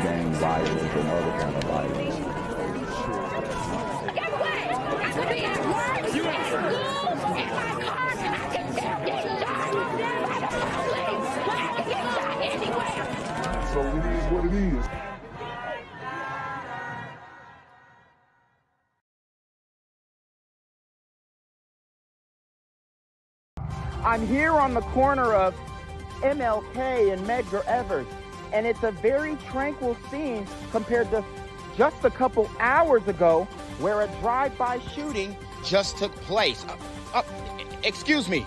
gang violence and other kind of violence. Get away! I could be at work, at school, in my car, and I can still get shot by the police. But I can get shot anywhere. So it is what it is. I'm here on the corner of MLK and Medgar Evers, and it's a very tranquil scene compared to just a couple hours ago where a drive-by shooting just took place. Excuse me,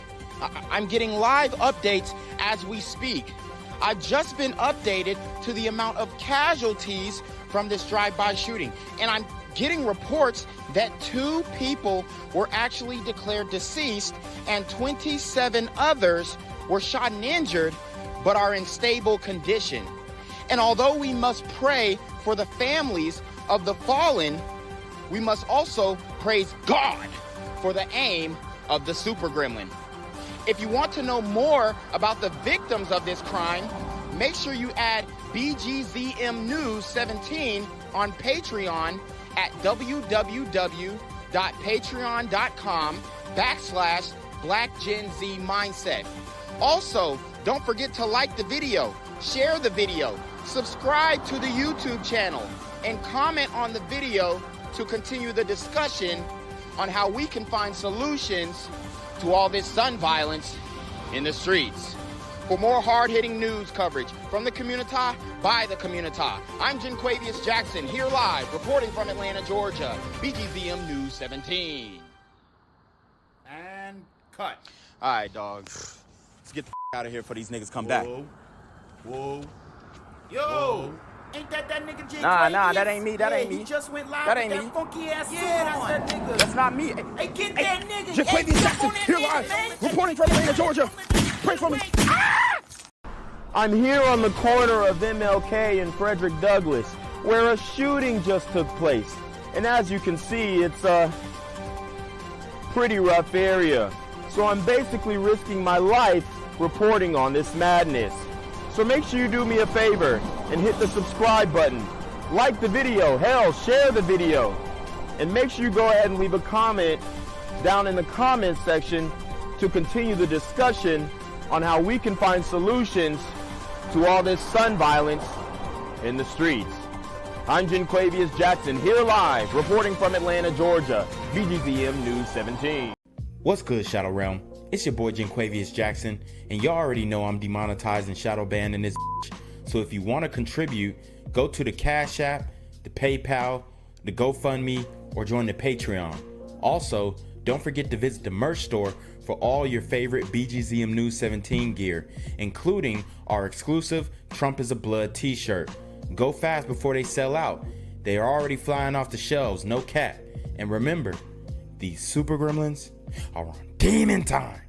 I'm getting live updates as we speak. I've just been updated to the amount of casualties from this drive-by shooting, and I'm getting reports that 2 people were actually declared deceased and 27 others were shot and injured but are in stable condition. And although we must pray for the families of the fallen, we must also praise God for the aim of the super gremlin. If you want to know more about the victims of this crime, make sure you add BGZM News 17 on Patreon at www.patreon.com/blackgenzmindset. Also, don't forget to like the video, share the video, subscribe to the YouTube channel, and comment on the video to continue the discussion on how we can find solutions to all this gun violence in the streets. For more hard-hitting news coverage from the community, by the community, I'm Jinquavius Jackson, here live, reporting from Atlanta, Georgia, BGZM News 17. And cut. All right, dog. Let's get the out of here before these niggas come back. Whoa. Yo. Ain't that nigga J? Nah, that ain't me. That ain't me. He just went live That with ain't that me. funky ass suit that's on. that nigga. That's not me. Hey, get that nigga. Jinquavius Jackson, here live, reporting from Atlanta, Georgia. Pray for me. I'm here on the corner of MLK and Frederick Douglass, where a shooting just took place. And as you can see, it's a pretty rough area. So I'm basically risking my life reporting on this madness. So make sure you do me a favor and hit the subscribe button. Like the video, hell, share the video. And make sure you go ahead and leave a comment down in the comment section to continue the discussion on how we can find solutions to all this gun violence in the streets. I'm Jinquavius Jackson, here live, reporting from Atlanta, Georgia, BGZM News 17. What's good, Shadow Realm? It's your boy Jinquavius Jackson, and y'all already know I'm demonetized and shadow banned in this bitch. So if you want to contribute, go to the Cash App, the PayPal, the GoFundMe, or join the Patreon. Also, don't forget to visit the merch store for all your favorite BGZM News 17 gear, including our exclusive Trump is a Blood t-shirt. Go fast before they sell out. They are already flying off the shelves, no cap. And remember, these super gremlins are on demon time.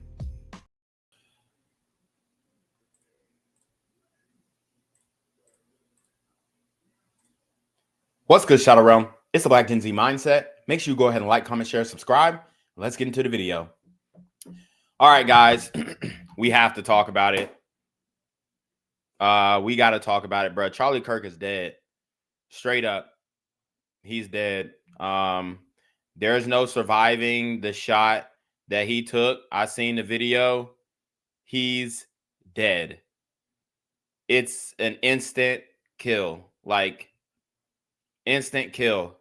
What's good, Shadow Realm? It's the Black Gen Z Mindset. Make sure you go ahead and like, comment, share, subscribe. Let's get into the video. All right, guys, we have to talk about it. We got to talk about it, bro. Charlie Kirk is dead. Straight up. He's dead. There's no surviving the shot that he took. I seen the video. He's dead. It's an instant kill. Like, instant kill.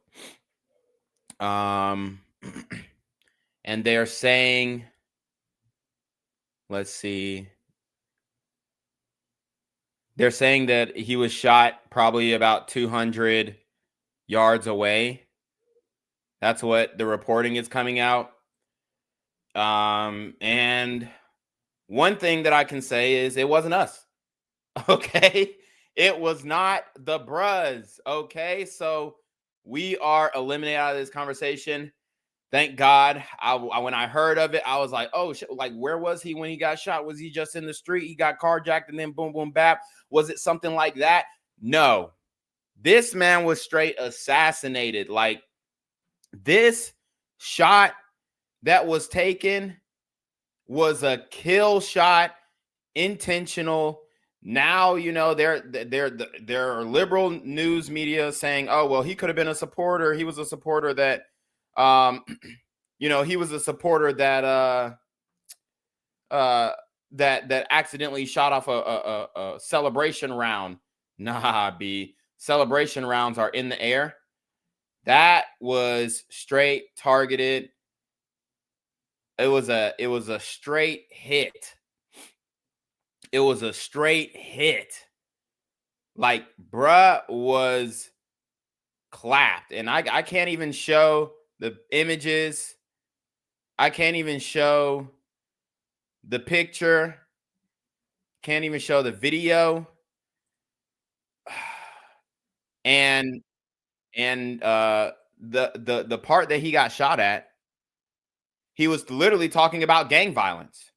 And they're saying, let's see. They're saying that he was shot probably about 200 yards away. That's what the reporting is coming out. And one thing that I can say is it wasn't us. Okay? It was not the bruz. Okay? So we are eliminated out of this conversation. Thank God. When I heard of it, I was like, oh, shit. Like, where was he when he got shot? Was he just in the street? He got carjacked and then boom, boom, bap. Was it something like that? No. This man was straight assassinated. Like, this shot that was taken was a kill shot, intentional, now, you know, there are liberal news media saying, oh, well, he could have been a supporter. He was a supporter that, you know, he was a supporter that that accidentally shot off a celebration round. Nah, B. Celebration rounds are in the air. That was straight targeted. It was a straight hit. It was a straight hit. Like, bruh was clapped. And I can't even show the images. I can't even show the picture. Can't even show the video. And the part that he got shot at, he was literally talking about gang violence.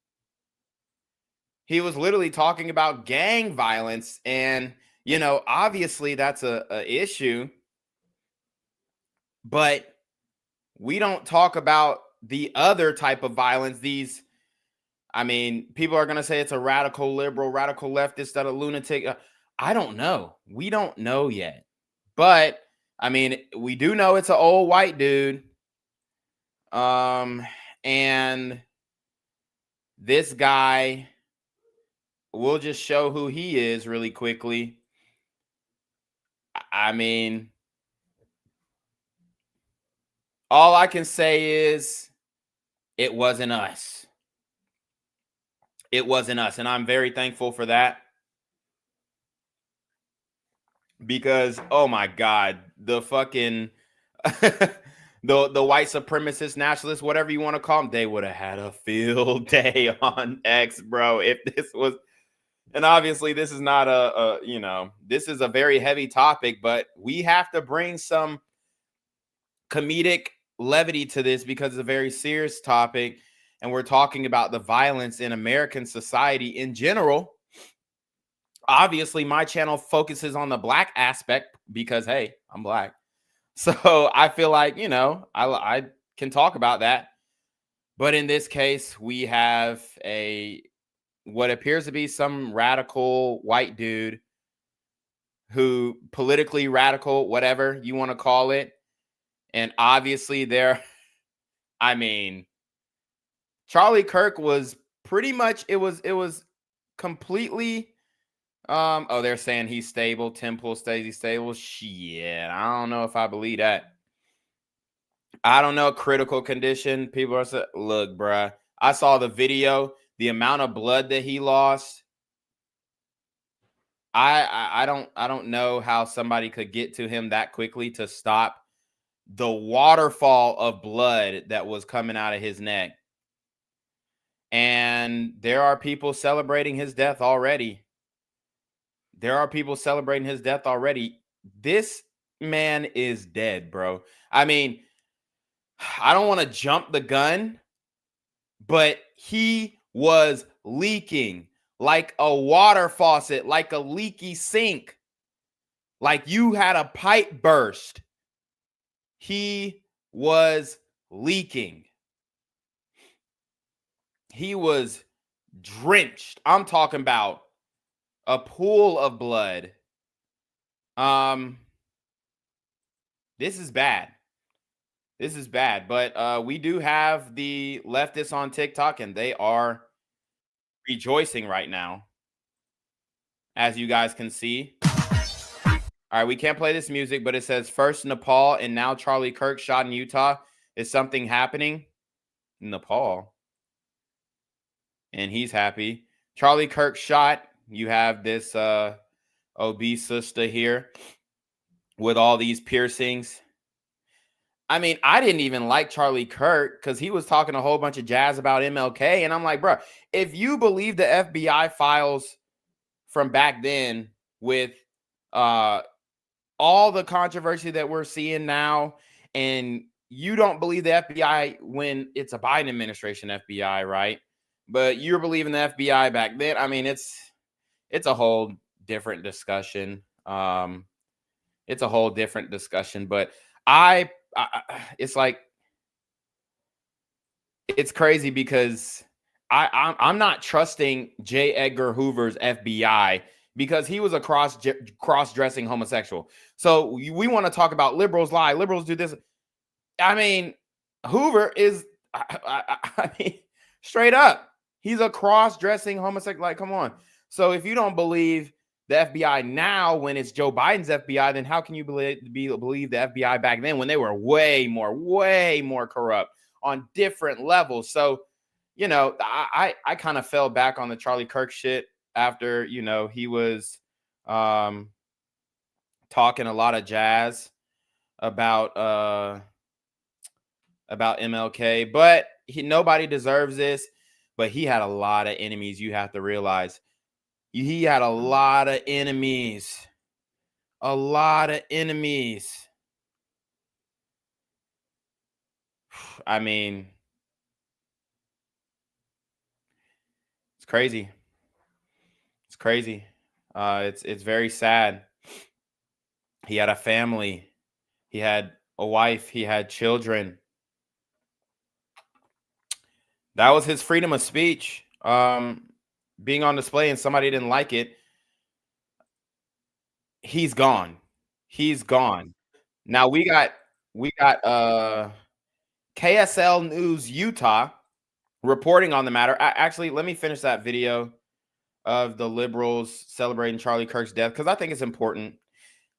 He was literally talking about gang violence. And, you know, obviously that's a issue. But we don't talk about the other type of violence. These, I mean, people are going to say it's a radical liberal, radical leftist, that a lunatic. I don't know. We don't know yet. But, I mean, we do know it's an old white dude. And this guy, we'll just show who he is really quickly. I mean, all I can say is it wasn't us. It wasn't us. And I'm very thankful for that. Because, oh my God, the fucking the white supremacist nationalists, whatever you want to call them, they would have had a field day on X, bro. If this was, and obviously this is not you know, this is a very heavy topic, but we have to bring some comedic levity to this because it's a very serious topic. And we're talking about the violence in American society in general. Obviously, my channel focuses on the Black aspect because, hey, I'm Black. So I feel like, you know, I can talk about that. But in this case, we have what appears to be some radical white dude who politically radical, whatever you want to call it. And obviously I mean, Charlie Kirk was pretty much, it was completely, oh, they're saying he's stable. Temple stays he's stable. Shit, I don't know if I believe that. I don't know. Critical condition. People are saying, look, bruh, I saw the video, the amount of blood that he lost. I don't know how somebody could get to him that quickly to stop the waterfall of blood that was coming out of his neck. And there are people celebrating his death already. There are people celebrating his death already. This man is dead, bro. I mean, I don't want to jump the gun, but he was leaking like a water faucet, like a leaky sink, like you had a pipe burst. He was leaking. He was drenched. I'm talking about a pool of blood. This is bad. This is bad. But we do have the leftists on TikTok, and they are rejoicing right now, as you guys can see. All right, we can't play this music, but it says first Nepal and now Charlie Kirk shot in Utah. Is something happening? Nepal. And he's happy. Charlie Kirk shot. You have this obese sister here with all these piercings. I mean, I didn't even like Charlie Kirk because he was talking a whole bunch of jazz about MLK. And I'm like, bro, if you believe the FBI files from back then with all the controversy that we're seeing now, and you don't believe the FBI when it's a Biden administration FBI, right? But you're believing the FBI back then. I mean, it's a whole different discussion. It's a whole different discussion. But it's like, it's crazy because I'm not trusting J. Edgar Hoover's FBI because he was a cross-dressing homosexual. So we want to talk about liberals lie, liberals do this. I mean, Hoover is, I mean, straight up, he's a cross-dressing homosexual. Like, come on. So if you don't believe the FBI now when it's Joe Biden's FBI, then how can you believe the FBI back then when they were way more corrupt on different levels? So, you know, I kind of fell back on the Charlie Kirk shit after, you know, he was talking a lot of jazz about MLK, but nobody deserves this. But he had a lot of enemies. You have to realize he had a lot of enemies. A lot of enemies. I mean, it's crazy. It's crazy. It's very sad. He had a family. He had a wife. He had children. That was his freedom of speech being on display, and somebody didn't like it. He's gone. He's gone. Now we got KSL News Utah reporting on the matter. Actually, let me finish that video of the liberals celebrating Charlie Kirk's death because I think it's important.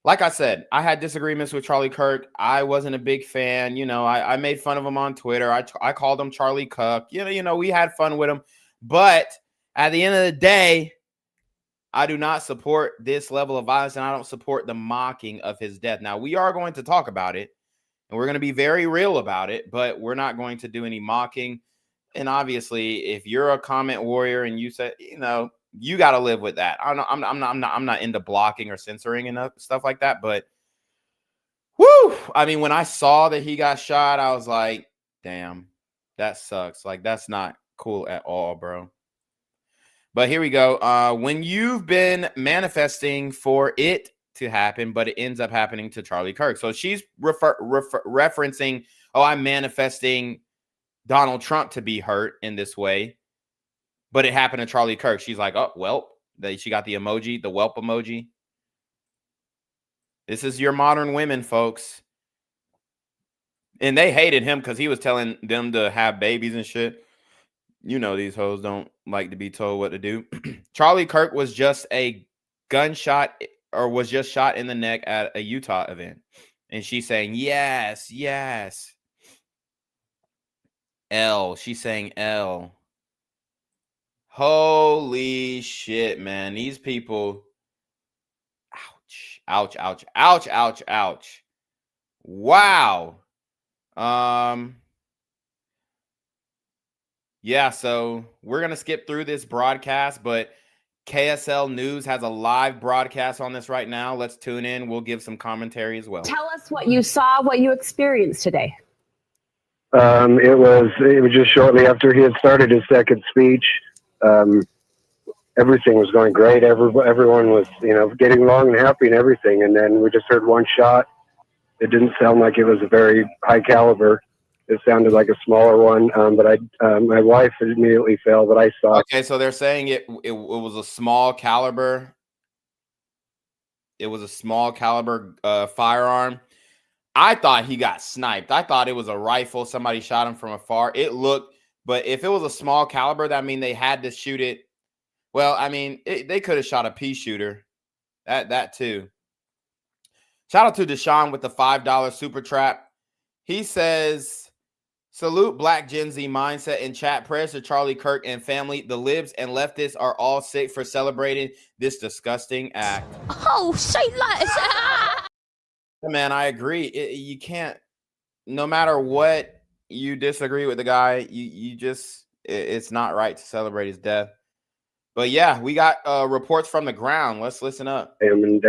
Like I said, I had disagreements with Charlie Kirk. I wasn't a big fan. You know, I made fun of him on Twitter. I called him Charlie Cook. You know, we had fun with him. But at the end of the day, I do not support this level of violence, and I don't support the mocking of his death. Now, we are going to talk about it, and we're going to be very real about it, but we're not going to do any mocking. And obviously, if you're a comment warrior and you say, you know, you got to live with that. I'm not into blocking or censoring and stuff like that. But whoo, I mean, when I saw that he got shot, I was like, damn, that sucks. Like, that's not cool at all, bro. But here we go. When you've been manifesting for it to happen, but it ends up happening to Charlie Kirk. So she's referencing, oh, I'm manifesting Donald Trump to be hurt in this way. But it happened to Charlie Kirk. She's like, oh, well, she got the emoji, the whelp emoji. This is your modern women, folks. And they hated him because he was telling them to have babies and shit. You know, these hoes don't like to be told what to do. Charlie Kirk was just a gunshot or was just shot in the neck at a Utah event. And she's saying, yes, yes. L. She's saying L. Holy shit, man. These people. Ouch. Ouch, ouch, ouch, ouch, ouch. Wow. Yeah, so we're going to skip through this broadcast, but KSL News has a live broadcast on this right now. Let's tune in. We'll give some commentary as well. Tell us what you saw, what you experienced today. It was just shortly after he had started his second speech. Everything was going great. Everyone was, you know, getting along and happy and everything. And then we just heard one shot. It didn't sound like it was a very high caliber. It sounded like a smaller one. But my wife immediately fell, but I saw. Okay, so they're saying it was a small caliber. It was a small caliber firearm. I thought he got sniped. I thought it was a rifle. Somebody shot him from afar. It looked, but if it was a small caliber, that means they had to shoot it. Well, I mean, they could have shot a pea shooter. That too. Shout out to Deshaun with the $5 super trap. He says, salute Black Gen Z mindset in chat. Prayers to Charlie Kirk and family. The libs and leftists are all sick for celebrating this disgusting act. Oh, say like Man, I agree. You can't, no matter what you disagree with the guy, you just, it's not right to celebrate his death. But yeah, we got reports from the ground. Let's listen up. And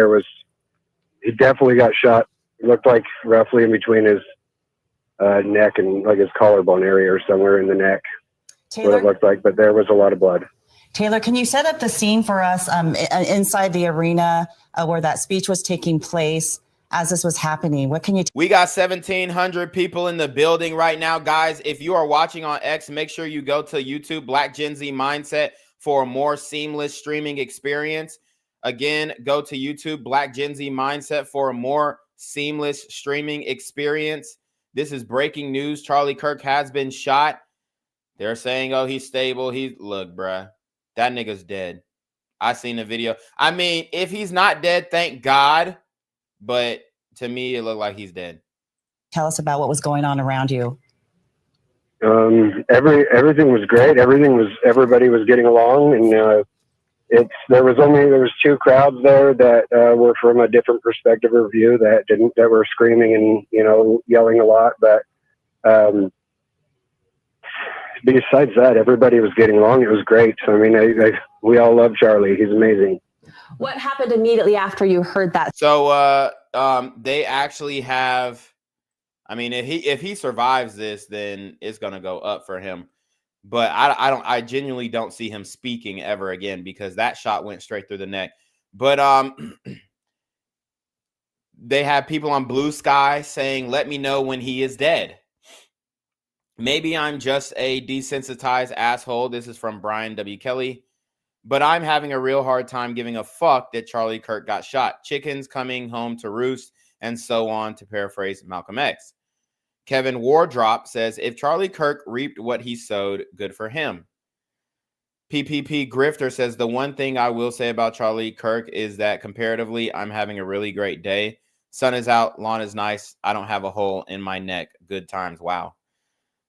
he definitely got shot. It looked like roughly in between his neck and like his collarbone area or somewhere in the neck. Taylor, what it looked like, but there was a lot of blood. Taylor, can you set up the scene for us inside the arena where that speech was taking place as this was happening? What can you We got 1,700 people in the building right now, guys. If you are watching on X, make sure you go to YouTube, Black Gen Z Mindset, for a more seamless streaming experience. Again, go to YouTube, Black Gen Z Mindset, for a more seamless streaming experience. This is breaking news. Charlie Kirk has been shot. They're saying, oh, he's stable. Look, bruh, that nigga's dead. I seen the video. I mean, if he's not dead, thank God. But to me, it looked like he's dead. Tell us about what was going on around you. Everything was great. Everybody was getting along, and there was two crowds there that were from a different perspective or view that were screaming and yelling a lot. But besides that, everybody was getting along. It was great. So, I mean, we all love Charlie. He's amazing. What happened immediately after you heard that? So they actually have, I mean, if he survives this, then it's gonna go up for him. But I genuinely don't see him speaking ever again, because that shot went straight through the neck. But they have people on Blue Sky saying, let me know when he is dead. Maybe I'm just a desensitized asshole. This is from Brian W. Kelly. But I'm having a real hard time giving a fuck that Charlie Kirk got shot. Chickens coming home to roost, and so on, to paraphrase Malcolm X. Kevin Wardrop says, if Charlie Kirk reaped what he sowed, good for him. PPP Grifter says, the one thing I will say about Charlie Kirk is that comparatively, I'm having a really great day. Sun is out, lawn is nice. I don't have a hole in my neck. Good times. Wow.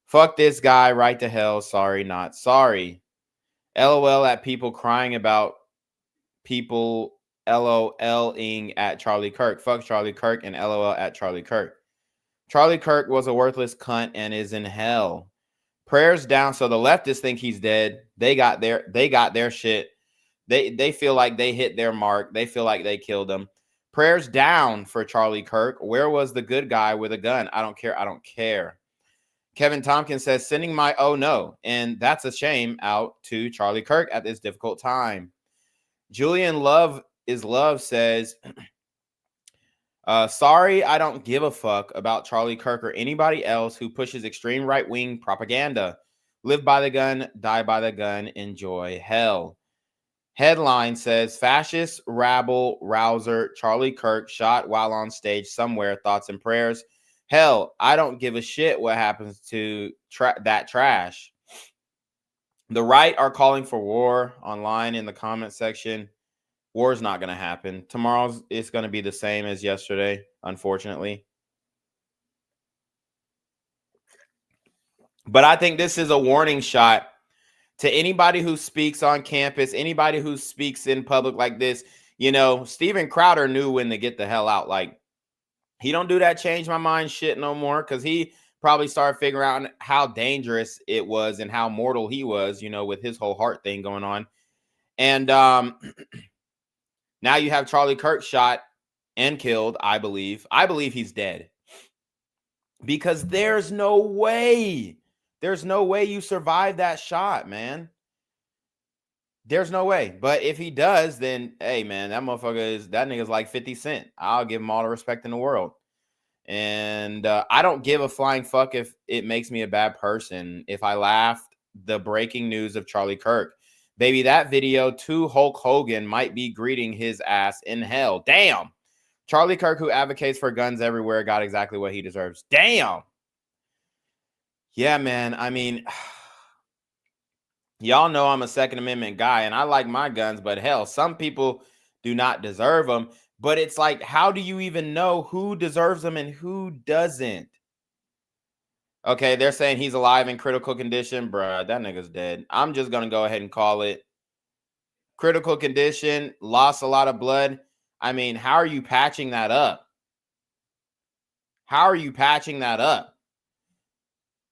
Fuck this guy right to hell. Sorry, not sorry. LOL at people crying about people LOLing at Charlie Kirk. Fuck Charlie Kirk and LOL at Charlie Kirk. Charlie Kirk was a worthless cunt and is in hell. Prayers down. So the leftists think he's dead. They got their shit. They feel like they hit their mark. They feel like they killed him. Prayers down for Charlie Kirk. Where was the good guy with a gun? I don't care. I don't care. Kevin Tompkins says, sending my oh no, and that's a shame out to Charlie Kirk at this difficult time. Julian Love is Love says, sorry, I don't give a fuck about Charlie Kirk or anybody else who pushes extreme right-wing propaganda. Live by the gun, die by the gun, enjoy hell. Headline says, fascist rabble rouser Charlie Kirk shot while on stage somewhere. Thoughts and prayers. Hell, I don't give a shit what happens to that trash. The right are calling for war online in the comment section. War's not going to happen. Tomorrow's it's going to be the same as yesterday, unfortunately. But I think this is a warning shot to anybody who speaks on campus, anybody who speaks in public like this. Steven Crowder knew when to get the hell out. Like, he don't do that change my mind shit no more, because he probably started figuring out how dangerous it was and how mortal he was, with his whole heart thing going on. And now you have Charlie Kirk shot and killed, I believe. I believe he's dead. Because there's no way you survive that shot, man. There's no way. But if he does, then, hey, man, that nigga's like 50 Cent. I'll give him all the respect in the world. And I don't give a flying fuck if it makes me a bad person if I laughed the breaking news of Charlie Kirk. Baby, that video to Hulk Hogan might be greeting his ass in hell. Damn. Charlie Kirk, who advocates for guns everywhere, got exactly what he deserves. Damn. Yeah, man. I mean, y'all know I'm a Second Amendment guy, and I like my guns, but hell, some people do not deserve them. But it's like, how do you even know who deserves them and who doesn't? Okay, they're saying he's alive in critical condition. Bruh, that nigga's dead. I'm just going to go ahead and call it critical condition, lost a lot of blood. I mean, how are you patching that up? How are you patching that up?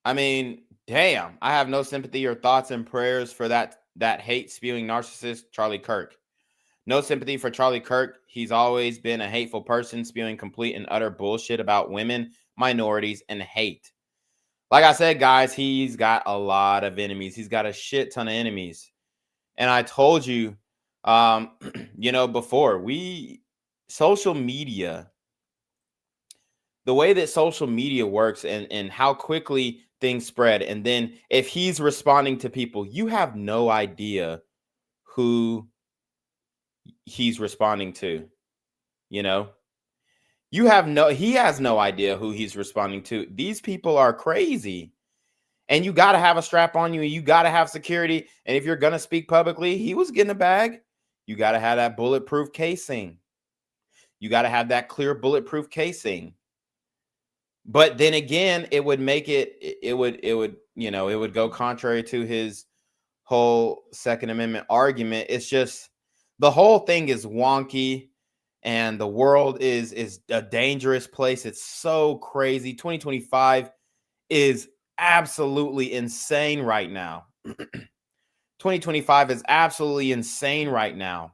I mean, damn, I have no sympathy or thoughts and prayers for that hate-spewing narcissist, Charlie Kirk. No sympathy for Charlie Kirk. He's always been a hateful person, spewing complete and utter bullshit about women, minorities, and hate. Like I said, guys, he's got a lot of enemies. He's got a shit ton of enemies. And I told you, before, social media, the way that social media works and how quickly things spread. And then if he's responding to people, you have no idea who he's responding to. You know, he has no idea who he's responding to. These people are crazy. And you got to have a strap on you, and you got to have security. And if you're going to speak publicly, he was getting a bag. You got to have that bulletproof casing. You got to have that clear bulletproof casing. But then again, it would make it would go contrary to his whole Second Amendment argument. It's just the whole thing is wonky, and the world is a dangerous place. It's so crazy. 2025 is absolutely insane right now. 2025 is absolutely insane right now.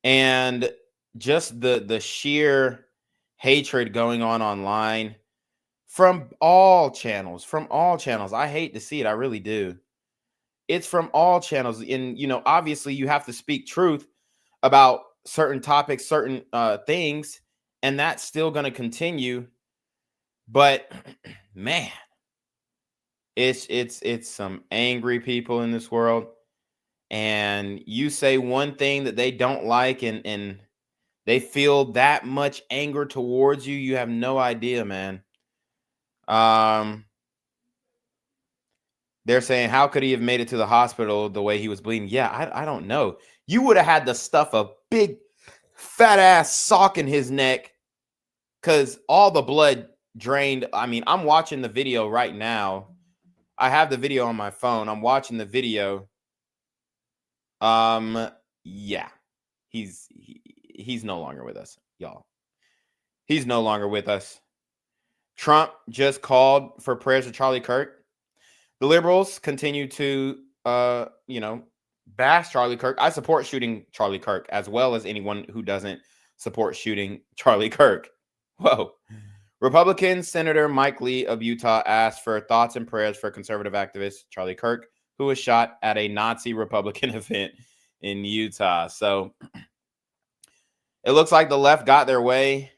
And just the sheer hatred going on online from all channels. I hate to see it. I really do. It's from all channels. And, obviously you have to speak truth about certain topics, certain things, and that's still going to continue. But man, it's some angry people in this world, and you say one thing that they don't like, and they feel that much anger towards you. You have no idea, man. They're saying, how could he have made it to the hospital the way he was bleeding? Yeah, I don't know. You would have had to stuff a big fat ass sock in his neck, because all the blood drained. I mean, I'm watching the video right now. I have the video on my phone. I'm watching the video. Yeah, he's no longer with us, y'all. He's no longer with us. Trump just called for prayers for Charlie Kirk. The liberals continue to, bash Charlie Kirk. I support shooting Charlie Kirk, as well as anyone who doesn't support shooting Charlie Kirk. Whoa. Republican Senator Mike Lee of Utah asked for thoughts and prayers for conservative activist Charlie Kirk, who was shot at a Nazi Republican event in Utah. So it looks like the left got their way.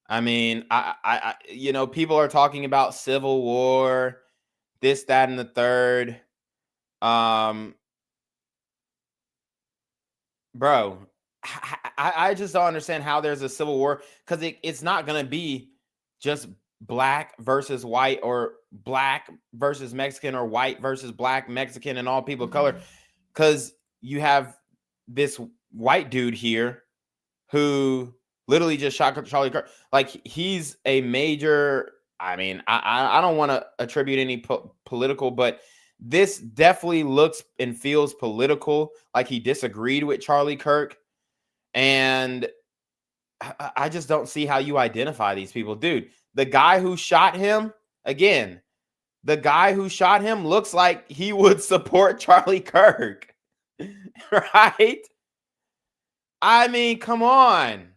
I mean, I people are talking about civil war, this, that, and the third. Bro, I just don't understand how there's a civil war, because it's not going to be just black versus white, or black versus Mexican, or white versus black, Mexican, and all people of color. Because you have this white dude here who literally just shot Charlie Kirk. Like, he's a major, I mean, I don't want to attribute any political, but this definitely looks and feels political, like he disagreed with Charlie Kirk. And I just don't see how you identify these people. Dude, the guy who shot him, again, the guy who shot him looks like he would support Charlie Kirk. Right? I mean, come on.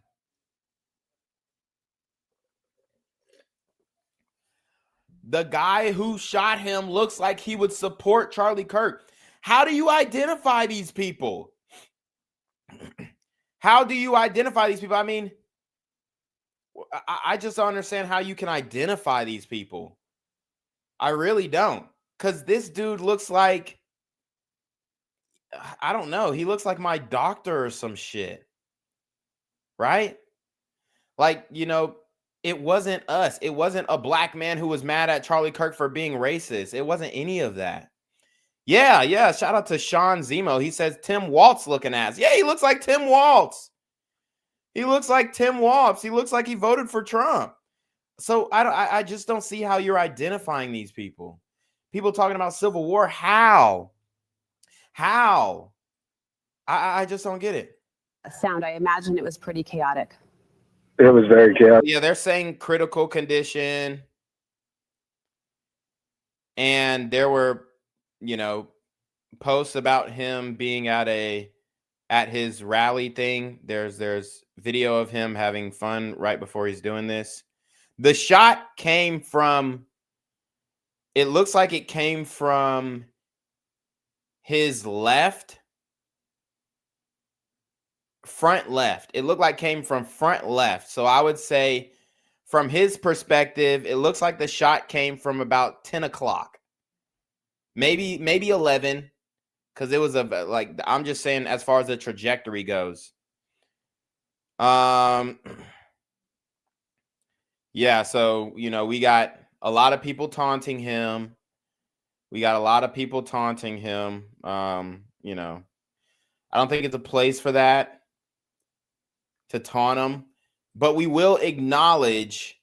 The guy who shot him looks like he would support Charlie Kirk. How do you identify these people? How do you identify these people? I mean, I just don't understand how you can identify these people. I really don't. Because this dude looks like, I don't know, he looks like my doctor or some shit. Right? Like, it wasn't us. It wasn't a black man who was mad at Charlie Kirk for being racist. It wasn't any of that. Yeah. Shout out to Sean Zemo. He says Tim Waltz looking ass. Yeah, he looks like Tim Waltz. He looks like Tim Waltz. He looks like he voted for Trump. So I just don't see how you're identifying these people. People talking about civil war. How? I just don't get it. Sound. I imagine it was pretty chaotic. It was very chaotic. Yeah, they're saying critical condition. And there were, posts about him being at his rally thing. There's video of him having fun right before he's doing this. The shot came from, it looks like it came from his left. Front left. It looked like it came from front left. So I would say from his perspective, it looks like the shot came from about 10 o'clock. Maybe 11. because it was I'm just saying as far as the trajectory goes. Yeah, so we got a lot of people taunting him. I don't think it's a place for that, to taunt him, but we will acknowledge,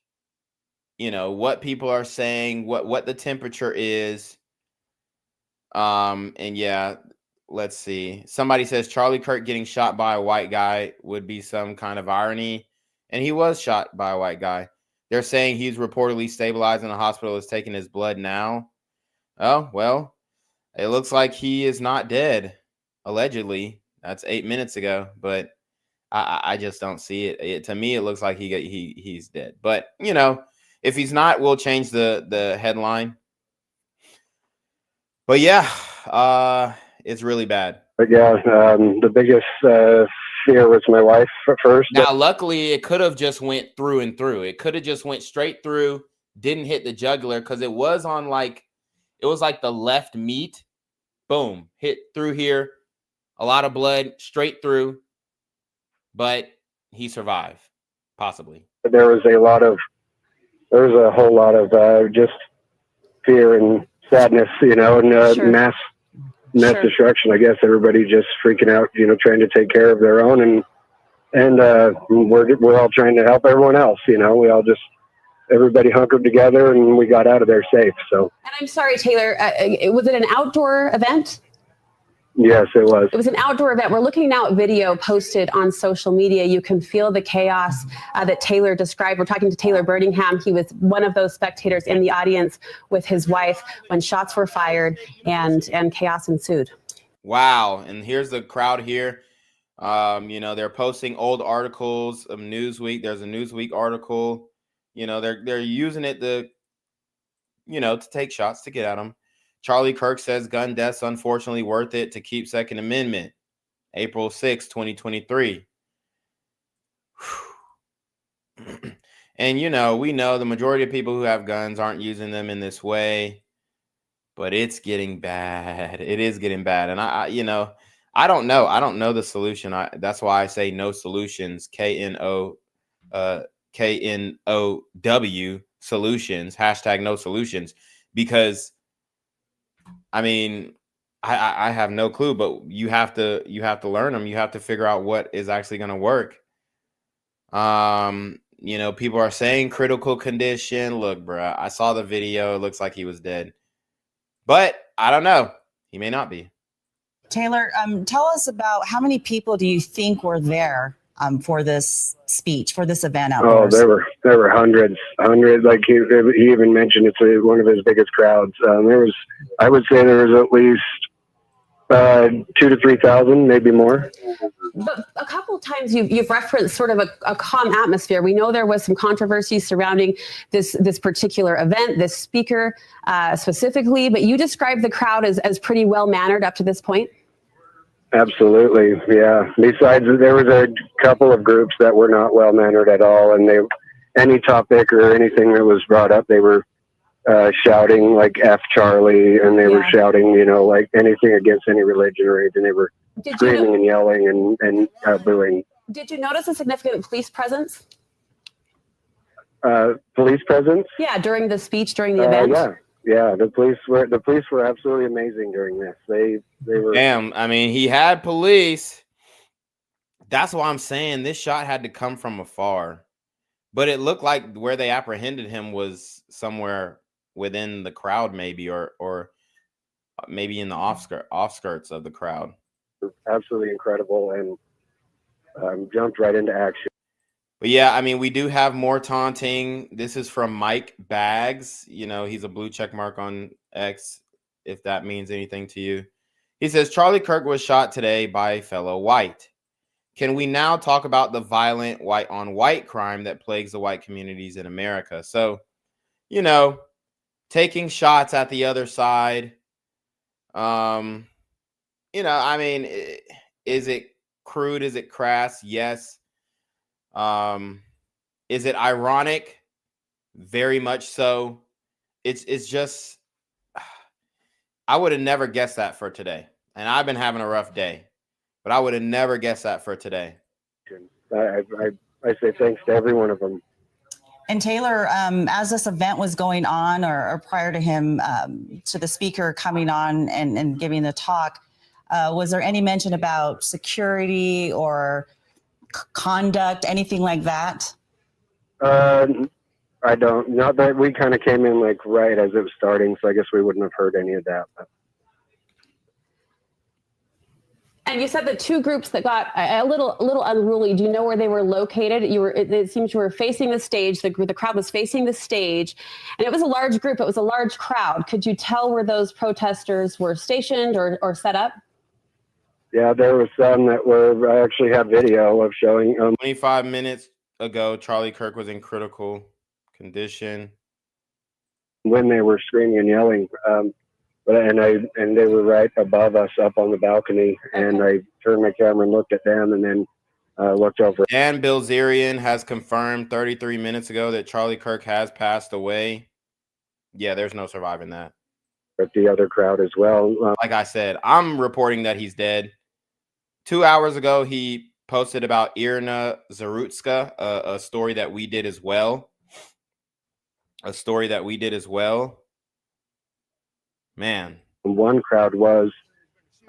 what people are saying, what the temperature is. And yeah, let's see. Somebody says Charlie Kirk getting shot by a white guy would be some kind of irony, and he was shot by a white guy. They're saying he's reportedly stabilized in a hospital, is taking his blood now. Oh, well, it looks like he is not dead, allegedly. That's 8 minutes ago, but I just don't see it. To me, it looks like he's dead. But, if he's not, we'll change the headline. But yeah, it's really bad. But yeah, the biggest fear was my wife at first. Now, luckily, it could have just went through and through. It could have just went straight through, didn't hit the jugular, because it was on it was like the left meat. Boom, hit through here. A lot of blood, straight through. But he survived, possibly. There was a whole lot of just fear and sadness, and Sure. mass Sure. destruction. I guess everybody just freaking out, trying to take care of their own, and we're all trying to help everyone else. Everybody hunkered together and we got out of there safe. So. And I'm sorry, Taylor, was it an outdoor event? Yes, it was. It was an outdoor event. We're looking now at video posted on social media. You can feel the chaos that Taylor described. We're talking to Taylor Birmingham. He was one of those spectators in the audience with his wife when shots were fired and chaos ensued. Wow. And here's the crowd here. They're posting old articles of Newsweek. There's a Newsweek article. They're using it to take shots to get at them. Charlie Kirk says gun deaths unfortunately worth it to keep Second Amendment. April 6, 2023. And we know the majority of people who have guns aren't using them in this way, but it's getting bad. It is getting bad. And I don't know. I don't know the solution. That's why I say no solutions. KNOW solutions. # no solutions. Because I have no clue, but you have to learn them. You have to figure out what is actually going to work. People are saying critical condition. Look, bruh, I saw the video. It looks like he was dead, but I don't know. He may not be. Taylor, tell us about how many people do you think were there for this speech, for this event outdoors? Oh, there were hundreds. Like he even mentioned, it's one of his biggest crowds. I would say there was at least 2,000 to 3,000, maybe more. But a couple of times you've referenced sort of a calm atmosphere. We know there was some controversy surrounding this particular event, this speaker specifically, but you described the crowd as pretty well-mannered up to this point. Absolutely, yeah. Besides, there was a couple of groups that were not well-mannered at all, and any topic or anything that was brought up, they were shouting like F Charlie, and they were shouting, like anything against any religion or anything. They were screaming and yelling and booing. Did you notice a significant police presence? Police presence? Yeah, during the speech, during the event? Yeah, the police were absolutely amazing during this. They were. Damn, he had police. That's why I'm saying this shot had to come from afar. But it looked like where they apprehended him was somewhere within the crowd, maybe, or maybe in the offskirts of the crowd. Absolutely incredible, and jumped right into action. But yeah, we do have more taunting. This is from Mike Bags. He's a blue check mark on X, if that means anything to you. He says, Charlie Kirk was shot today by a fellow white. Can we now talk about the violent white on white crime that plagues the white communities in America? So, taking shots at the other side. Is it crude? Is it crass? Yes. Is it ironic? Very much so. It's just, I would have never guessed that for today. And I've been having a rough day, but I would have never guessed that for today. I say thanks to every one of them. And Taylor, as this event was going on, or prior to him, to the speaker coming on and giving the talk, was there any mention about security or conduct, anything like that? I don't. Not that we kind of came in like right as it was starting, so I guess we wouldn't have heard any of that. But. And you said the two groups that got a little unruly. Do you know where they were located? It seems you were facing the stage. The crowd was facing the stage, and it was a large group. It was a large crowd. Could you tell where those protesters were stationed or set up? Yeah, there was some that were. I actually have video of showing. 25 minutes ago, Charlie Kirk was in critical condition when they were screaming and yelling. And they were right above us up on the balcony, and I turned my camera and looked at them, and then looked over. Dan Bilzerian has confirmed 33 minutes ago that Charlie Kirk has passed away. Yeah, there's no surviving that. But the other crowd as well. Like I said, I'm reporting that he's dead. 2 hours ago, he posted about Irina Zarutska, a story that we did as well. Man. One crowd was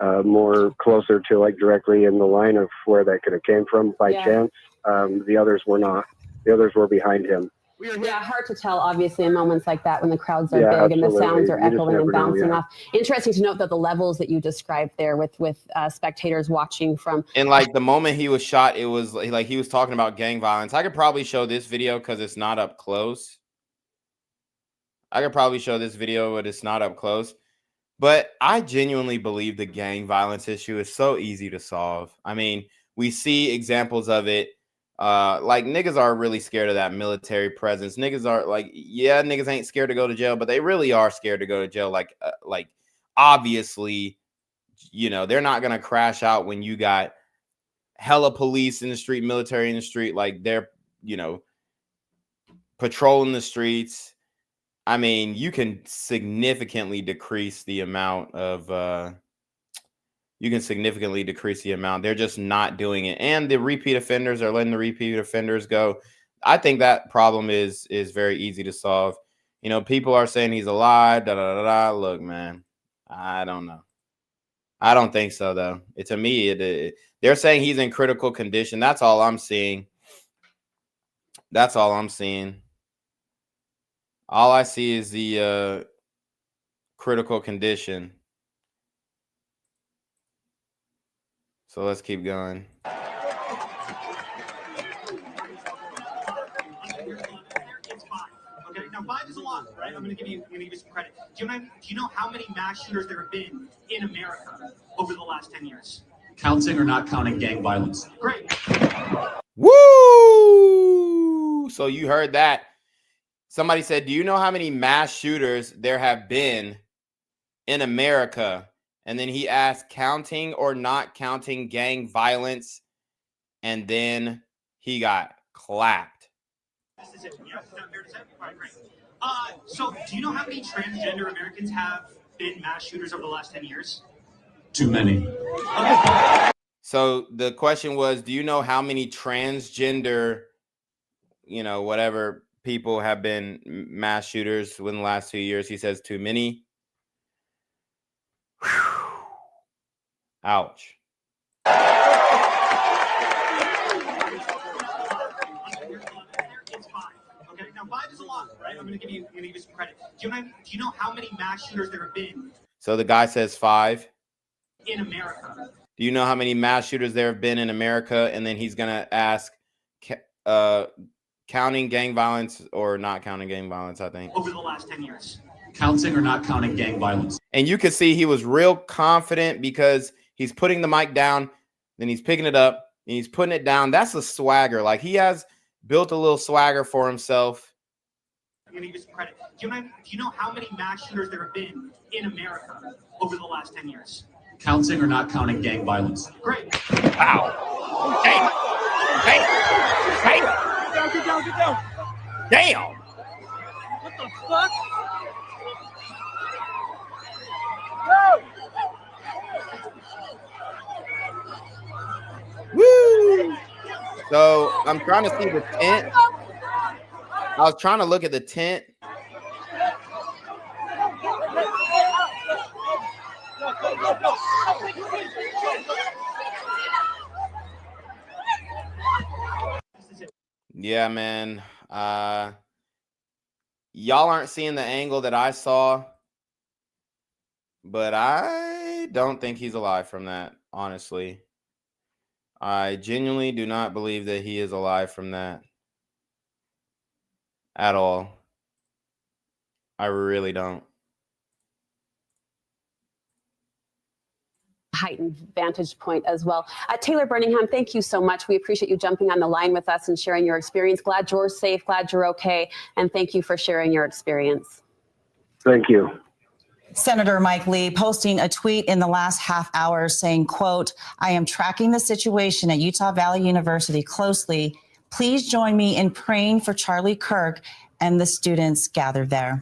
more closer to like directly in the line of where that could have came from by chance. The others were not. The others were behind him. Yeah, hard to tell, obviously, in moments like that when the crowds are big and the sounds are echoing and bouncing off. Interesting to note that the levels that you described there with spectators watching from. And like the moment he was shot, it was like he was talking about gang violence. I could probably show this video because it's not up close. But I genuinely believe the gang violence issue is so easy to solve. I mean, we see examples of it. Like niggas are really scared of that military presence. Niggas are like, yeah, niggas ain't scared to go to jail, but they really are scared to go to jail. Like obviously, you know, they're not gonna crash out when you got hella police in the street, military in the street. Like they're, you know, patrolling the streets. I mean, you can significantly decrease the amount of, they're just not doing it. And the repeat offenders are letting the repeat offenders go. I think that problem is very easy to solve. You know, people are saying he's alive, Look, man, I don't know. I don't think so, though. To me, they're saying he's in critical condition. That's all I'm seeing. All I see is the critical condition. So let's keep going. Okay, now 5 is a lot, right? I'm going to give you some credit. Do you know how many mass shooters there have been in America over the last 10 years? Counting or not counting gang violence? Great. Woo! So you heard that. Somebody said, do you know how many mass shooters there have been in America? And then he asked, counting or not counting gang violence? And then he got clapped. This is it. Yeah, is that fair to say? All right, great. So do you know how many transgender Americans have been mass shooters over the last 10 years? Too many. Okay. So the question was, do you know how many transgender, you know, whatever people have been mass shooters within the last 2 years? He says too many. Whew. Ouch. It's 5. Okay, now 5 is a lot, right? I'm going to give you some credit. Do you know how many mass shooters there have been? So the guy says 5 in America. Do you know how many mass shooters there have been in America? And then he's gonna ask, counting gang violence or not counting gang violence, I think. Over the last 10 years. Counting or not counting gang violence. And you can see he was real confident because he's putting the mic down, then he's picking it up, and he's putting it down. That's a swagger. Like he has built a little swagger for himself. I'm gonna give you some credit. Do you know how many mass shooters there have been in America over the last 10 years? Counting or not counting gang violence. Great. Wow. Damn. Get down. Damn. What the fuck? No. So I'm trying to see the tent. I was trying to look at the tent. Yeah, man. Y'all aren't seeing the angle that I saw, but I don't think he's alive from that, honestly. I genuinely do not believe that he is alive from that at all. I really don't. Heightened vantage point as well. Taylor Birmingham, thank you so much. We appreciate you jumping on the line with us and sharing your experience. Glad you're safe, glad you're okay, and thank you for sharing your experience. Thank you. Senator Mike Lee posting a tweet in the last half hour saying, quote, I am tracking the situation at Utah Valley University closely. Please join me in praying for Charlie Kirk and the students gathered there.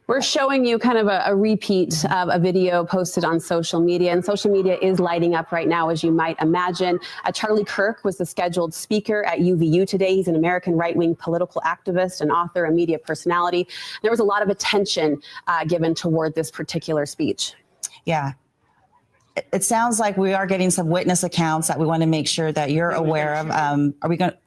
We're showing you kind of a repeat of a video posted on social media, and social media is lighting up right now, as you might imagine. Charlie Kirk was the scheduled speaker at UVU today. He's an American right-wing political activist, an author, a media personality. There was a lot of attention given toward this particular speech. Yeah. It sounds like we are getting some witness accounts that we want to make sure that you're aware of. Are we going to?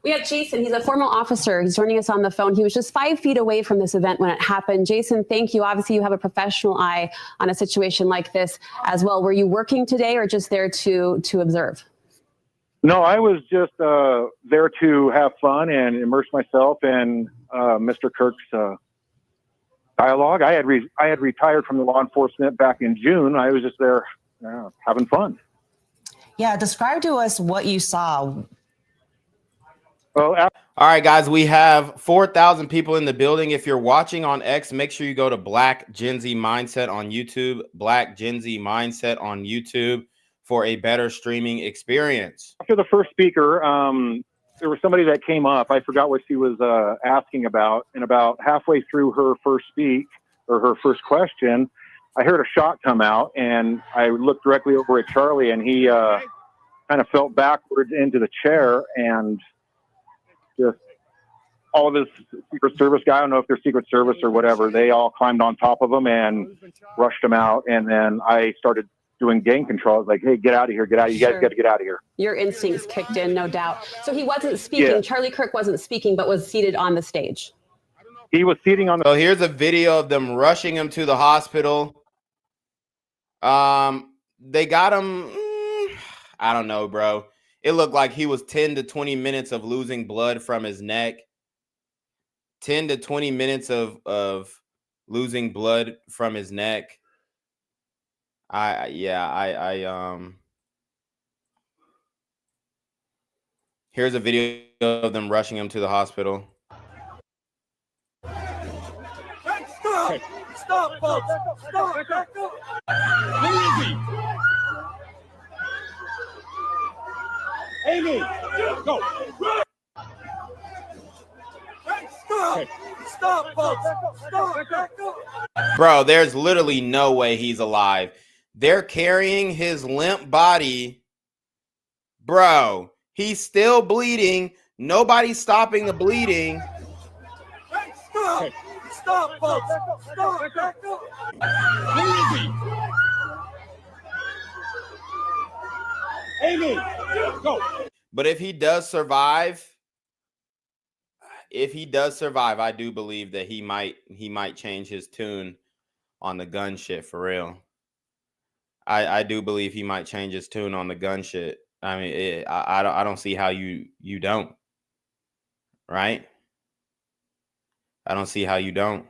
We have Jason. He's a former officer. He's joining us on the phone. He was just 5 feet away from this event when it happened. Jason, thank you. Obviously, you have a professional eye on a situation like this as well. Were you working today or just there to observe? No, I was just there to have fun and immerse myself in Mr. Kirk's dialogue. I had retired from the law enforcement back in June. I was just there having fun. Yeah, describe to us what you saw. Well, all right, guys, we have 4,000 people in the building. If you're watching on X, make sure you go to Black Gen Z Mindset on YouTube, Black Gen Z Mindset on YouTube for a better streaming experience. After the first speaker, there was somebody that came up. I forgot what she was asking about. And about halfway through her first her first question, I heard a shot come out, and I looked directly over at Charlie, and he kind of fell backwards into the chair, and just all of his Secret Service guy, I don't know if they're Secret Service or whatever, they all climbed on top of him and rushed him out. And then I started doing gang control. I was like, hey, get out of here, get out. You guys got to get out of here. Your instincts kicked in, no doubt. So he wasn't speaking. Yeah. Charlie Kirk wasn't speaking, but was seated on the stage. He was seating on the... So here's a video of them rushing him to the hospital. They got him, I don't know, bro. It looked like he was 10 to 20 minutes of losing blood from his neck. 10 to 20 minutes of losing blood from his neck. Here's a video of them rushing him to the hospital. Stop! Stop, folks! Stop! Easy! Amy, go! Stop! Stop, folks! Stop! Bro, there's literally no way he's alive. They're carrying his limp body. Bro, he's still bleeding. Nobody's stopping the bleeding. Stop! Stop, folks! Stop! Easy! Amy, go! But if he does survive, I do believe that he might change his tune on the gun shit for real. I do believe he might change his tune on the gun shit. I mean, I don't see how you don't, right? I don't see how you don't.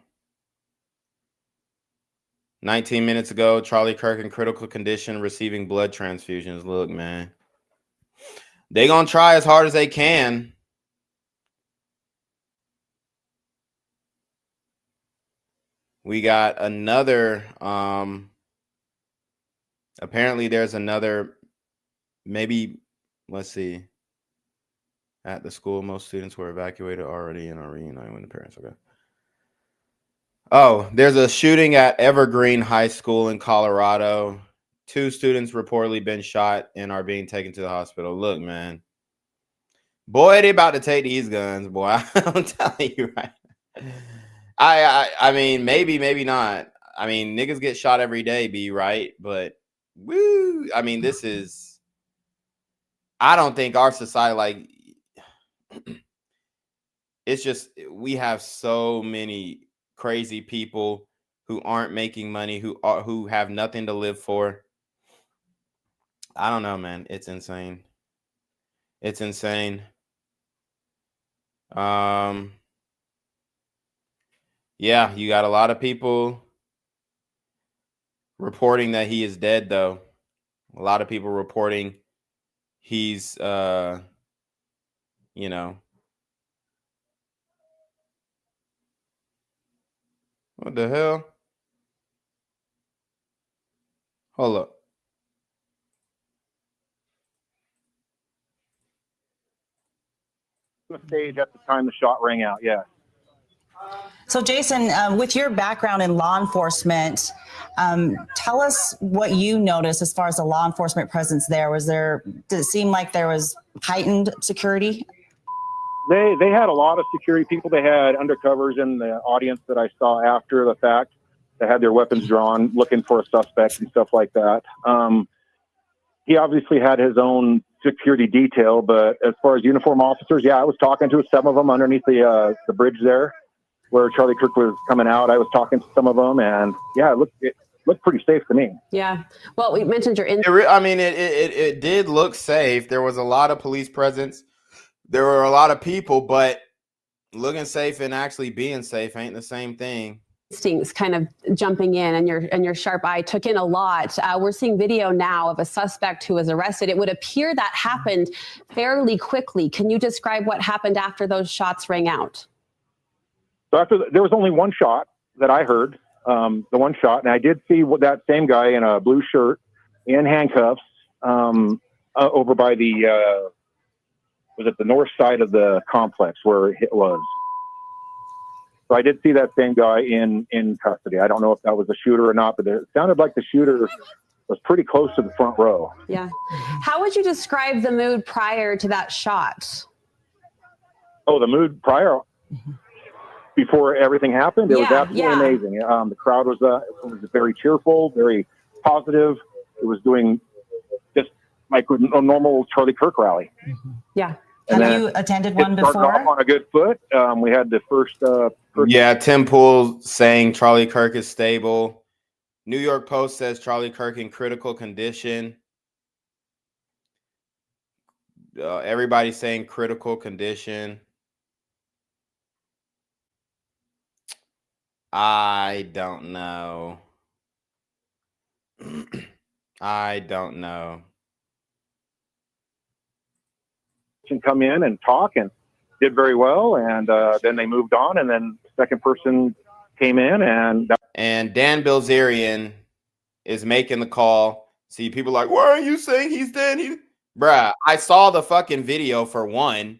19 minutes ago, Charlie Kirk in critical condition, receiving blood transfusions. Look, man, they gonna try as hard as they can. We got another, apparently there's another, maybe, let's see. At the school, most students were evacuated already and are reuniting with the parents. Okay. Oh, there's a shooting at Evergreen High School in Colorado. 2 students reportedly been shot and are being taken to the hospital. Look, man. Boy, they about to take these guns, boy. I'm telling you, right? I mean, maybe not. I mean, niggas get shot every day, B, right? But woo, I mean, this is, I don't think our society, like, it's just, we have so many crazy people who aren't making money, who have nothing to live for. I don't know, man. It's insane. It's insane. Yeah, you got a lot of people reporting that he is dead, though. A lot of people reporting he's you know, what the hell? Hold up. The stage at the time the shot rang out. Yeah. So, Jason, with your background in law enforcement, tell us what you noticed as far as the law enforcement presence there. Did it seem like there was heightened security? They had a lot of security people. They had undercovers in the audience that I saw after the fact. They had their weapons drawn, looking for a suspect and stuff like that. He obviously had his own security detail, but as far as uniform officers, yeah, I was talking to some of them underneath the bridge there, where Charlie Kirk was coming out. I was talking to some of them, and yeah, it looked pretty safe to me. Yeah. Well, we mentioned your I mean, it did look safe. There was a lot of police presence. There were a lot of people, but looking safe and actually being safe ain't the same thing. Instincts kind of jumping in, and your sharp eye took in a lot. We're seeing video now of a suspect who was arrested. It would appear that happened fairly quickly. Can you describe what happened after those shots rang out? So there was only one shot that I heard, the one shot, and I did see that same guy in a blue shirt in handcuffs over by the was it the north side of the complex where it was. So I did see that same guy in custody. I don't know if that was a shooter or not, but it sounded like the shooter was pretty close to the front row. Yeah. How would you describe the mood prior to that shot? Oh, the mood prior, before everything happened, it was absolutely amazing. The crowd was very cheerful, very positive. It was doing just like a normal Charlie Kirk rally. Yeah. Have you attended one before? Started off on a good foot. We had the first. Yeah, Tim Pool saying Charlie Kirk is stable. New York Post says Charlie Kirk in critical condition. Everybody's saying critical condition. I don't know. I don't know. Come in and talk and did very well, and then they moved on, and then the second person came in, and Dan Bilzerian is making the call. See, people are like, why are you saying he's dead? Bruh, I saw the fucking video for one.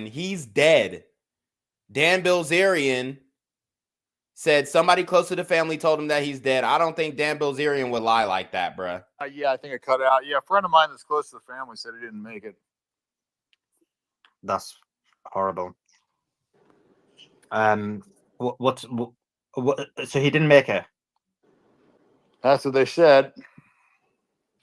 He's dead. Dan Bilzerian said somebody close to the family told him that he's dead. I don't think Dan Bilzerian would lie like that, bruh. Yeah, I think it cut out. Yeah, a friend of mine that's close to the family said he didn't make it. That's horrible. What? So he didn't make it. That's what they said.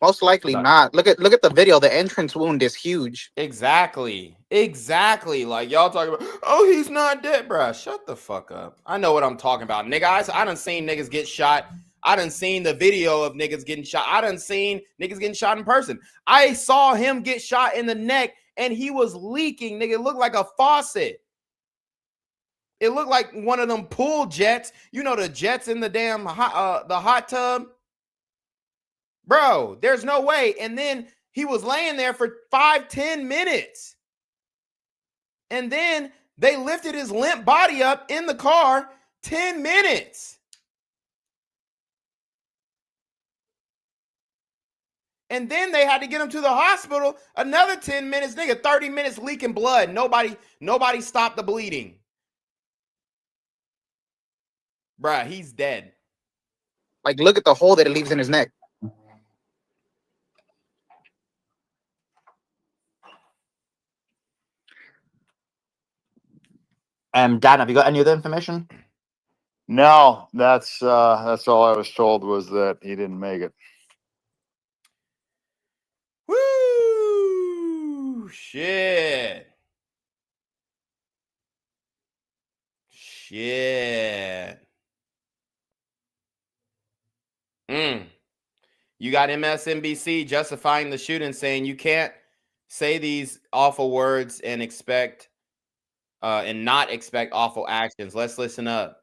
Most likely not. Look at the video. The entrance wound is huge. Exactly. Like y'all talking about, oh, he's not dead, bruh. Shut the fuck up. I know what I'm talking about, nigga. I done seen niggas get shot. I done seen the video of niggas getting shot. I done seen niggas getting shot in person. I saw him get shot in the neck and he was leaking, nigga. It looked like a faucet. It looked like one of them pool jets. You know, the jets in the damn the hot tub. Bro, there's no way. And then he was laying there for 5-10 minutes. And then they lifted his limp body up in the car 10 minutes. And then they had to get him to the hospital another 10 minutes. Nigga, 30 minutes leaking blood. Nobody stopped the bleeding. Bruh, he's dead. Like, look at the hole that it leaves in his neck. Dan, have you got any other information? No, that's all I was told was that he didn't make it. Woo! Shit. You got MSNBC justifying the shooting, saying you can't say these awful words and expect and not expect awful actions. Let's listen up.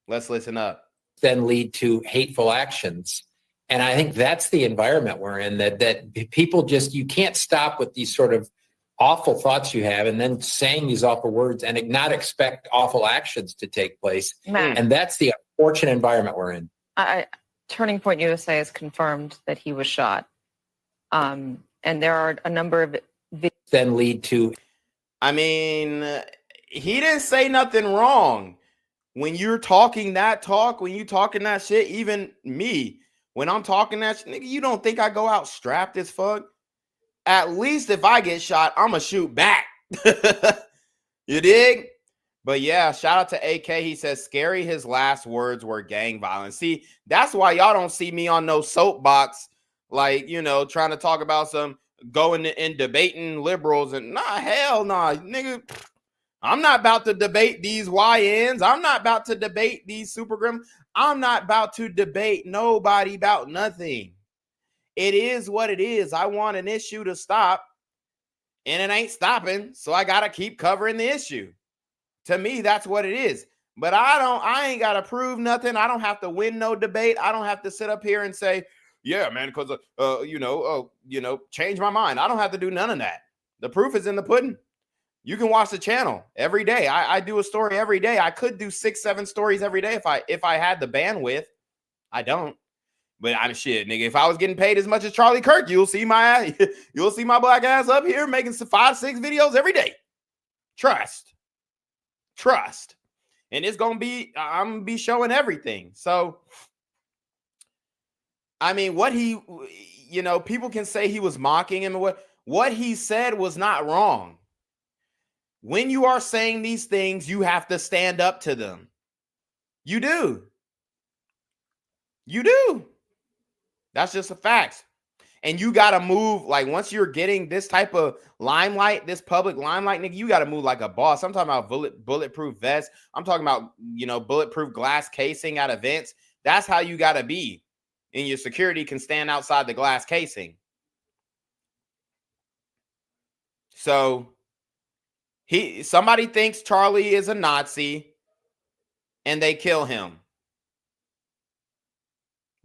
Let's listen up. Then lead to hateful actions. And I think that's the environment we're in, that people just, you can't stop with these sort of awful thoughts you have and then saying these awful words and not expect awful actions to take place. And that's the unfortunate environment we're in. Turning Point USA has confirmed that he was shot. And there are a number of then lead to. I mean, he didn't say nothing wrong. When you're talking that talk, when you talking that shit, even me, when I'm talking that shit, nigga, you don't think I go out strapped as fuck? At least if I get shot, I'ma shoot back. You dig? But yeah, shout out to AK. He says, scary, his last words were gang violence. See, that's why y'all don't see me on no soapbox, like, you know, trying to talk about some going and debating liberals and hell nah, nigga. I'm not about to debate these YNs. I'm not about to debate these supergrim. I'm not about to debate nobody about nothing. It is what it is. I want an issue to stop, and it ain't stopping, so I got to keep covering the issue. To me, that's what it is. But I ain't got to prove nothing. I don't have to win no debate. I don't have to sit up here and say, yeah, man, because, change my mind. I don't have to do none of that. The proof is in the pudding. You can watch the channel every day. I do a story every day. I could do 6-7 stories every day if I had the bandwidth. I don't. But I'm shit, nigga. If I was getting paid as much as Charlie Kirk, you'll see my black ass up here making some 5-6 videos every day. Trust. And it's gonna be, I'm gonna be showing everything. So I mean, what he, people can say he was mocking him. What he said was not wrong. When you are saying these things, you have to stand up to them. You do. That's just a fact. And you got to move, like, once you're getting this type of limelight, this public limelight, nigga, you got to move like a boss. I'm talking about bulletproof vest. I'm talking about, bulletproof glass casing at events. That's how you got to be. And your security can stand outside the glass casing. So somebody thinks Charlie is a Nazi and they kill him.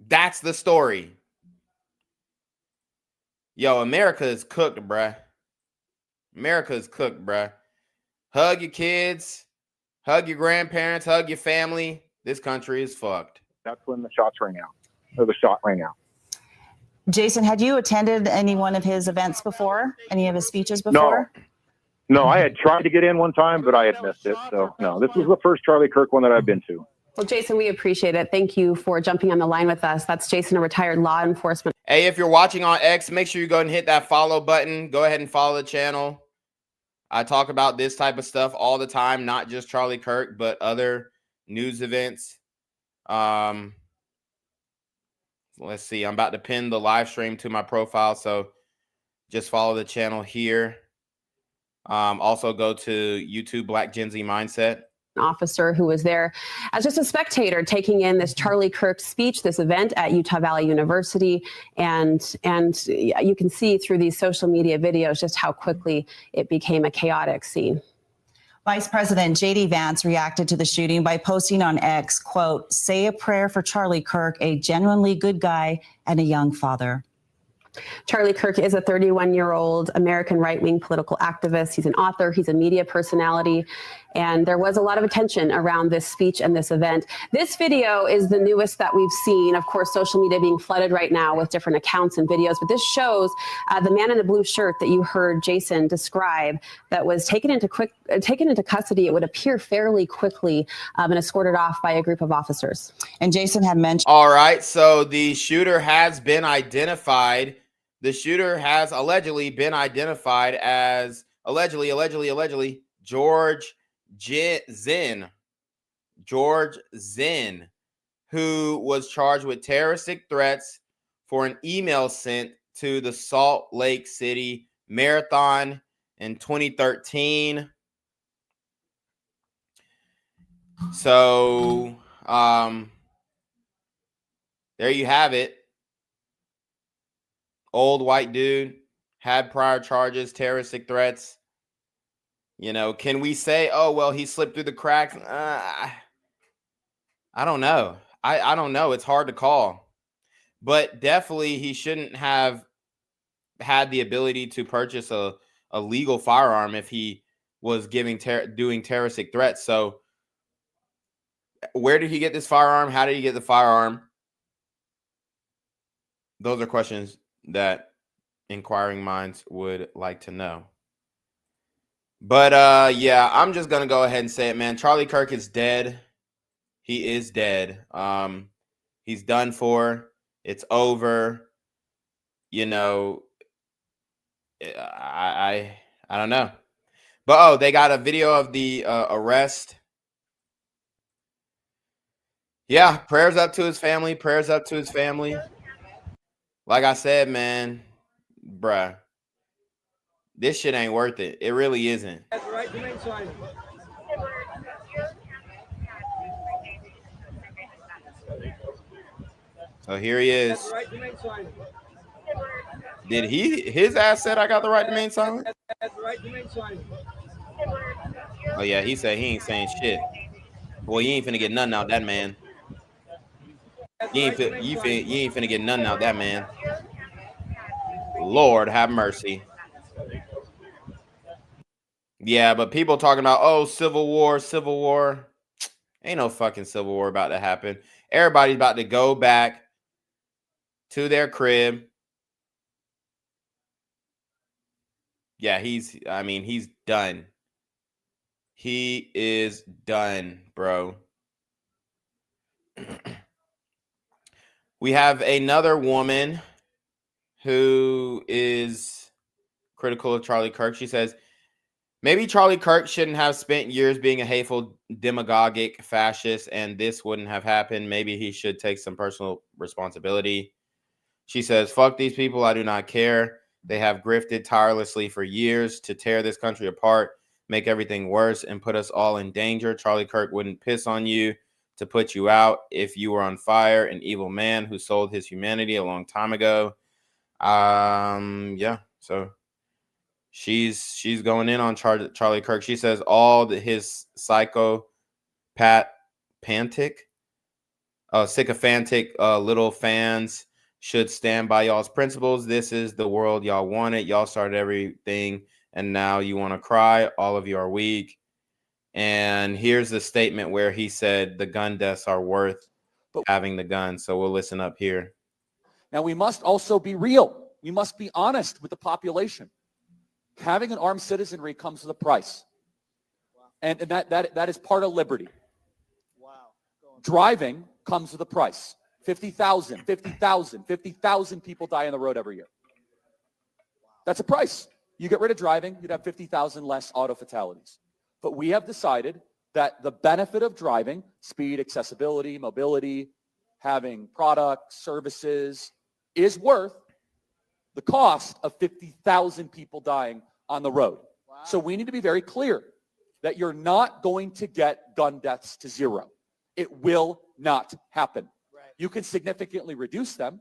That's the story. Yo, America is cooked, bruh. America is cooked, bruh. Hug your kids, hug your grandparents, hug your family. This country is fucked. That's when the shots rang out. Or the shot rang out. Jason, had you attended any one of his events before? Any of his speeches before? No, I had tried to get in one time, but I had missed it. So, no, this was the first Charlie Kirk one that I've been to. Well, Jason, we appreciate it. Thank you for jumping on the line with us. That's Jason, a retired law enforcement. Hey, if you're watching on X, make sure you go and hit that follow button. Go ahead and follow the channel. I talk about this type of stuff all the time, not just Charlie Kirk, but other news events. Let's see. I'm about to pin the live stream to my profile, so just follow the channel here. Also go to YouTube, Black Gen Z Mindset. Officer who was there as just a spectator taking in this Charlie Kirk speech, this event at Utah Valley University. And you can see through these social media videos just how quickly it became a chaotic scene. Vice President J.D. Vance reacted to the shooting by posting on X, quote, "Say a prayer for Charlie Kirk, a genuinely good guy and a young father." Charlie Kirk is a 31-year-old American right-wing political activist. He's an author. He's a media personality. And there was a lot of attention around this speech and this event. This video is the newest that we've seen. Of course, social media being flooded right now with different accounts and videos. But this shows the man in the blue shirt that you heard Jason describe that was taken into custody, it would appear fairly quickly, and escorted off by a group of officers. And Jason had mentioned. All right, so the shooter has been identified. The shooter has allegedly been identified as allegedly George Zinn, who was charged with terroristic threats for an email sent to the Salt Lake City Marathon in 2013. So, there you have it. Old white dude, had prior charges, terroristic threats. You know, can we say, oh, well, he slipped through the cracks? I don't know. I don't know. It's hard to call. But definitely he shouldn't have had the ability to purchase a legal firearm if he was doing terroristic threats. So where did he get this firearm? How did he get the firearm? Those are questions that inquiring minds would like to know. But yeah, I'm just gonna go ahead and say it, man. Charlie Kirk is dead. He is dead. He's done for. It's over. You know, I don't know. But oh, they got a video of the arrest. Yeah, prayers up to his family. Prayers up to his family. Like I said, man, bruh, this shit ain't worth it. It really isn't. That's the right to remain silent. So here he is. That's the right to remain silent. Did his ass said I got the right to remain silent? That's the right to remain silent. Oh yeah, he said he ain't saying shit. Boy, you ain't finna get nothing out that man. You ain't finna get nothing out that man. Lord have mercy. Yeah, but people talking about, oh, civil war. Ain't no fucking civil war about to happen. Everybody's about to go back to their crib. Yeah, he's done. He is done, bro. We have another woman who is critical of Charlie Kirk. She says, maybe Charlie Kirk shouldn't have spent years being a hateful, demagogic fascist, and this wouldn't have happened. Maybe he should take some personal responsibility. She says, fuck these people. I do not care. They have grifted tirelessly for years to tear this country apart, make everything worse, and put us all in danger. Charlie Kirk wouldn't piss on you to put you out if you were on fire. An evil man who sold his humanity a long time ago. Yeah, so she's going in on Charlie Kirk. She says all his sycophantic little fans should stand by y'all's principles. This is the world y'all wanted. Y'all started everything, and now you want to cry. All of you are weak. And here's the statement where he said the gun deaths are worth having the gun. So we'll listen up here. Now, we must also be real. We must be honest with the population. Having an armed citizenry comes with a price. And that is part of liberty. Driving comes with a price. 50,000 people die on the road every year. That's a price. You get rid of driving, you'd have 50,000 less auto fatalities. But we have decided that the benefit of driving, speed, accessibility, mobility, having products, services, is worth the cost of 50,000 people dying on the road. Wow. So we need to be very clear that you're not going to get gun deaths to zero. It will not happen. Right. You can significantly reduce them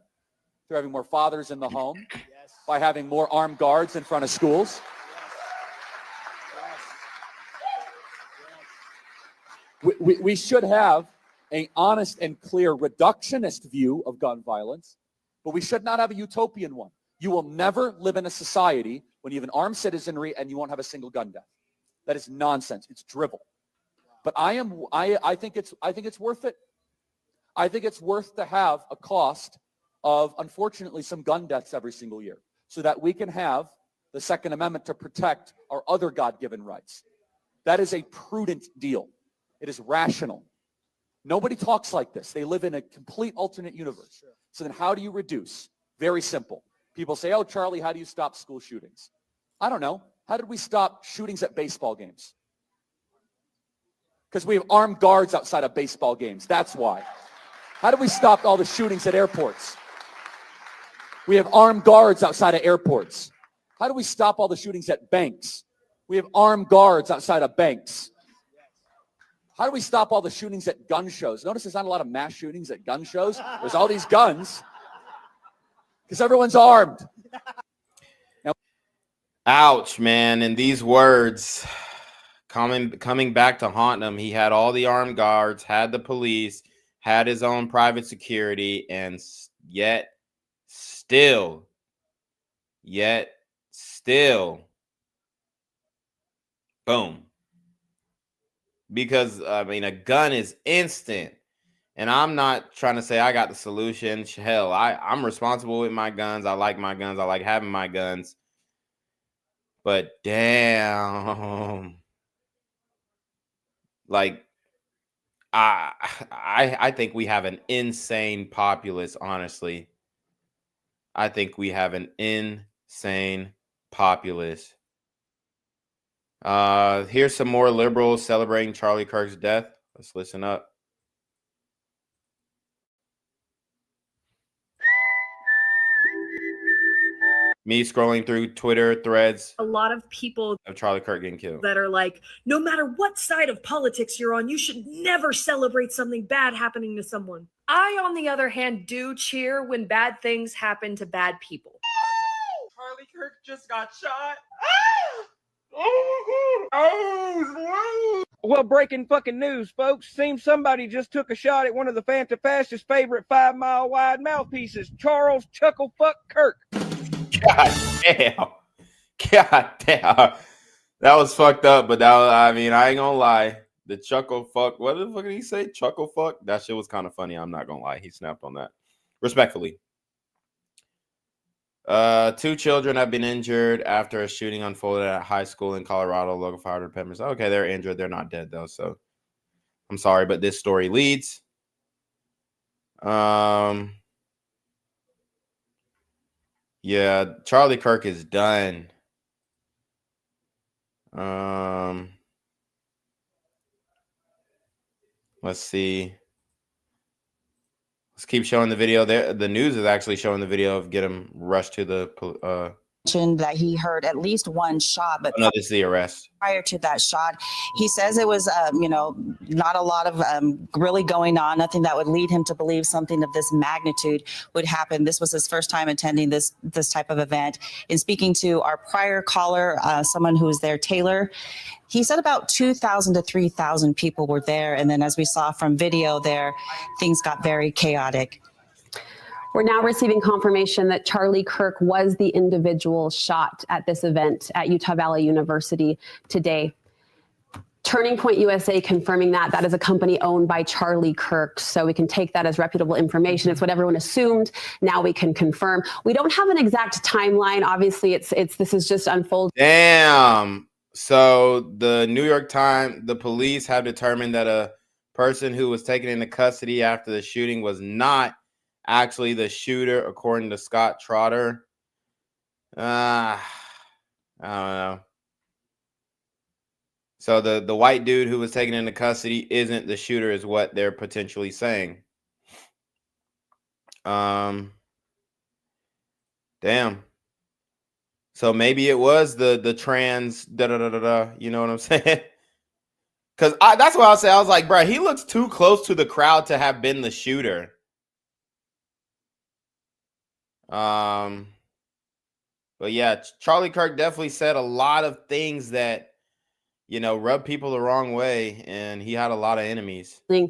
through having more fathers in the home, yes, by having more armed guards in front of schools. Yes. We should have an honest and clear reductionist view of gun violence, but we should not have a utopian one. You will never live in a society when you have an armed citizenry and you won't have a single gun death. That is nonsense. It's drivel. But I think it's worth it. I think it's worth to have a cost of, unfortunately, some gun deaths every single year so that we can have the Second Amendment to protect our other God-given rights. That is a prudent deal. It is rational. Nobody talks like this. They live in a complete alternate universe. So then how do you reduce? Very simple. People say, oh, Charlie, how do you stop school shootings? I don't know. How did we stop shootings at baseball games? Because we have armed guards outside of baseball games. That's why. How do we stop all the shootings at airports? We have armed guards outside of airports. How do we stop all the shootings at banks? We have armed guards outside of banks. How do we stop all the shootings at gun shows? Notice there's not a lot of mass shootings at gun shows. There's all these guns because everyone's armed. Now, ouch, man. And these words coming back to haunt him. He had all the armed guards, had the police, had his own private security, and yet still, boom. Because, I mean, a gun is instant. And I'm not trying to say I got the solution. Hell, I'm responsible with my guns. I like my guns. I like having my guns. But damn. Like, I think we have an insane populace, honestly. I think we have an insane populace. Here's some more liberals celebrating Charlie Kirk's death. Let's listen up. Me scrolling through Twitter threads. A lot of people of Charlie Kirk getting killed. That are like, no matter what side of politics you're on, you should never celebrate something bad happening to someone. I, on the other hand, do cheer when bad things happen to bad people. Charlie Kirk just got shot. Well, breaking fucking news, folks. Seems somebody just took a shot at one of the Fanta-Fascist's favorite 5-mile wide mouthpieces, Charles Chucklefuck Kirk. God damn. God damn. That was fucked up, but that was, I mean, I ain't gonna lie. The chuckle fuck, what the fuck did he say? Chuckle fuck? That shit was kind of funny. I'm not gonna lie. He snapped on that. Respectfully. 2 children have been injured after a shooting unfolded at a high school in Colorado. Local fire departments. Okay, they're injured. They're not dead though. So I'm sorry, but this story leads. Yeah, Charlie Kirk is done. Let's see. Let's keep showing the video there. The news is actually showing the video of get him rushed to the mentioned that he heard at least one shot, but no, this is the arrest. Prior to that shot, he says it was, not a lot of really going on, nothing that would lead him to believe something of this magnitude would happen. This was his first time attending this type of event. In speaking to our prior caller, someone who was there, Taylor, he said about 2,000 to 3,000 people were there. And then as we saw from video there, things got very chaotic. We're now receiving confirmation that Charlie Kirk was the individual shot at this event at Utah Valley University today. Turning Point USA confirming that that is a company owned by Charlie Kirk. So we can take that as reputable information. It's what everyone assumed. Now we can confirm. We don't have an exact timeline. Obviously, this is just unfolding. Damn. So the New York Times, the police have determined that a person who was taken into custody after the shooting was not actually the shooter, according to Scott Trotter. I don't know. So the white dude who was taken into custody isn't the shooter, is what they're potentially saying. Damn. So maybe it was the trans you know what I'm saying? Because that's what I was saying. I was like, bro, he looks too close to the crowd to have been the shooter. But yeah, Charlie Kirk definitely said a lot of things that, rubbed people the wrong way, and he had a lot of enemies. In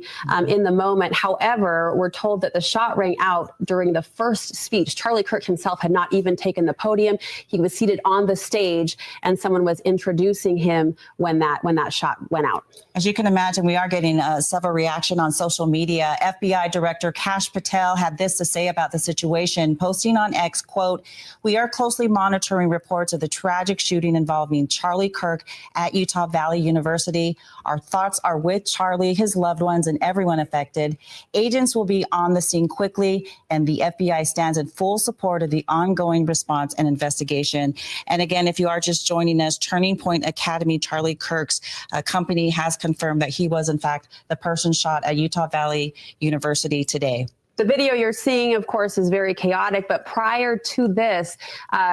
the moment. However, we're told that the shot rang out during the first speech. Charlie Kirk himself had not even taken the podium. He was seated on the stage, and someone was introducing him when that shot went out. As you can imagine, we are getting several reaction on social media. FBI Director Kash Patel had this to say about the situation, posting on X, quote, "We are closely monitoring reports of the tragic shooting involving Charlie Kirk at Utah Valley University. Our thoughts are with Charlie, his loved ones, and everyone affected. Agents will be on the scene quickly, and the FBI stands in full support of the ongoing response and investigation." And again, if you are just joining us, Turning Point Academy, Charlie Kirk's company, has confirmed that he was, in fact, the person shot at Utah Valley University today. The video you're seeing, of course, is very chaotic, but prior to this,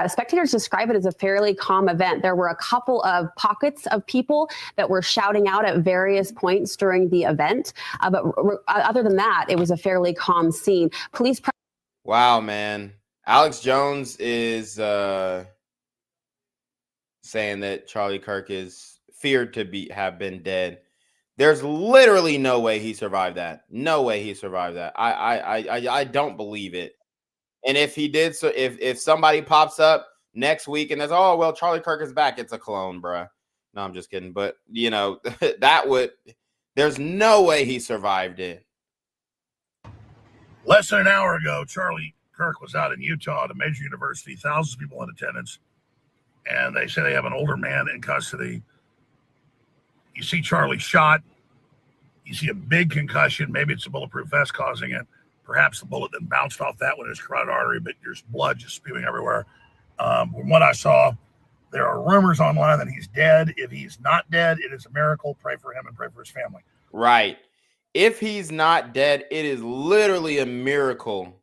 spectators describe it as a fairly calm event. There were a couple of pockets of people that were shouting out at various points during the event, but other than that, it was a fairly calm scene. Police. Wow, man. Alex Jones is saying that Charlie Kirk is feared to have been dead. There's literally no way he survived that. No way he survived that. I don't believe it. And if he did, so if somebody pops up next week and says, "Oh, well, Charlie Kirk is back," it's a clone, bruh. No, I'm just kidding. But there's no way he survived it. Less than an hour ago, Charlie Kirk was out in Utah at a major university, thousands of people in attendance, and they say they have an older man in custody. You see Charlie shot. You see a big concussion. Maybe it's a bulletproof vest causing it. Perhaps the bullet then bounced off that one in his carotid artery, but there's blood just spewing everywhere. From what I saw, there are rumors online that he's dead. If he's not dead, it is a miracle. Pray for him and pray for his family. Right. If he's not dead, it is literally a miracle.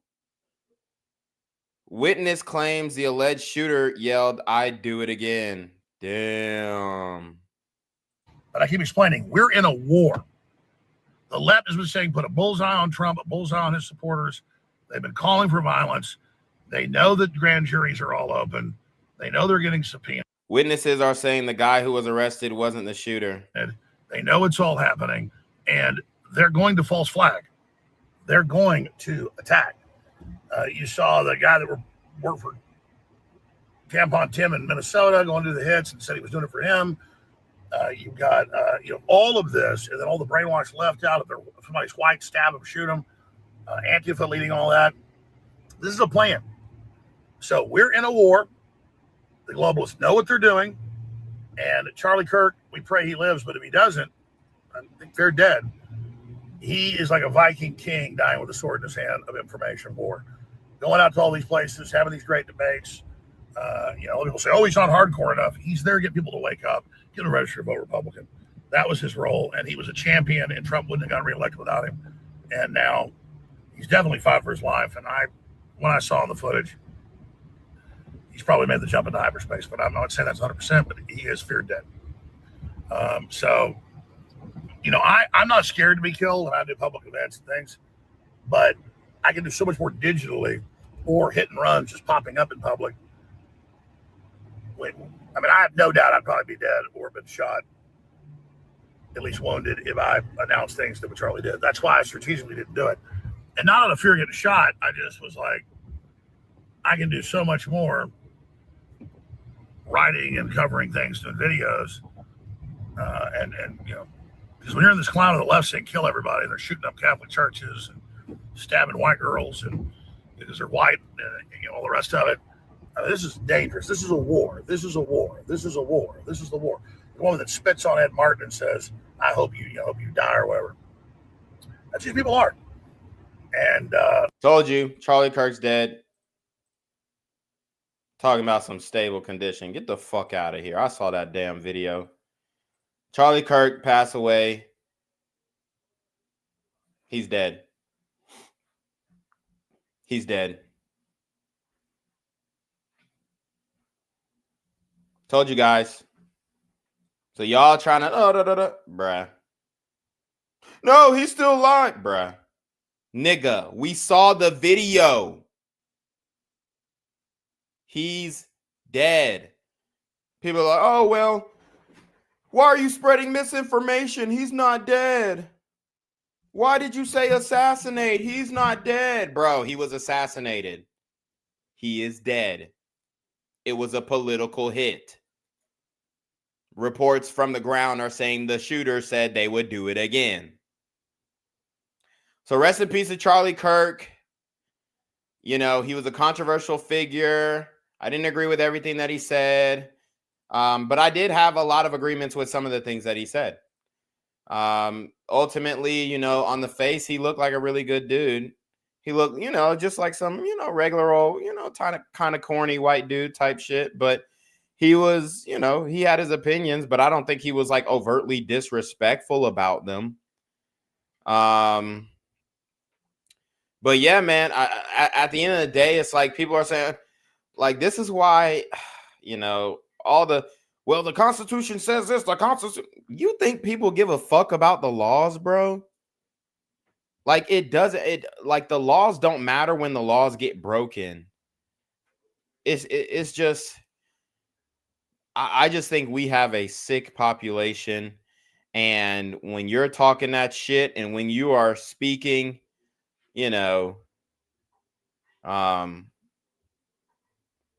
Witness claims the alleged shooter yelled, "I'd do it again." Damn. But I keep explaining, we're in a war. The left has been saying put a bullseye on Trump, a bullseye on his supporters. They've been calling for violence. They know that grand juries are all open. They know they're getting subpoenaed. Witnesses are saying the guy who was arrested wasn't the shooter. They know it's all happening, and they're going to false flag. They're going to attack. You saw the guy that worked for Tampon Tim in Minnesota going to the hits and said he was doing it for him. You've got all of this, and then all the brainwashed left out. If somebody's white, stab them, shoot them. Antifa leading all that. This is a plan. So we're in a war. The globalists know what they're doing. And Charlie Kirk, we pray he lives, but if he doesn't, I think they're dead. He is like a Viking king dying with a sword in his hand of information war. Going out to all these places, having these great debates. People say, "Oh, he's not hardcore enough." He's there to get people to wake up, get them register to vote Republican. That was his role, and he was a champion, and Trump wouldn't have gotten reelected without him. And now he's definitely fought for his life. And when I saw the footage, he's probably made the jump into hyperspace, but I'm not saying that's 100%, but he is feared dead. I'm not scared to be killed when I do public events and things, but I can do so much more digitally or hit and runs just popping up in public. I have no doubt I'd probably be dead or been shot, at least wounded, if I announced things that what Charlie did. That's why I strategically didn't do it. And not out of fear of getting shot, I just was like, I can do so much more writing and covering things and videos. Because when you're in this clown of the left saying kill everybody, they're shooting up Catholic churches and stabbing white girls and because they're white and all the rest of it. This is dangerous. This is a war. This is a war. This is a war. This is the war. The woman that spits on Ed Martin and says, "I hope you die," or whatever. That's who people are. And told you, Charlie Kirk's dead. Talking about some stable condition. Get the fuck out of here. I saw that damn video. Charlie Kirk passed away. He's dead. He's dead. Told you guys. So y'all trying to bruh. No, he's still alive, bruh. Nigga, we saw the video. He's dead. People are like, "Oh, well, Why are you spreading misinformation? He's not dead. Why did you say assassinate? He's not dead. Bro, he was assassinated. He is dead. It was a political hit. Reports from the ground are saying the shooter said they would do it again. So rest in peace to Charlie Kirk. You know, he was a controversial figure. I didn't agree with everything that he said. But I did have a lot of agreements with some of the things that he said. Ultimately, you know, on the face, he looked like a really good dude. He looked, you know, just like some, you know, regular old, you know, kind of corny white dude type shit. But he was, you know, he had his opinions, but I don't think he was like overtly disrespectful about them. But yeah, man, at the end of the day, it's like people are saying, like, this is why, you know, the Constitution says this, the Constitution. You think people give a fuck about the laws, bro? Like, like the laws don't matter when the laws get broken. It's just, I just think we have a sick population. And when you're talking that shit and when you are speaking, you know,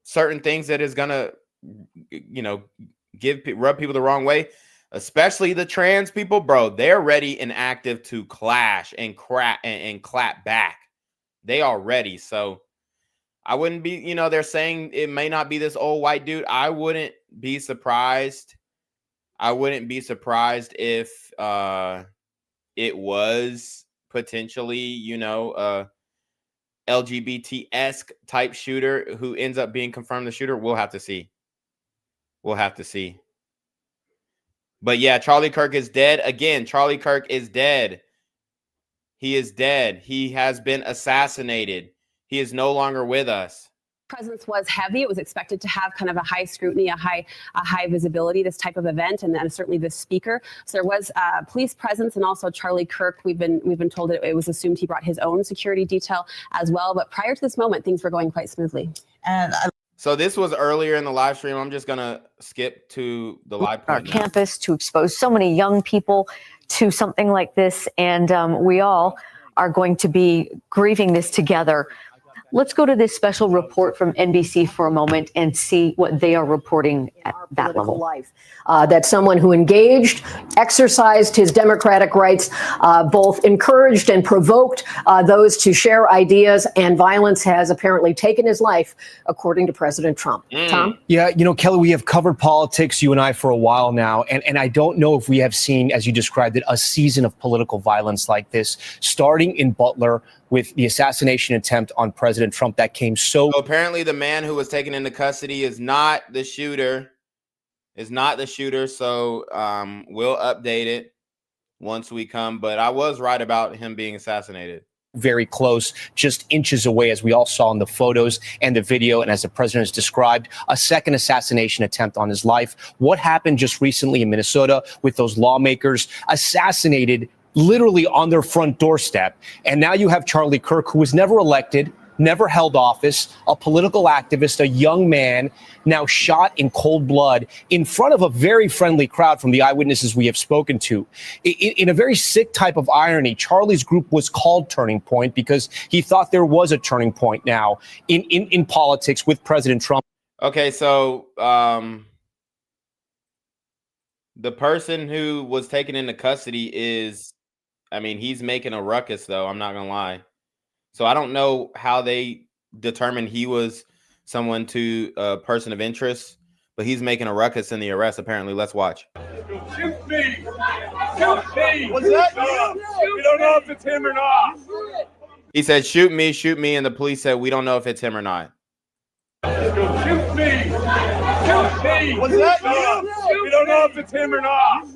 certain things that is gonna, you know, rub people the wrong way, especially the trans people, bro, they're ready and active to clash and clap back. They are ready. So I wouldn't be, you know, they're saying it may not be this old white dude. I wouldn't be surprised. I wouldn't be surprised if it was potentially, you know, LGBT-esque type shooter who ends up being confirmed the shooter. We'll have to see. We'll have to see. But yeah, Charlie Kirk is dead. Again, Charlie Kirk is dead. He is dead. He has been assassinated. He is no longer with us. Presence was heavy. It was expected to have kind of a high scrutiny, a high visibility, this type of event, and then certainly the speaker. So there was police presence, and also Charlie Kirk. We've been told it was assumed he brought his own security detail as well. But prior to this moment, things were going quite smoothly. And so this was earlier in the live stream. I'm just gonna skip to the live our campus to expose so many young people to something like this, and we all are going to be grieving this together. Let's go to this special report from NBC for a moment and see what they are reporting at that level. Life. That someone who engaged, exercised his democratic rights, both encouraged and provoked those to share ideas, and violence has apparently taken his life, according to President Trump. Tom? Yeah, you know, Kelly, we have covered politics, you and I, for a while now, and I don't know if we have seen, as you described it, a season of political violence like this, starting in Butler with the assassination attempt on President Trump that came so apparently the man who was taken into custody is not the shooter. So we'll update it once we come. But I was right about him being assassinated. very close, just inches away, as we all saw in the photos and the video. And as the president has described, a second assassination attempt on his life. What happened just recently in Minnesota with those lawmakers assassinated literally on their front doorstep. And now you have Charlie Kirk, who was never elected, never held office, a political activist, a young man, now shot in cold blood in front of a very friendly crowd from the eyewitnesses we have spoken to. In a very sick type of irony, Charlie's group was called Turning Point because he thought there was a turning point now in politics with President Trump. Okay, so the person who was taken into custody is, I mean, he's making a ruckus, though. I'm not going to lie. So I don't know how they determined he was someone to a person of interest, but he's making a ruckus in the arrest, apparently. Let's watch. Shoot me! Shoot me! What's that? We don't know if it's him or not. He said, shoot me, and the police said, we don't know if it's him or not. Shoot me! Shoot me! What's that? We don't know if it's him or not.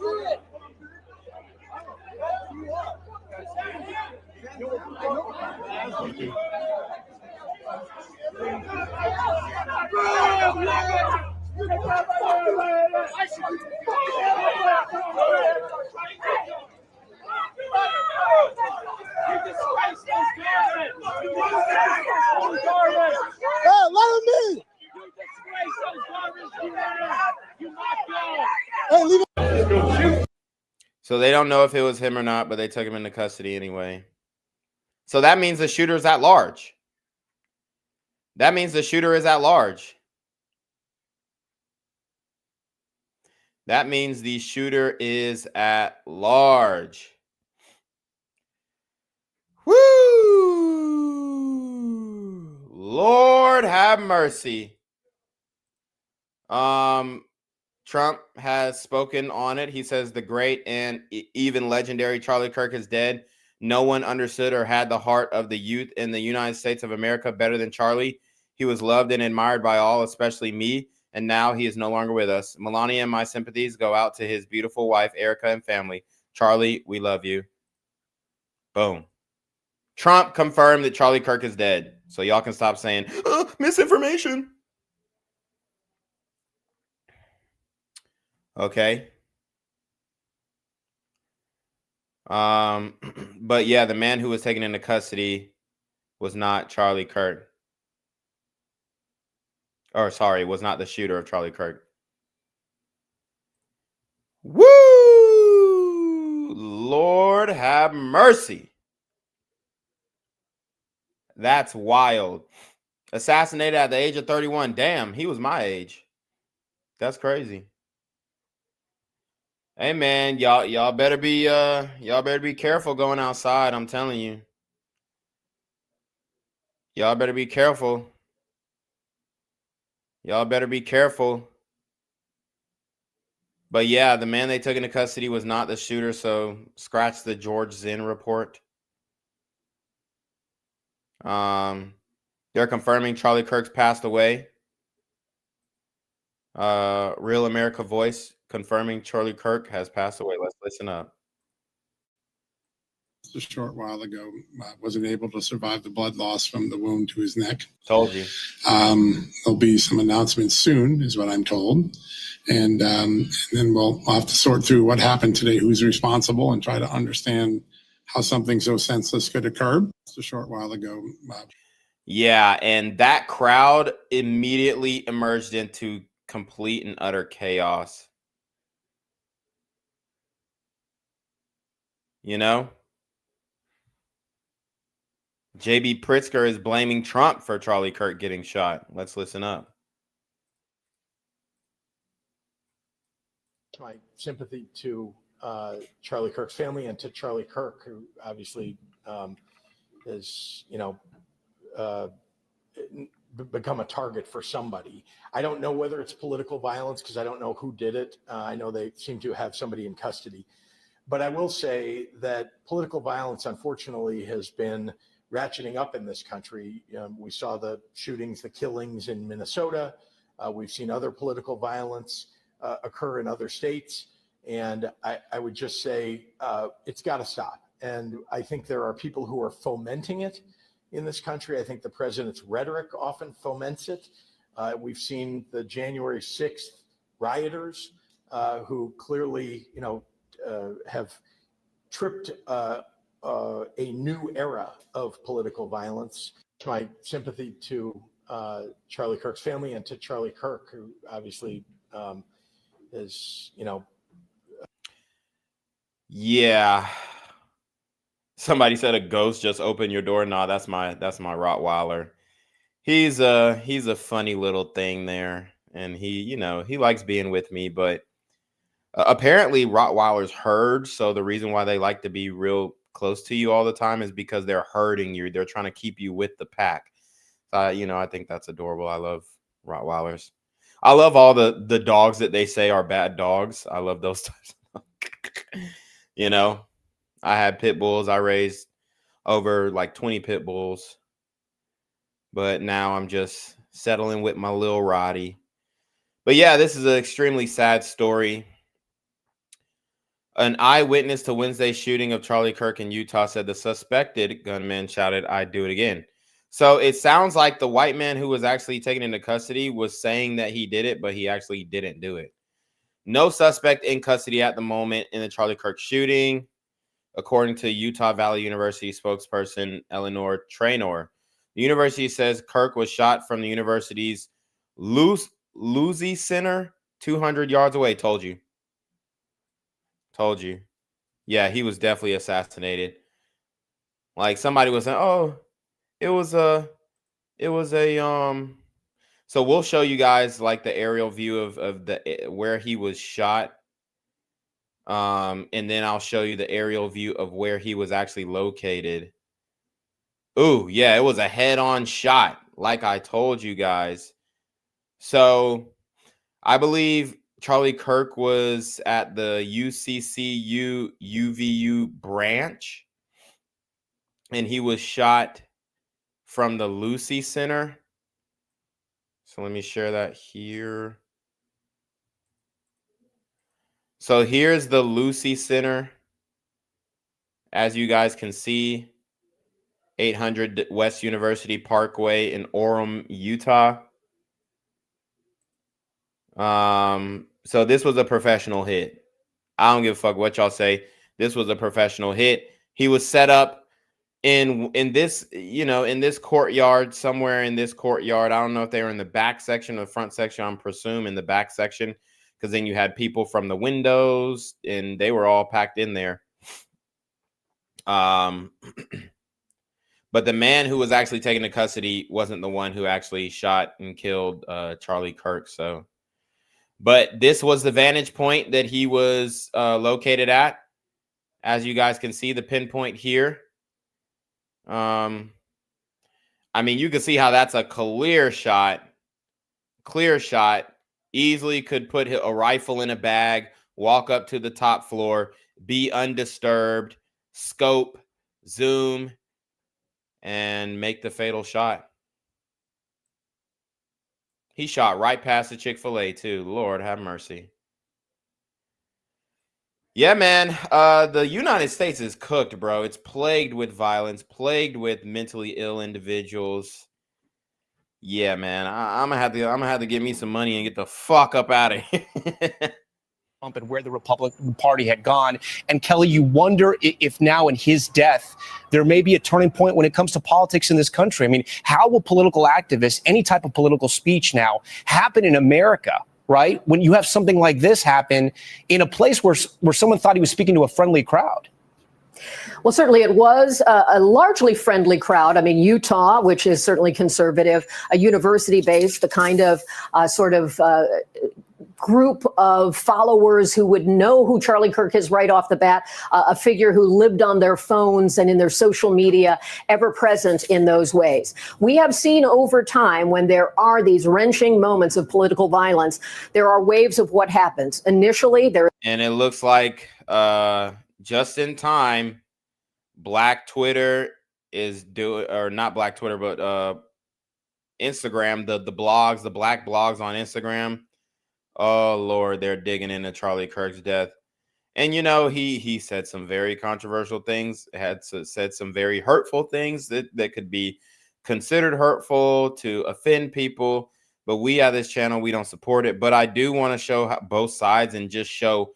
So they don't know if it was him or not, but they took him into custody anyway. So that means the shooter is at large. That means the shooter is at large. That means the shooter is at large. Woo! Lord have mercy. Trump has spoken on it. He says the great and even legendary Charlie Kirk is dead. No one understood or had the heart of the youth in the United States of America better than Charlie. He was loved and admired by all, especially me, and now he is no longer with us. Melania and my sympathies go out to his beautiful wife, Erica, and family. Charlie, we love you. Boom. Trump confirmed that Charlie Kirk is dead. So y'all can stop saying, misinformation. Okay. But yeah, the man who was taken into custody was not Charlie Kirk. Or sorry, was not the shooter of Charlie Kirk. Woo! Lord have mercy. That's wild. Assassinated at the age of 31. Damn, he was my age. That's crazy. Hey man, y'all better be careful going outside, I'm telling you. Y'all better be careful. Y'all better be careful. But yeah, the man they took into custody was not the shooter, so scratch the George Zinn report. They're confirming Charlie Kirk's passed away. Real America Voice confirming Charlie Kirk has passed away. Let's listen up. A short while ago, wasn't able to survive the blood loss from the wound to his neck. Told you. There'll be some announcements soon, is what I'm told. And then we'll have to sort through what happened today, who's responsible, and try to understand how something so senseless could occur. Just a short while ago. Yeah, and that crowd immediately emerged into complete and utter chaos. You know? JB Pritzker is blaming Trump for Charlie Kirk getting shot. Let's listen up. My sympathy to Charlie Kirk's family and to Charlie Kirk, who obviously has, become a target for somebody. I don't know whether it's political violence because I don't know who did it. I know they seem to have somebody in custody. But I will say that political violence, unfortunately, has been ratcheting up in this country. We saw the shootings, the killings in Minnesota. We've seen other political violence occur in other states. And I would just say it's got to stop. And I think there are people who are fomenting it in this country. I think the president's rhetoric often foments it. We've seen the January 6th rioters who clearly, have tripped a new era of political violence. My sympathy to Charlie Kirk's family and to Charlie Kirk, who obviously is, Yeah. Somebody said a ghost just opened your door. No, that's my Rottweiler. He's a funny little thing there, and he likes being with me, but apparently Rottweilers herd, so the reason why they like to be real close to you all the time is because they're herding you. They're trying to keep you with the pack. I think that's adorable. I love Rottweilers. I love all the dogs that they say are bad dogs. I love those types. I had pit bulls. I raised over like 20 pit bulls. But now I'm just settling with my little Roddy. But yeah, this is an extremely sad story. An eyewitness to Wednesday's shooting of Charlie Kirk in Utah said the suspected gunman shouted, "I'd do it again." So it sounds like the white man who was actually taken into custody was saying that he did it, but he actually didn't do it. No suspect in custody at the moment in the Charlie Kirk shooting, according to Utah Valley University spokesperson Eleanor Traynor. The university says Kirk was shot from the university's Lucy Center, 200 yards away. Told you. Yeah, he was definitely assassinated. Like somebody was saying, oh, it was a so we'll show you guys like the aerial view of the where he was shot. And then I'll show you the aerial view of where he was actually located. Ooh, yeah, it was a head-on shot, like I told you guys. So I believe Charlie Kirk was at the UCCU UVU branch, and he was shot from the Lucy Center. So let me share that here. So here's the Lucy Center. As you guys can see, 800 West University Parkway in Orem, Utah. So this was a professional hit. I don't give a fuck what y'all say. This was a professional hit. He was set up in this, you know, in this courtyard, somewhere in this courtyard. I don't know if they were in the back section or the front section. I'm presuming in the back section, because then you had people from the windows and they were all packed in there. But the man who was actually taken to custody wasn't the one who actually shot and killed Charlie Kirk. So, but this was the vantage point that he was located at. As you guys can see, the pinpoint here. I mean, you can see how that's a clear shot. Clear shot. Easily could put a rifle in a bag, walk up to the top floor, be undisturbed, scope, zoom, and make the fatal shot. He shot right past the Chick-fil-A too. Lord have mercy. Yeah, man. The United States is cooked, bro. It's plagued with violence, plagued with mentally ill individuals. Yeah, man. I'm gonna have to give me some money and get the fuck up out of here. And where the Republican Party had gone. And Kelly, you wonder if now in his death, there may be a turning point when it comes to politics in this country. I mean, how will political activists, any type of political speech now happen in America, right? When you have something like this happen in a place where someone thought he was speaking to a friendly crowd. Well, certainly it was a largely friendly crowd. I mean, Utah, which is certainly conservative, a university-based, the kind of group of followers who would know who Charlie Kirk is right off the bat, a figure who lived on their phones and in their social media, ever present in those ways. We have seen over time, when there are these wrenching moments of political violence, there are waves of what happens. Initially, there. And it looks like just in time, Black Twitter is doing, or not Black Twitter, but Instagram, the blogs, the Black blogs on Instagram. Oh Lord, they're digging into Charlie Kirk's death. And you know, he said some very controversial things, said some very hurtful things that could be considered hurtful to offend people. But we at this channel, we don't support it. But I do want to show both sides and just show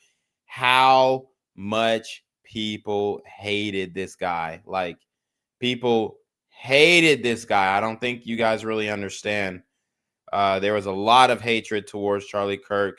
how much people hated this guy. Like, people hated this guy. I don't think you guys really understand. There was a lot of hatred towards Charlie Kirk.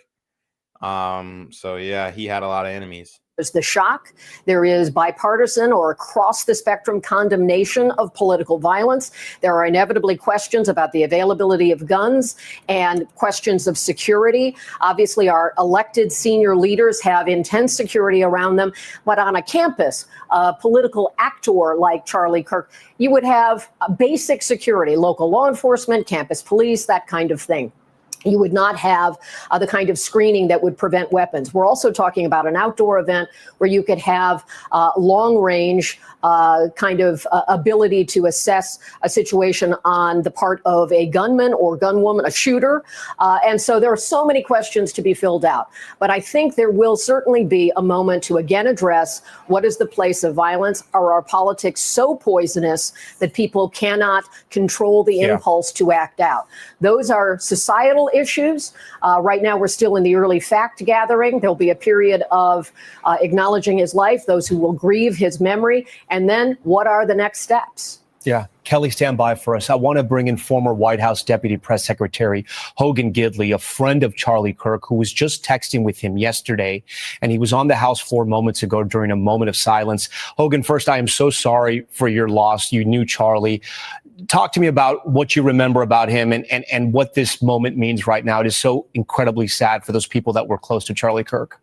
So yeah, he had a lot of enemies. There's the shock. There is bipartisan or across the spectrum condemnation of political violence. There are inevitably questions about the availability of guns and questions of security. Obviously, our elected senior leaders have intense security around them. But on a campus, a political actor like Charlie Kirk, you would have basic security, local law enforcement, campus police, that kind of thing. You would not have the kind of screening that would prevent weapons. We're also talking about an outdoor event where you could have long range kind of ability to assess a situation on the part of a gunman or gunwoman, a shooter. And so there are so many questions to be filled out. But I think there will certainly be a moment to again address what is the place of violence. Are our politics so poisonous that people cannot control the impulse to act out? Those are societal issues. Right now, we're still in the early fact gathering. There'll be a period of acknowledging his life, those who will grieve his memory. And then what are the next steps? Yeah. Kelly, stand by for us. I want to bring in former White House Deputy Press Secretary Hogan Gidley, a friend of Charlie Kirk, who was just texting with him yesterday. And he was on the House floor moments ago during a moment of silence. Hogan, first, I am so sorry for your loss. You knew Charlie. Talk to me about what you remember about him and what this moment means right now. It is so incredibly sad for those people that were close to Charlie Kirk.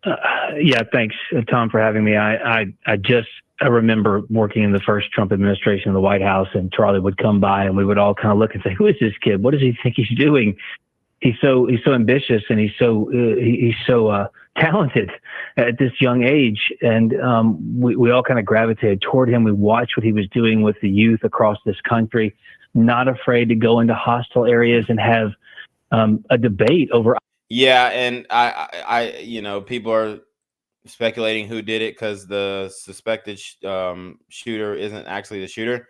Yeah, thanks, Tom, for having me. I remember working in the first Trump administration in the White House, and Charlie would come by, and we would all kind of look and say, "Who is this kid? What does he think he's doing? He's so ambitious, and he's so talented at this young age." And we all kind of gravitated toward him. We watched what he was doing with the youth across this country, not afraid to go into hostile areas and have a debate over. Yeah, and I you know, people are speculating who did it because the suspected shooter isn't actually the shooter.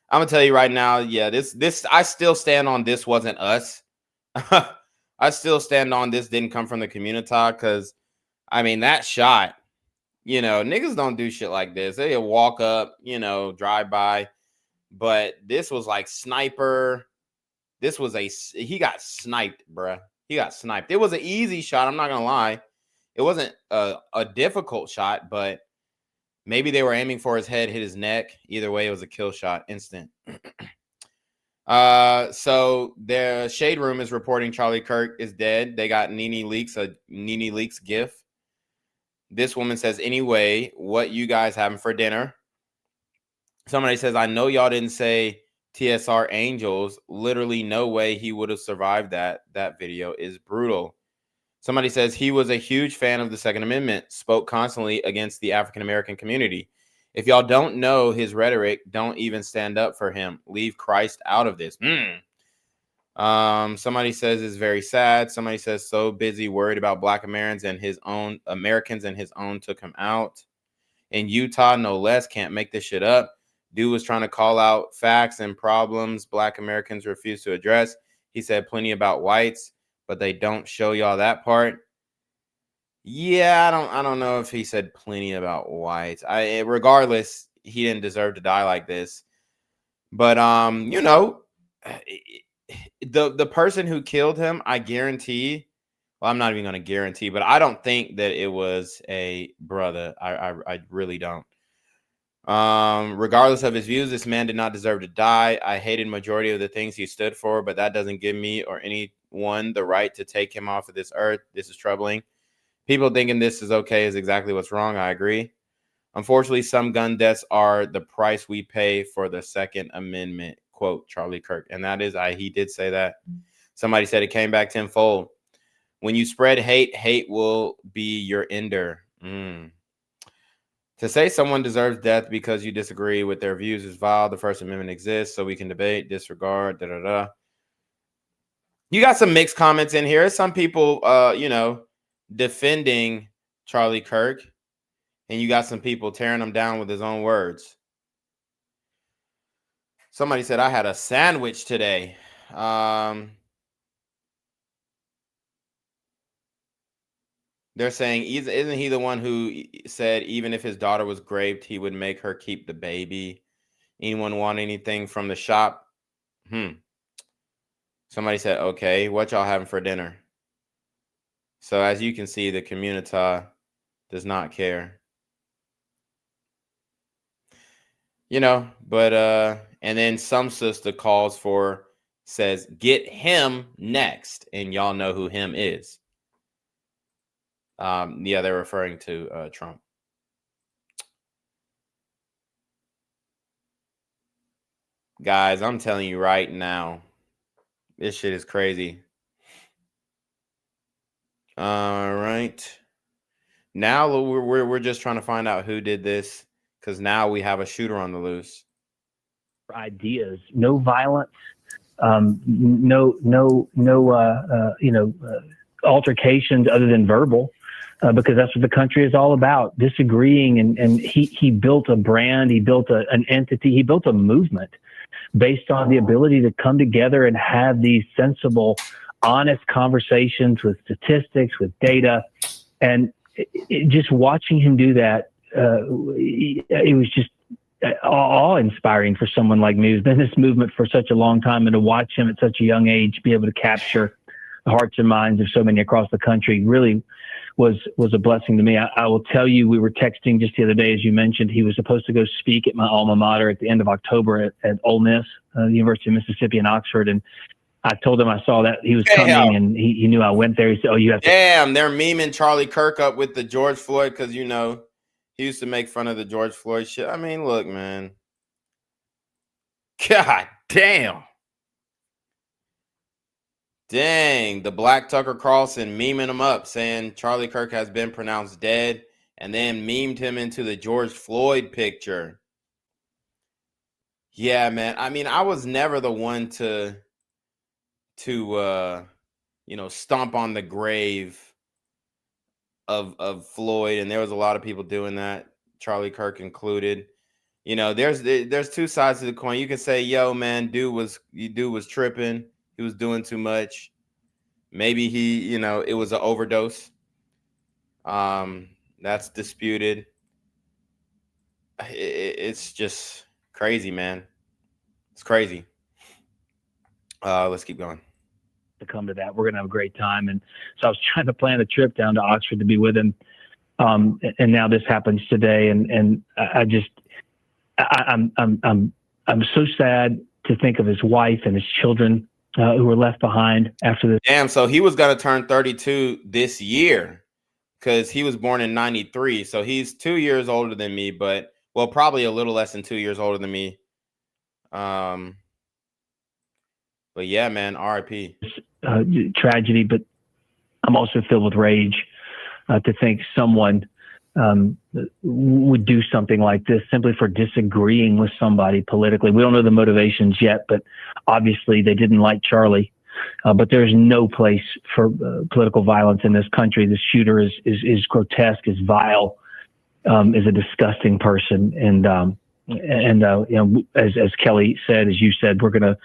I'm gonna tell you right now, yeah, this I still stand on this wasn't us. I still stand on this didn't come from the community, because I mean that shot, you know, niggas don't do shit like this. They walk up, you know, drive by, but this was like sniper. This was he got sniped, bruh. He got sniped. It was an easy shot. I'm not gonna lie. It wasn't a difficult shot, but maybe they were aiming for his head, hit his neck. Either way, it was a kill shot, instant. So the Shade Room is reporting Charlie Kirk is dead. They got Nene Leakes gif. This woman says, anyway, what you guys having for dinner? Somebody says, I know y'all didn't say TSR Angels. Literally no way he would have survived that. That video is brutal. Somebody says he was a huge fan of the Second Amendment, spoke constantly against the African-American community. If y'all don't know his rhetoric, don't even stand up for him. Leave Christ out of this. Somebody says it's very sad. Somebody says so busy worried about Black Americans and his own took him out. In Utah, no less, can't make this shit up. Dude was trying to call out facts and problems Black Americans refuse to address. He said plenty about whites, but they don't show y'all that part. Yeah, I don't know if he said plenty about whites. Regardless, he didn't deserve to die like this. But you know, the person who killed him, I guarantee. Well, I'm not even going to guarantee, but I don't think that it was a brother. I really don't. Regardless of his views, this man did not deserve to die. I hated majority of the things he stood for, but that doesn't give me or anyone the right to take him off of this earth. This is troubling. People thinking this is okay is exactly what's wrong. I agree. Unfortunately, some gun deaths are the price we pay for the Second Amendment, quote Charlie Kirk. And that is, he did say that. Somebody said it came back tenfold. When you spread hate, hate will be your ender. To say someone deserves death because you disagree with their views is vile. The First Amendment exists so we can debate, disregard, You got some mixed comments in here. Some people, you know, defending Charlie Kirk, and you got some people tearing him down with his own words. Somebody said, I had a sandwich today. They're saying, isn't he the one who said even if his daughter was raped, he would make her keep the baby? Anyone want anything from the shop? Somebody said, okay, what y'all having for dinner? So as you can see, the community does not care. You know, but, and then some sister says, get him next. And y'all know who him is. Yeah, they're referring to Trump. Guys, I'm telling you right now, this shit is crazy. All right. Now we're just trying to find out who did this, because now we have a shooter on the loose. Ideas, no violence, no altercations other than verbal. Because that's what the country is all about, disagreeing. And he built a brand, he built an entity, he built a movement based on the ability to come together and have these sensible, honest conversations with statistics, with data. And just watching him do that, it was just awe-inspiring for someone like me who's been in this movement for such a long time, and to watch him at such a young age be able to capture the hearts and minds of so many across the country really was a blessing to me. I will tell you, we were texting just the other day, as you mentioned. He was supposed to go speak at my alma mater at the end of October at Ole Miss, the University of Mississippi in Oxford, and I told him I saw that he was coming, and he knew I went there. He said, "Oh, you have to." Damn, they're memeing Charlie Kirk up with the George Floyd because, you know, he used to make fun of the George Floyd shit. I mean, look, man. God damn. Dang, the Black Tucker Carlson memeing him up, saying Charlie Kirk has been pronounced dead, and then memed him into the George Floyd picture. Yeah, man. I mean, I was never the one to you know, stomp on the grave of Floyd, and there was a lot of people doing that, Charlie Kirk included. You know, there's two sides to the coin. You can say, yo, man, dude was tripping. He was doing too much. Maybe he, you know, it was an overdose. That's disputed. It's just crazy, man. It's crazy. Let's keep going. To come to that, we're gonna have a great time, and so I was trying to plan a trip down to Oxford to be with him, and now this happens today, and I'm so sad to think of his wife and his children who were left behind after this. Damn, so he was gonna turn 32 this year because he was born in 93, so he's 2 years older than me, but well, probably a little less than 2 years older than me. But yeah, man, RIP. Tragedy, but I'm also filled with rage to think someone would do something like this simply for disagreeing with somebody politically. We don't know the motivations yet, but obviously they didn't like Charlie. But there's no place for political violence in this country. The shooter is grotesque, is vile, is a disgusting person, and you know, as Kelly said, as you said, we're going to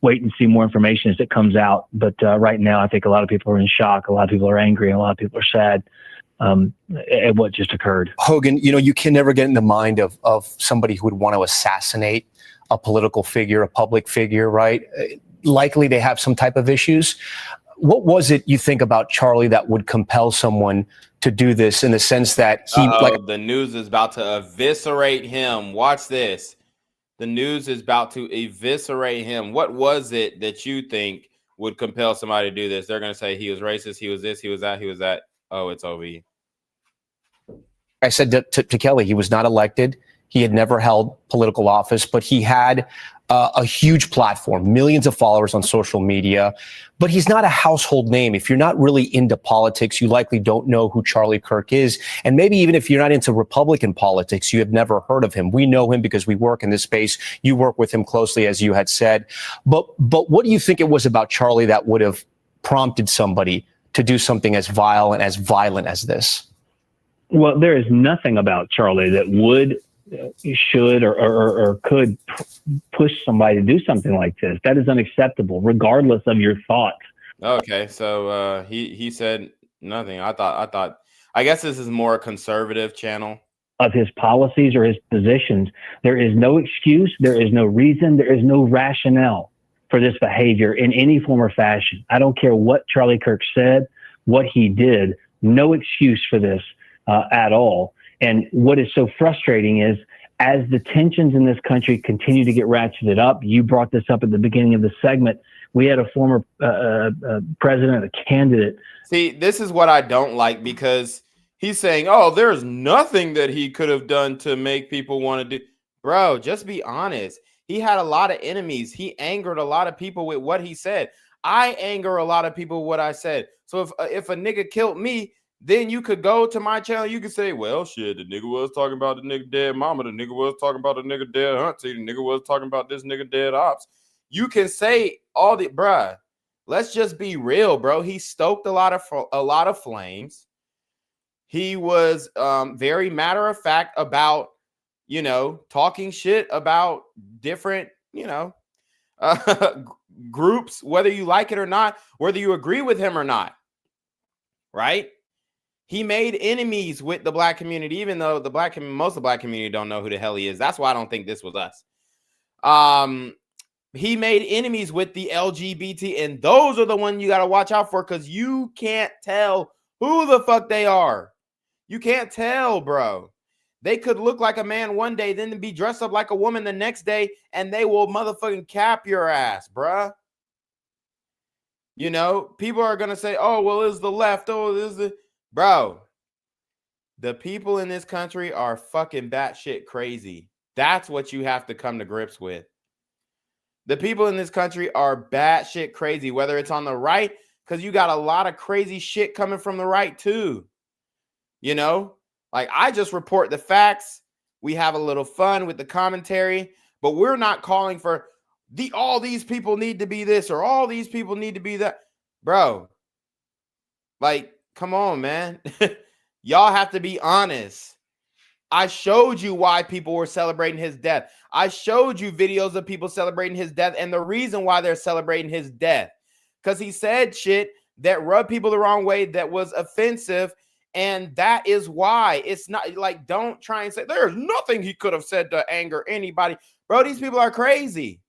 wait and see more information as it comes out. But right now, I think a lot of people are in shock. A lot of people are angry. And a lot of people are sad at what just occurred. Hogan, you know, you can never get in the mind of somebody who would want to assassinate a political figure, a public figure, right? Likely they have some type of issues. What was it you think about Charlie that would compel someone to do this, in the sense that he the news is about to eviscerate him. Watch this. The news is about to eviscerate him. What was it that you think would compel somebody to do this? They're going to say he was racist, he was this, he was that, he was that. Oh, it's OV. I said to Kelly, he was not elected. He had never held political office, but he had a huge platform, millions of followers on social media, but he's not a household name. If you're not really into politics, you likely don't know who Charlie Kirk is. And maybe even if you're not into Republican politics, you have never heard of him. We know him because we work in this space. You work with him closely, as you had said. But what do you think it was about Charlie that would have prompted somebody to do something as vile and as violent as this? Well, there is nothing about Charlie that would, should, or could push somebody to do something like this. That is unacceptable, regardless of your thoughts. Okay, so he said nothing. I guess this is more a conservative channel. Of his policies or his positions, there is no excuse, there is no reason, there is no rationale for this behavior in any form or fashion. I don't care what Charlie Kirk said, what he did, no excuse for this at all. And what is so frustrating is, as the tensions in this country continue to get ratcheted up, you brought this up at the beginning of the segment, we had a former president, a candidate. See, this is what I don't like, because he's saying, oh, there's nothing that he could have done to make people want to do. Bro, just be honest. He had a lot of enemies. He angered a lot of people with what he said. I anger a lot of people with what I said. So if a nigga killed me, then you could go to my channel. You could say, well, shit, the nigga was talking about the nigga dead mama. The nigga was talking about the nigga dead auntie. The nigga was talking about this nigga dead ops. You can say all the, bruh. Let's just be real, bro. He stoked a lot of flames. He was very matter of fact about, you know, talking shit about different, you know, groups, whether you like it or not, whether you agree with him or not, right? He made enemies with the black community, even though most of the black community don't know who the hell he is. That's why I don't think this was us. He made enemies with the LGBT, and those are the ones you got to watch out for, because you can't tell who the fuck they are. You can't tell, bro. They could look like a man one day, then be dressed up like a woman the next day, and they will motherfucking cap your ass, bruh. You know, people are going to say, oh, well, it's the left. Oh, this is the... Bro, the people in this country are fucking batshit crazy. That's what you have to come to grips with. The people in this country are batshit crazy, whether it's on the right, because you got a lot of crazy shit coming from the right too. You know, like I just report the facts. We have a little fun with the commentary, but we're not calling for all these people need to be this or all these people need to be that. Bro, like, come on, man. Y'all have to be honest. I showed you why people were celebrating his death. I showed you videos of people celebrating his death and the reason why they're celebrating his death. Because he said shit that rubbed people the wrong way, that was offensive. And that is why. It's not like, don't try and say there's nothing he could have said to anger anybody. Bro, these people are crazy.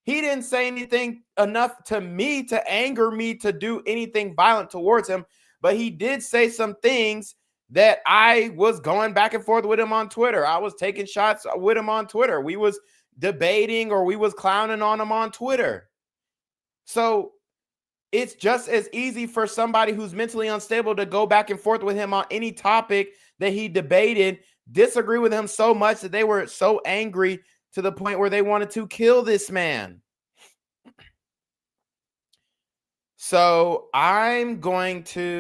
He didn't say anything enough to me to anger me to do anything violent towards him. But he did say some things that I was going back and forth with him on Twitter. I was taking shots with him on Twitter. We was debating or we was clowning on him on Twitter. So it's just as easy for somebody who's mentally unstable to go back and forth with him on any topic that he debated, disagree with him so much that they were so angry to the point where they wanted to kill this man. So I'm going to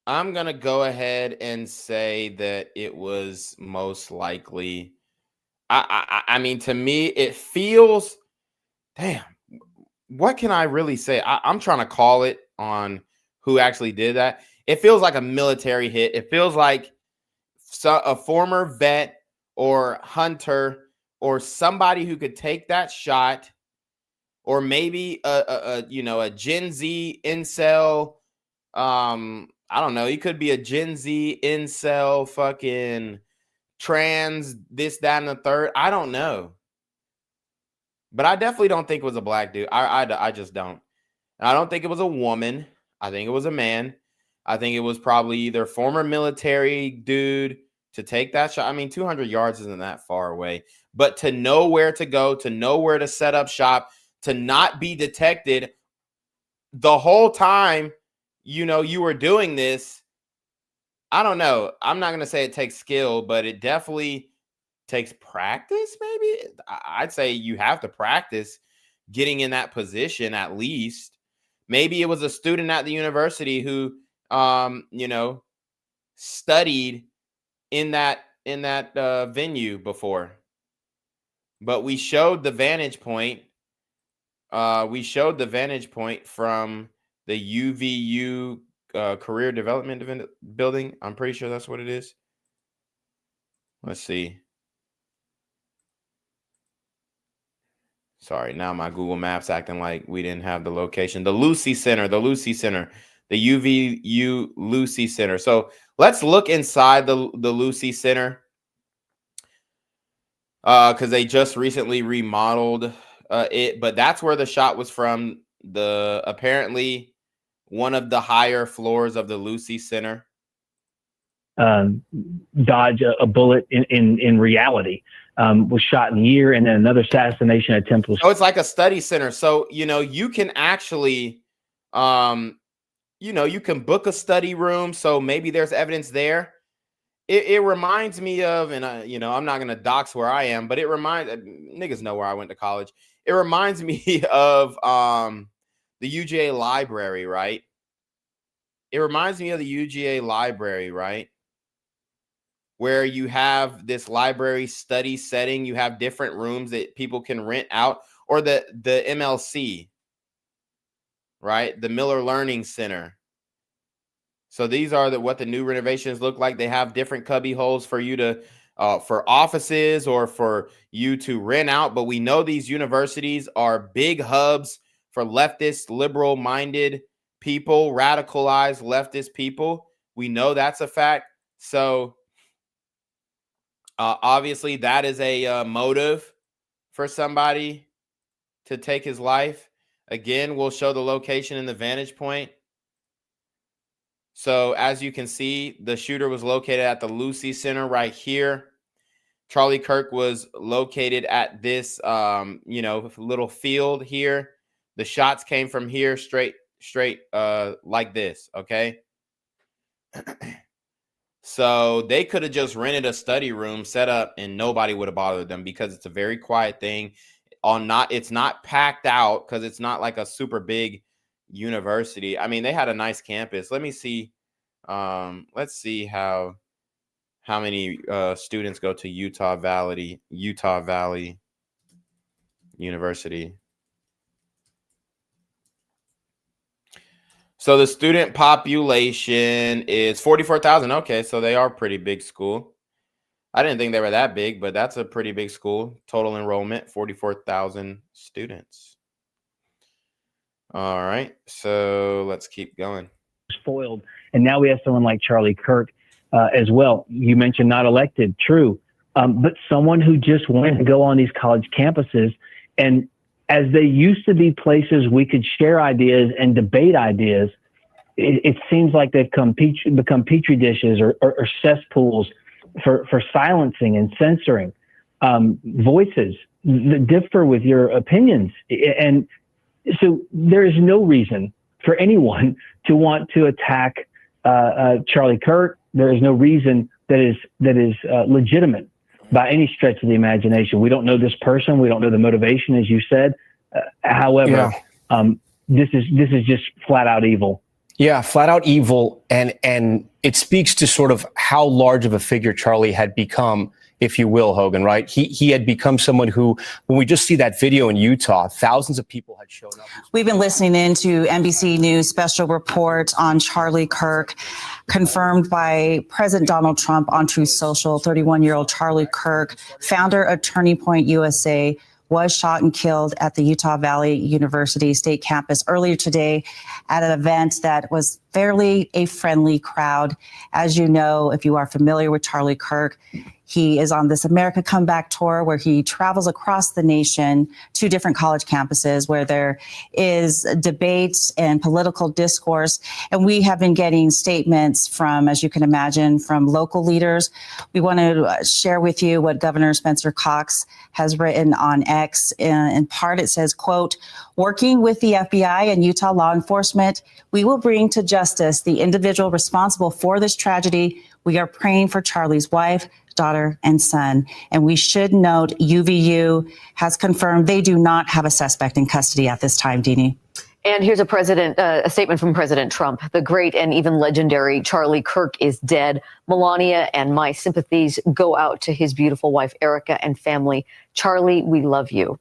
go ahead and say that it was most likely. I mean, to me, it feels. Damn, what can I really say? I'm trying to call it on who actually did that. It feels like a military hit. It feels like a former vet or hunter or somebody who could take that shot, or maybe a Gen Z incel. I don't know. He could be a Gen Z incel, fucking trans, this, that, and the third. I don't know. But I definitely don't think it was a black dude. I just don't. I don't think it was a woman. I think it was a man. I think it was probably either former military dude to take that shot. I mean, 200 yards isn't that far away. But to know where to go, to know where to set up shop, to not be detected the whole time, you know, you were doing this. I don't know. I'm not going to say it takes skill, but it definitely takes practice, maybe. I'd say you have to practice getting in that position at least. Maybe it was a student at the university who, studied in that venue before. But we showed the vantage point. We showed the vantage point from the UVU Career Development Building. I'm pretty sure that's what it is. Let's see. Sorry, now my Google Maps acting like we didn't have the location. The Lucy Center, the UVU Lucy Center. So let's look inside the Lucy Center because they just recently remodeled it. But that's where the shot was from. Apparently one of the higher floors of the Lucy Center. Dodge a bullet in reality. Was shot in the ear, and then another assassination attempt was. Oh, it's like a study center. So, you can actually, you can book a study room. So maybe there's evidence there. It reminds me of, and I'm not going to dox where I am, but it reminds, niggas know where I went to college. It reminds me of the UGA library, right? It reminds me of the UGA library, right? Where you have this library study setting, you have different rooms that people can rent out, or the MLC, right? The Miller Learning Center. So these are what the new renovations look like. They have different cubby holes for you to, for offices or for you to rent out. But we know these universities are big hubs for leftist, liberal-minded people, radicalized leftist people. We know that's a fact. So obviously that is a motive for somebody to take his life. Again, we'll show the location and the vantage point. So as you can see, the shooter was located at the Lucy Center right here. Charlie Kirk was located at this, little field here. The shots came from here straight like this, okay? So they could have just rented a study room, set up, and nobody would have bothered them because it's a very quiet thing. It's not packed out because it's not like a super big university. I mean, they had a nice campus. Let me see. Let's see how many students go to Utah Valley University. So the student population is 44,000. Okay, so they are a pretty big school. I didn't think they were that big, but that's a pretty big school. Total enrollment, 44,000 students. All right, so let's keep going. Spoiled. And now we have someone like Charlie Kirk as well. You mentioned not elected, true. But someone who just went to go on these college campuses, and as they used to be places we could share ideas and debate ideas, it seems like they've become petri dishes or cesspools for silencing and censoring voices that differ with your opinions. And so there is no reason for anyone to want to attack Charlie Kirk. There is no reason that is legitimate by any stretch of the imagination. We don't know this person. We don't know the motivation, as you said. However, this is just flat out evil. Yeah, flat out evil. And it speaks to sort of how large of a figure Charlie had become, if you will, Hogan, right? He had become someone who, when we just see that video in Utah, thousands of people had shown up. We've been listening into NBC News special report on Charlie Kirk, confirmed by President Donald Trump on Truth Social. 31-year-old Charlie Kirk, founder of Turning Point USA, was shot and killed at the Utah Valley University State Campus earlier today at an event that was fairly a friendly crowd. As you know, if you are familiar with Charlie Kirk, he is on this America Comeback tour where he travels across the nation to different college campuses where there is debates and political discourse. And we have been getting statements from, as you can imagine, from local leaders. We want to share with you what Governor Spencer Cox has written on X. In part, it says, quote, "Working with the FBI and Utah law enforcement, we will bring to justice the individual responsible for this tragedy. We are praying for Charlie's wife, daughter, and son." And we should note UVU has confirmed they do not have a suspect in custody at this time, Deanie. And here's a statement from President Trump. "The great and even legendary Charlie Kirk is dead. Melania and my sympathies go out to his beautiful wife, Erica, and family. Charlie, we love you."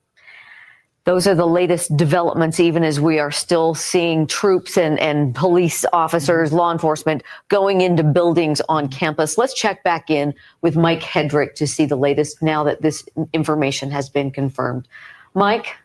Those are the latest developments, even as we are still seeing troops and police officers, law enforcement going into buildings on campus. Let's check back in with Mike Hedrick to see the latest now that this information has been confirmed. Mike?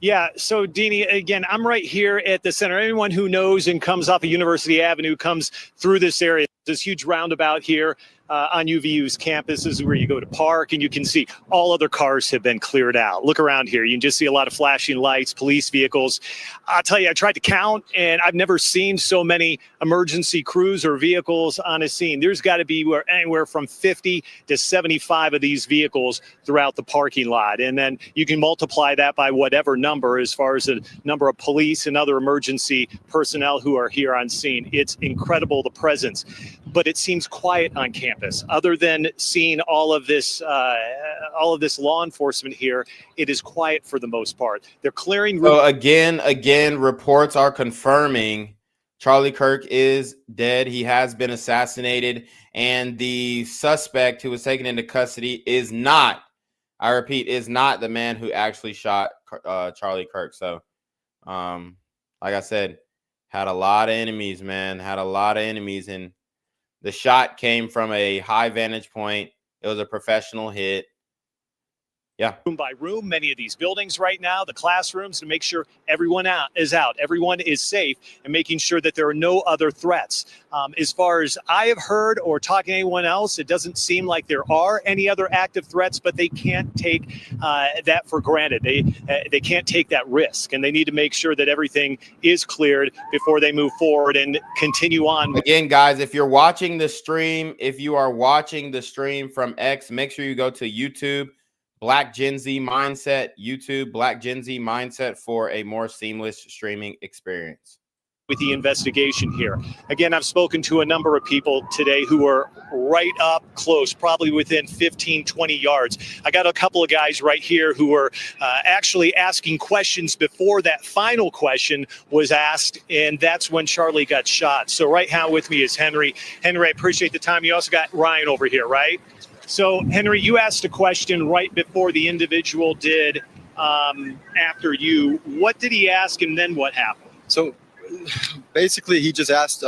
Yeah, so Deanie, again, I'm right here at the center. Anyone who knows and comes off of University Avenue comes through this area. This huge roundabout here on UVU's campus. This is where you go to park, and you can see all other cars have been cleared out. Look around here. You can just see a lot of flashing lights, police vehicles. I'll tell you, I tried to count, and I've never seen so many emergency crews or vehicles on a scene. There's got to be anywhere from 50 to 75 of these vehicles throughout the parking lot. And then you can multiply that by whatever number as far as the number of police and other emergency personnel who are here on scene. It's incredible, the presence. But it seems quiet on campus. Other than seeing all of this law enforcement here, it is quiet for the most part. They're clearing. So again, reports are confirming Charlie Kirk is dead. He has been assassinated, and the suspect who was taken into custody is not, I repeat, is not the man who actually shot Charlie Kirk. So, like I said, had a lot of enemies, man. Had a lot of enemies, and the shot came from a high vantage point. It was a professional hit. Yeah. Room by room, many of these buildings right now, the classrooms, to make sure everyone is out, everyone is safe, and making sure that there are no other threats. As far as I have heard or talking to anyone else, it doesn't seem like there are any other active threats, but they can't take that for granted. They can't take that risk, and they need to make sure that everything is cleared before they move forward and continue on. Again, guys, if you're watching the stream, if you are watching the stream from X, make sure you go to YouTube. Black Gen Z Mindset, YouTube, Black Gen Z Mindset for a more seamless streaming experience. With the investigation here. Again, I've spoken to a number of people today who are right up close, probably within 15, 20 yards. I got a couple of guys right here who were actually asking questions before that final question was asked, and that's when Charlie got shot. So right now with me is Henry. Henry, I appreciate the time. You also got Ryan over here, right? So, Henry, you asked a question right before the individual did after you. What did he ask, and then what happened? So, basically, he just asked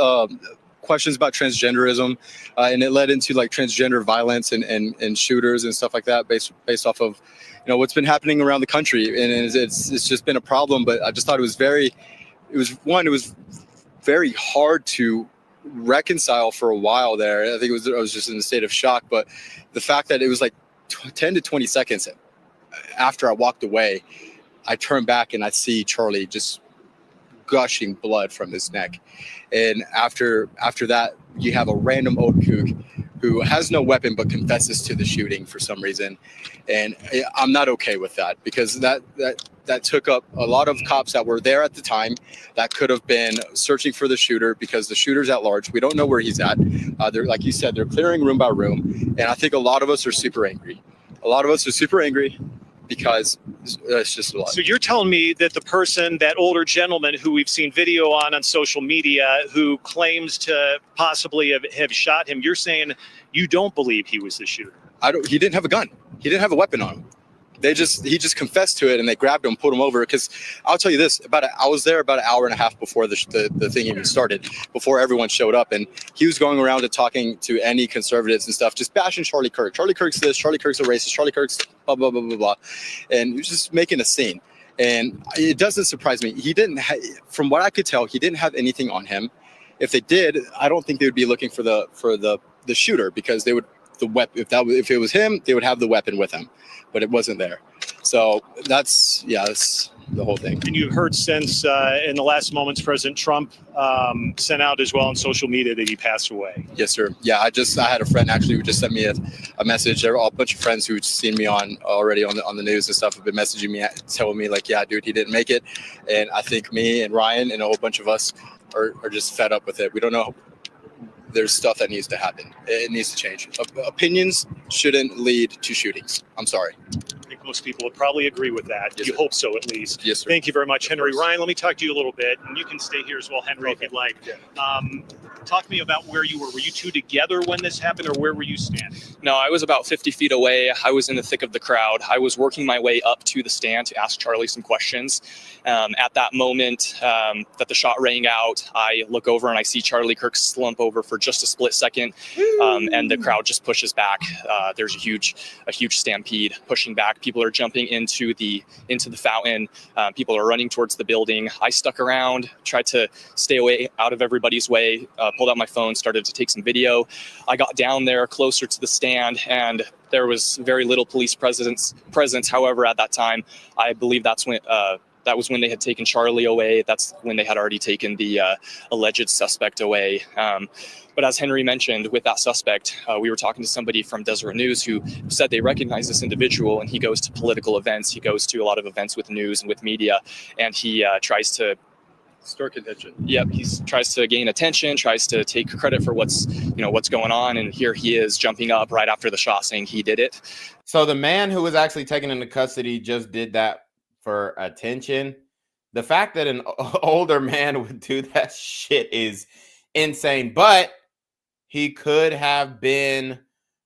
questions about transgenderism, and it led into like transgender violence and shooters and stuff like that, based off of, you know, what's been happening around the country, and it's just been a problem. But I just thought it was very hard to reconcile for a while there. I think I was just in a state of shock, but the fact that it was like 10 to 20 seconds after I walked away, I turned back and I see Charlie just gushing blood from his neck. And after that, you have a random old kook who has no weapon but confesses to the shooting for some reason. And I'm not okay with that, because that took up a lot of cops that were there at the time that could have been searching for the shooter, because the shooter's at large. We don't know where he's at. They're, like you said, they're clearing room by room. And I think a lot of us are super angry. Because it's just a lot. So you're telling me that the person, that older gentleman who we've seen video on social media, who claims to possibly have shot him, you're saying you don't believe he was the shooter? He didn't have a gun. He didn't have a weapon on him. He just confessed to it, and they grabbed him, pulled him over. Because I'll tell you this, I was there about an hour and a half before the thing even started, before everyone showed up, and he was going around and talking to any conservatives and stuff, just bashing Charlie Kirk. Charlie Kirk's this, Charlie Kirk's a racist, Charlie Kirk's blah, blah, blah, blah, blah. And he was just making a scene. And it doesn't surprise me. He didn't, from what I could tell, he didn't have anything on him. If they did, I don't think they would be looking for the shooter, because they would, if it was him, they would have the weapon with him, but it wasn't there. So that's the whole thing. And you've heard since in the last moments, President Trump sent out as well on social media that he passed away. Yes, sir. Yeah, I had a friend actually who just sent me a message. There were a bunch of friends who'd seen me already on the news and stuff have been messaging me, telling me like, yeah, dude, he didn't make it. And I think me and Ryan and a whole bunch of us are just fed up with it. We don't know. There's stuff that needs to happen. It needs to change. Opinions shouldn't lead to shootings. I'm sorry. I think most people would probably agree with that. Yes, you sir. hope so, at least. Yes, sir. Thank you very much, Henry. Ryan, let me talk to you a little bit, and you can stay here as well, Henry, if you'd like. Talk to me about where you were. Were you two together when this happened, or where were you standing? No, I was about 50 feet away. I was in the thick of the crowd. I was working my way up to the stand to ask Charlie some questions. At that moment that the shot rang out, I look over and I see Charlie Kirk slump over for just a split second, and the crowd just pushes back. There's a huge stampede pushing back. People are jumping into the fountain. People are running towards the building. I stuck around, tried to stay away out of everybody's way, pulled out my phone, started to take some video. I got down there closer to the stand, and there was very little police presence. However, at that time, I believe that was when they had taken Charlie away. That's when they had already taken the alleged suspect away. But as Henry mentioned, with that suspect, we were talking to somebody from Deseret News who said they recognize this individual, and he goes to political events. He goes to a lot of events with news and with media, and he tries to stir contention. Yep, he tries to gain attention, tries to take credit for what's going on, and here he is jumping up right after the shot saying he did it. So the man who was actually taken into custody just did that for attention. The fact that an older man would do that shit is insane, but he could have been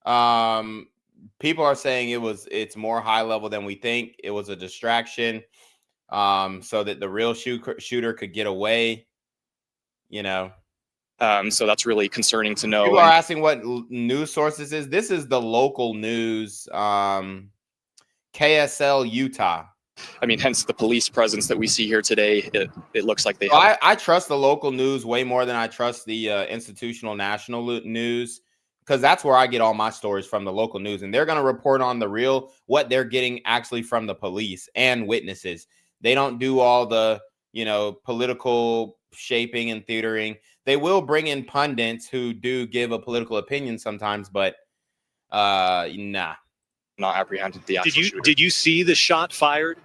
people are saying it's more high level than we think. It was a distraction so that the real shooter could get away, so that's really concerning to know. People are asking what news source this is. This is the local news. KSL, Utah. I mean, hence the police presence that we see here today. It looks like they So have. I trust the local news way more than I trust the institutional national news, because that's where I get all my stories from, the local news. And they're going to report on the real, what they're getting actually from the police and witnesses. They don't do all the, political shaping and theatering. They will bring in pundits who do give a political opinion sometimes, but nah. Not apprehended the actual shooter. Did you see the shot fired?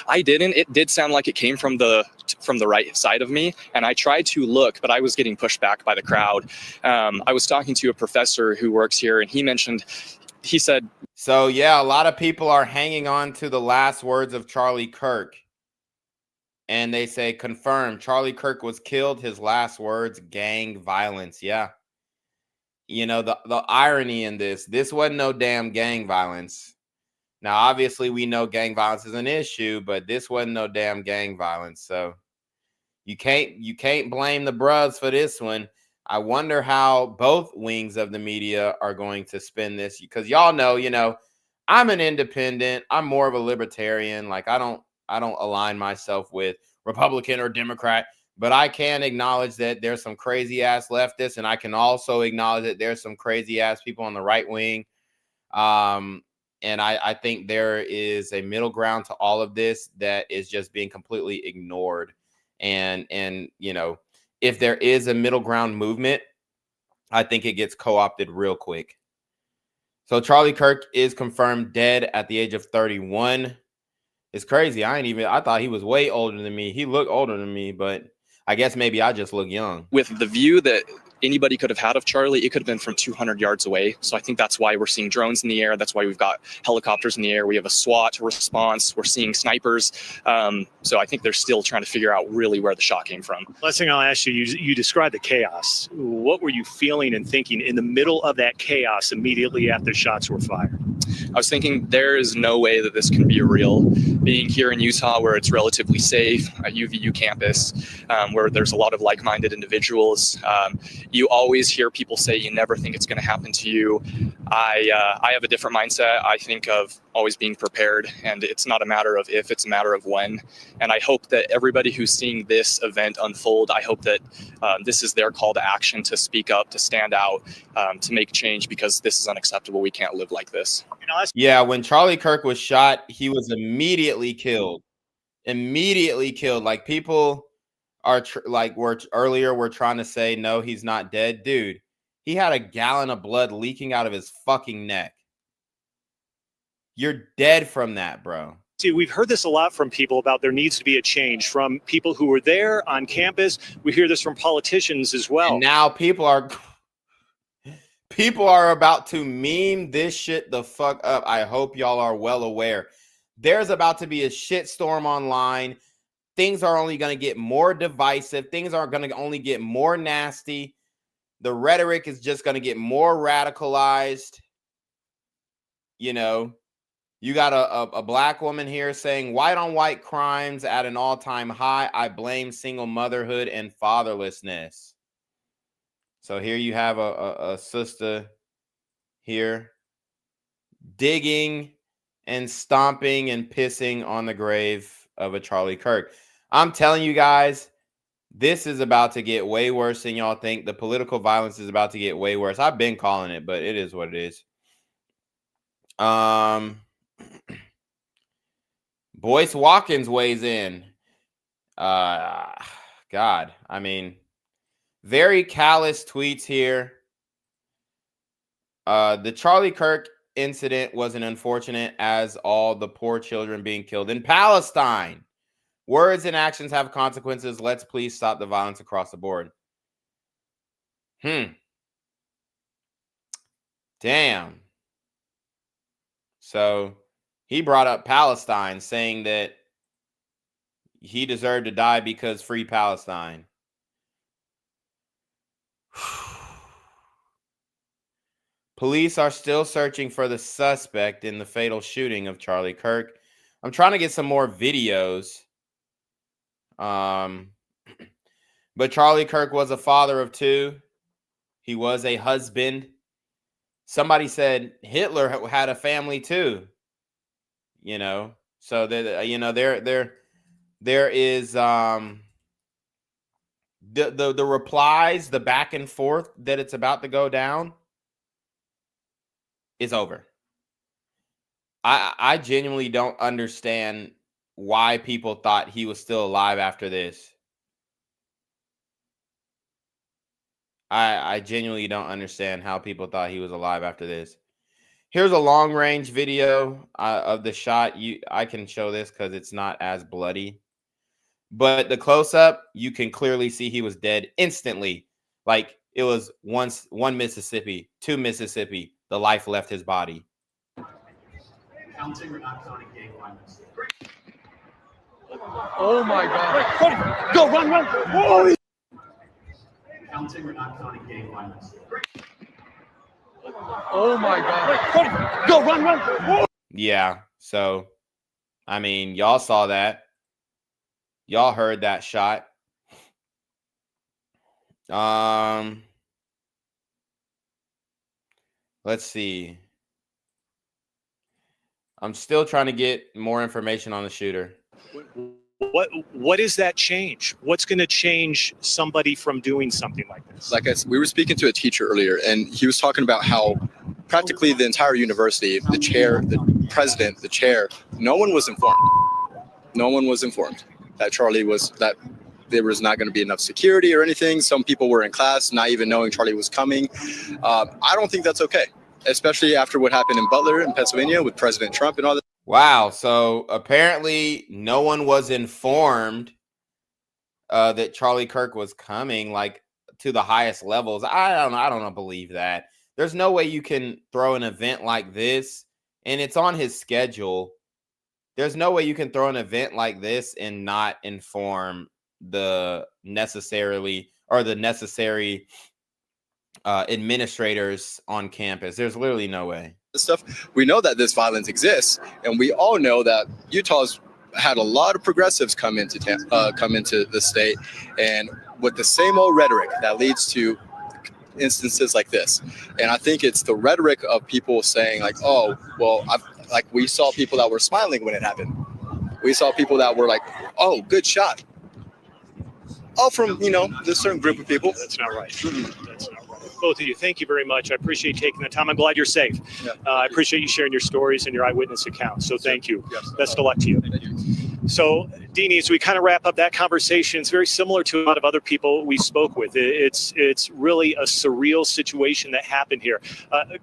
I didn't. It did sound like it came from the right side of me, and I tried to look, but I was getting pushed back by the crowd. I was talking to a professor who works here, and he said, so yeah, a lot of people are hanging on to the last words of Charlie Kirk, and they say, confirmed, Charlie Kirk was killed. His last words, gang violence. Yeah. The irony in this wasn't no damn gang violence. Now, obviously, we know gang violence is an issue, but this wasn't no damn gang violence. So you can't blame the bruhs for this one. I wonder how both wings of the media are going to spin this, because y'all know, I'm an independent. I'm more of a libertarian. Like I don't align myself with Republican or Democrat. But I can acknowledge that there's some crazy ass leftists, and I can also acknowledge that there's some crazy ass people on the right wing. And I think there is a middle ground to all of this that is just being completely ignored. And if there is a middle ground movement, I think it gets co-opted real quick. So Charlie Kirk is confirmed dead at the age of 31. It's crazy. I thought he was way older than me. He looked older than me, but I guess maybe I just look young. with the view that anybody could have had of Charlie, it could have been from 200 yards away. So I think that's why we're seeing drones in the air. That's why we've got helicopters in the air. We have a SWAT response. We're seeing snipers. So I think they're still trying to figure out really where the shot came from. Last thing I'll ask you, you described the chaos. What were you feeling and thinking in the middle of that chaos immediately after shots were fired? I was thinking there is no way that this can be real. Being here in Utah, where it's relatively safe, a UVU campus, where there's a lot of like-minded individuals, you always hear people say you never think it's going to happen to you. I have a different mindset. I think of always being prepared, and it's not a matter of if, it's a matter of when. And I hope that everybody who's seeing this event unfold, I hope that this is their call to action, to speak up, to stand out, to make change, because this is unacceptable. We can't live like this. Yeah, when Charlie Kirk was shot, he was immediately killed. Like people are we're trying to say, no, he's not dead. Dude, he had a gallon of blood leaking out of his fucking neck. You're dead from that, bro. See, we've heard this a lot from people about there needs to be a change, from people who were there on campus. We hear this from politicians as well. And now people are about to meme this shit the fuck up. I hope y'all are well aware. There's about to be a shitstorm online. Things are only going to get more divisive. Things are going to only get more nasty. The rhetoric is just going to get more radicalized. You know, you got a black woman here saying white on white crimes at an all-time high. I blame single motherhood and fatherlessness. So here you have a sister here digging and stomping and pissing on the grave of a Charlie Kirk. I'm telling you guys, this is about to get way worse than y'all think. The political violence is about to get way worse. I've been calling it, but it is what it is. Boyce Watkins weighs in. God, I mean, very callous tweets here. The Charlie Kirk incident was an unfortunate, as all the poor children being killed in Palestine. Words and actions have consequences. Let's please stop the violence across the board. Damn. So he brought up Palestine, saying that he deserved to die because free Palestine. Police are still searching for the suspect in the fatal shooting of Charlie Kirk. I'm trying to get some more videos. But Charlie Kirk was a father of two. He was a husband. Somebody said Hitler had a family too. you know. So that there is the replies, the back and forth that it's about to go down is over. I genuinely don't understand why people thought he was still alive after this. I genuinely don't understand how people thought he was alive after this. Here's a long range video of the shot. I can show this because it's not as bloody. But the close up, you can clearly see he was dead instantly. Like it was one Mississippi, 2 Mississippi. The life left his body. Counting or not counting gang violence? Oh my God. Go, run. Whoa. Counting or not counting gang violence? Oh my God. Go, run. Whoa. Yeah. So, I mean, y'all saw that. Y'all heard that shot. Let's see. I'm still trying to get more information on the shooter. What does that change? What's going to change somebody from doing something like this? Like we were speaking to a teacher earlier, and he was talking about how practically the entire university, the chair, the president, the chair, no one was informed. No one was informed that that there was not going to be enough security or anything. Some people were in class not even knowing Charlie was coming. I don't think that's okay, especially after what happened in Butler in Pennsylvania with President Trump and all that. Wow. So apparently no one was informed that Charlie Kirk was coming, like, to the highest levels. I don't believe that. There's no way you can throw an event like this, and it's on his schedule. There's no way you can throw an event like this and not inform the necessary administrators on campus. There's literally no way. Stuff. We know that this violence exists, and we all know that Utah's had a lot of progressives come into the state, and with the same old rhetoric that leads to instances like this. And I think it's the rhetoric of people saying like, "Oh, well, we saw people that were smiling when it happened. We saw people that were like, oh, good shot." All from this certain group of people. That's not right. That's not right. Both of you, thank you very much. I appreciate taking the time. I'm glad you're safe. Yeah, I appreciate you sharing your stories and your eyewitness accounts. So thank you. Yes. Best of luck to you. So, Deanie, as we kind of wrap up that conversation, it's very similar to a lot of other people we spoke with. It's really a surreal situation that happened here.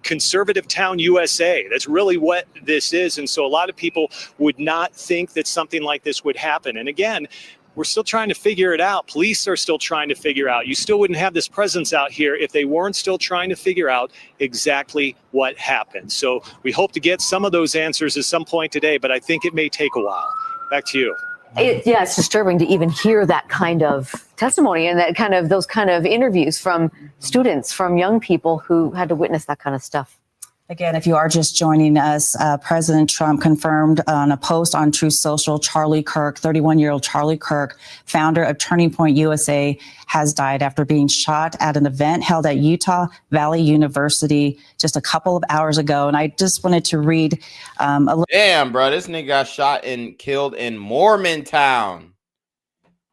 Conservative town USA, that's really what this is. And so a lot of people would not think that something like this would happen. And again, we're still trying to figure it out. Police are still trying to figure out. You still wouldn't have this presence out here if they weren't still trying to figure out exactly what happened. So we hope to get some of those answers at some point today, but I think it may take a while. Back to you. It's disturbing to even hear that kind of testimony and those kind of interviews from students, from young people who had to witness that kind of stuff. Again, if you are just joining us, President Trump confirmed on a post on Truth Social, Charlie Kirk, 31-year-old Charlie Kirk, founder of Turning Point USA, has died after being shot at an event held at Utah Valley University just a couple of hours ago. And I just wanted to read a little. Damn, bro, this nigga got shot and killed in Mormontown.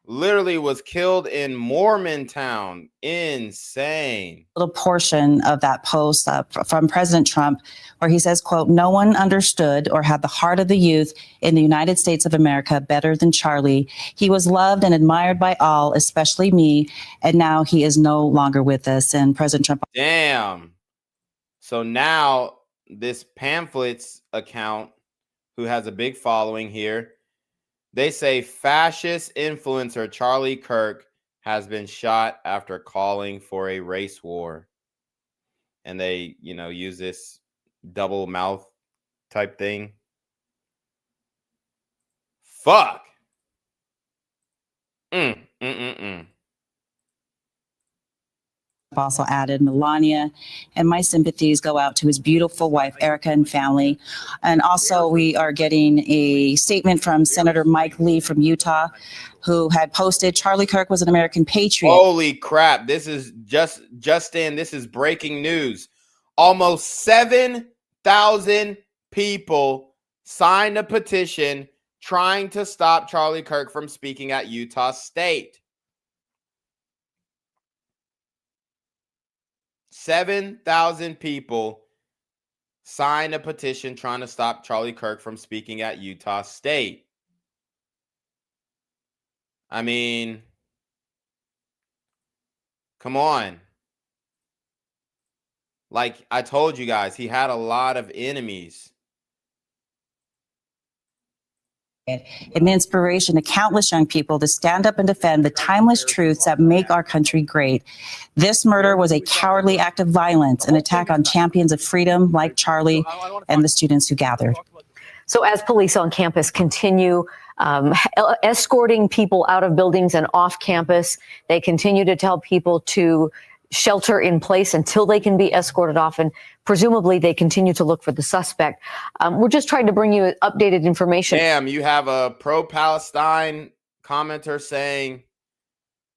Literally was killed in Mormontown. Insane. Little portion of that post from President Trump where he says, quote, "No one understood or had the heart of the youth in the United States of America better than Charlie. He was loved and admired by all, especially me. And now he is no longer with us." And President Trump. Damn. So now this pamphlets account, who has a big following here, they say fascist influencer Charlie Kirk has been shot after calling for a race war. And they, use this double mouth type thing. Fuck. Also added Melania, and my sympathies go out to his beautiful wife, Erica, and family. And also we are getting a statement from Senator Mike Lee from Utah, who had posted, "Charlie Kirk was an American patriot." Holy crap. This is just in. This is breaking news. Almost 7,000 people signed a petition trying to stop Charlie Kirk from speaking at Utah State. 7,000 people signed a petition trying to stop Charlie Kirk from speaking at Utah State. I mean, come on. Like I told you guys, he had a lot of enemies. An inspiration to countless young people to stand up and defend the timeless truths that make our country great. This murder was a cowardly act of violence, an attack on champions of freedom like Charlie and the students who gathered. So as police on campus continue escorting people out of buildings and off campus, they continue to tell people to shelter in place until they can be escorted off, and presumably they continue to look for the suspect. We're just trying to bring you updated information. Damn, you have a pro-Palestine commenter saying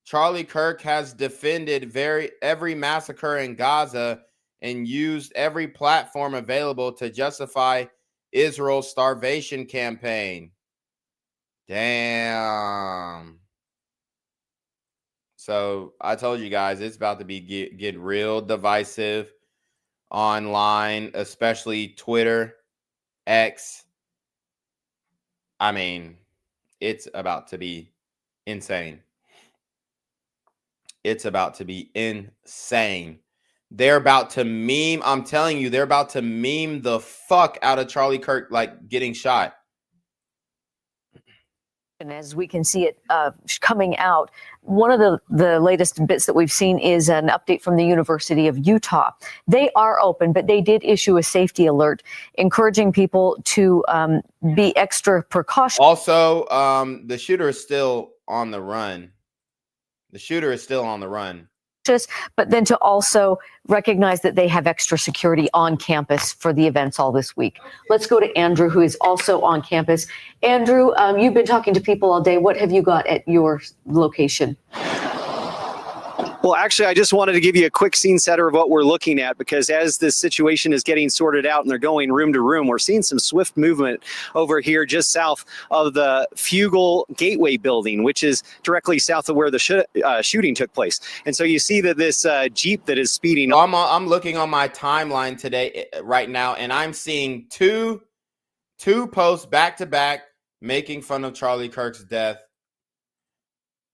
Charlie Kirk has defended every massacre in Gaza and used every platform available to justify Israel's starvation campaign. Damn. So I told you guys, it's about to be get real divisive online, especially Twitter, X. I mean, it's about to be insane. It's about to be insane. They're about to meme. I'm telling you, they're about to meme the fuck out of Charlie Kirk, like getting shot. And as we can see it coming out, one of the latest bits that we've seen is an update from the University of Utah. They are open, but they did issue a safety alert encouraging people to be extra precautious. Also, the shooter is still on the run. The shooter is still on the run. But then to also recognize that they have extra security on campus for the events all this week. Let's go to Andrew, who is also on campus. Andrew, you've been talking to people all day. What have you got at your location? Well, actually, I just wanted to give you a quick scene setter of what we're looking at, because as this situation is getting sorted out and they're going room to room, we're seeing some swift movement over here just south of the Fugel Gateway building, which is directly south of where the shooting took place. And so you see that this Jeep that is speeding. I'm looking on my timeline today, right now, and I'm seeing two posts back to back making fun of Charlie Kirk's death.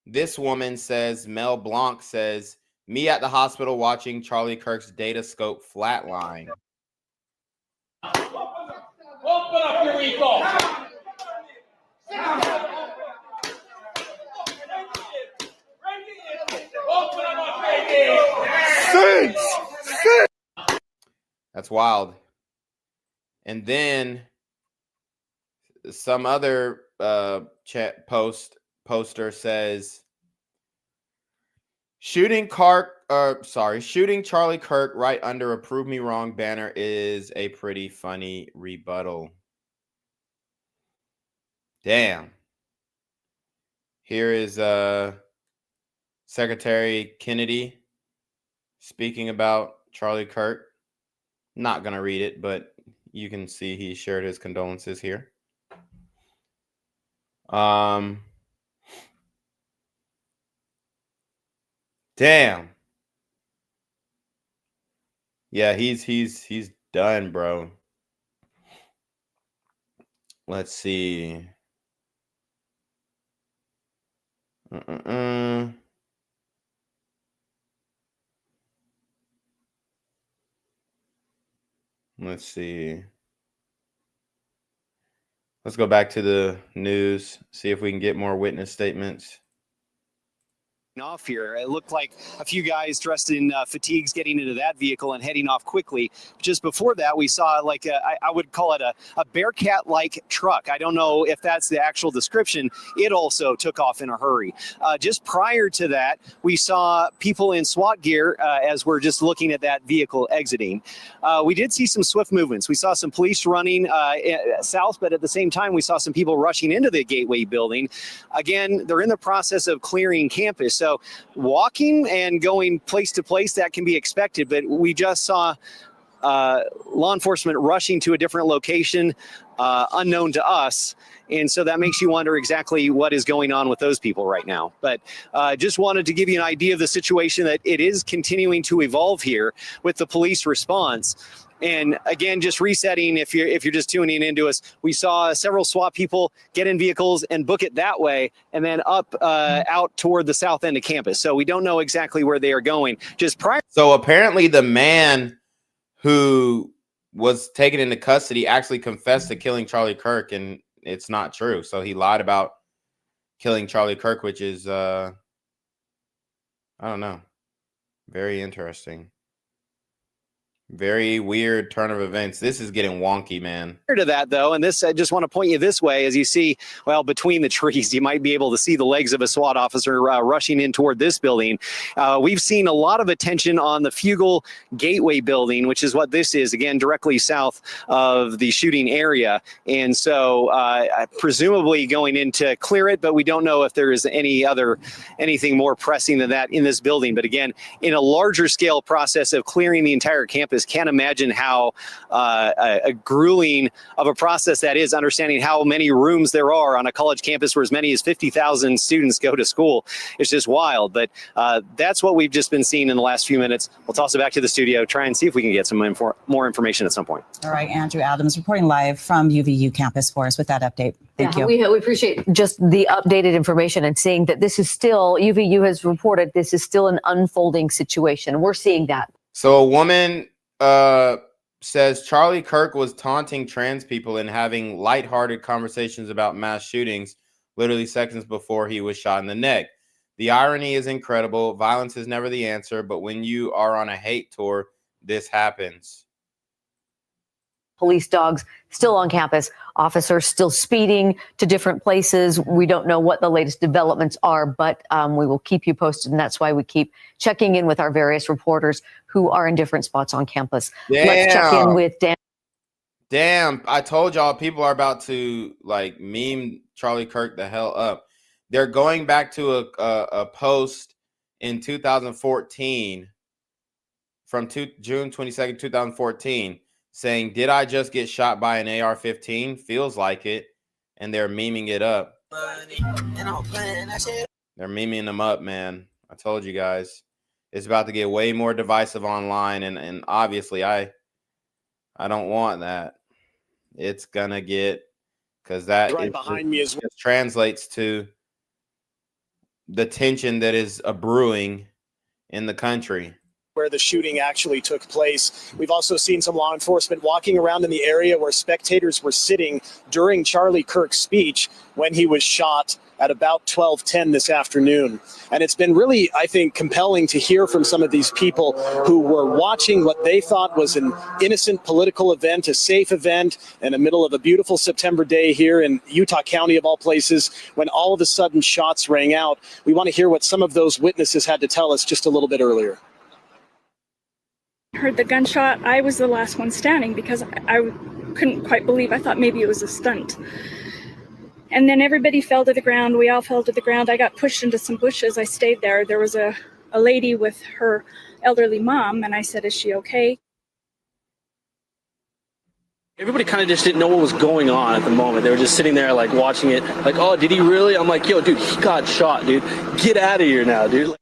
This woman says, Mel Blanc says, me at the hospital watching Charlie Kirk's data scope flatline. Open up your recall. Open up my That's wild. And then some other poster says, shooting Charlie Kirk right under a Prove Me Wrong banner is a pretty funny rebuttal. Damn. Here is Secretary Kennedy speaking about Charlie Kirk. Not gonna read it, but you can see he shared his condolences here. Damn. Yeah, he's done, bro. Let's see. Let's see. Let's go back to the news, see if we can get more witness statements. Off here. It looked like a few guys dressed in fatigues getting into that vehicle and heading off quickly. Just before that, we saw like I would call it a Bearcat-like truck. I don't know if that's the actual description. It also took off in a hurry. Just prior to that, we saw people in SWAT gear as we're just looking at that vehicle exiting. We did see some swift movements. We saw some police running south, but at the same time, we saw some people rushing into the Gateway building. Again, they're in the process of clearing campus. So walking and going place to place, that can be expected, but we just saw law enforcement rushing to a different location unknown to us. And so that makes you wonder exactly what is going on with those people right now. But just wanted to give you an idea of the situation, that it is continuing to evolve here with the police response. And again, just resetting, if you're just tuning into us, we saw several SWAT people get in vehicles and book it that way, and then up out toward the south end of campus. So we don't know exactly where they are going. Just prior. So apparently the man who was taken into custody actually confessed to killing Charlie Kirk, and it's not true. So he lied about killing Charlie Kirk, which is, I don't know, very interesting. Very weird turn of events. This is getting wonky, man. To that, though, and this, I just want to point you this way. As you see, well, between the trees, you might be able to see the legs of a SWAT officer rushing in toward this building. We've seen a lot of attention on the Fugel Gateway building, which is what this is, again, directly south of the shooting area. And so presumably going in to clear it, but we don't know if there is anything more pressing than that in this building. But again, in a larger scale process of clearing the entire campus, can't imagine how a grueling of a process that is, understanding how many rooms there are on a college campus where as many as 50,000 students go to school. It's just wild. But that's what we've just been seeing in the last few minutes. We'll toss it back to the studio, try and see if we can get some more information at some point. All right, Andrew Adams reporting live from UVU campus for us with that update. Thank you. We appreciate just the updated information and seeing that this is still, UVU has reported this is still an unfolding situation. We're seeing that. So a woman says Charlie Kirk was taunting trans people and having lighthearted conversations about mass shootings literally seconds before he was shot in the neck. The irony is incredible. Violence is never the answer, but when you are on a hate tour, this happens. Police dogs still on campus, officers still speeding to different places. We don't know what the latest developments are, but we will keep you posted. And that's why we keep checking in with our various reporters who are in different spots on campus. Damn. Let's check in with Dan. Damn, I told y'all people are about to like meme Charlie Kirk the hell up. They're going back to a post in 2014 from June 22nd, 2014. Saying, did I just get shot by an AR-15? Feels like it. And they're memeing it up. They're memeing them up, man. I told you guys. It's about to get way more divisive online. And obviously, I don't want that. It's going to get, because that right behind me as well. Translates to the tension that is brewing in the country. Where the shooting actually took place. We've also seen some law enforcement walking around in the area where spectators were sitting during Charlie Kirk's speech when he was shot at about 12:10 this afternoon. And it's been really, I think, compelling to hear from some of these people who were watching what they thought was an innocent political event, a safe event, in the middle of a beautiful September day here in Utah County, of all places, when all of a sudden shots rang out. We want to hear what some of those witnesses had to tell us just a little bit earlier. Heard the gunshot. I was the last one standing because I couldn't quite believe. I thought maybe it was a stunt. And then everybody fell to the ground. We all fell to the ground. I got pushed into some bushes. I stayed there. There was a lady with her elderly mom, and I said, is she okay? Everybody kind of just didn't know what was going on at the moment. They were just sitting there like watching it. Like, oh, did he really? I'm like, yo, dude, he got shot, dude. Get out of here now, dude.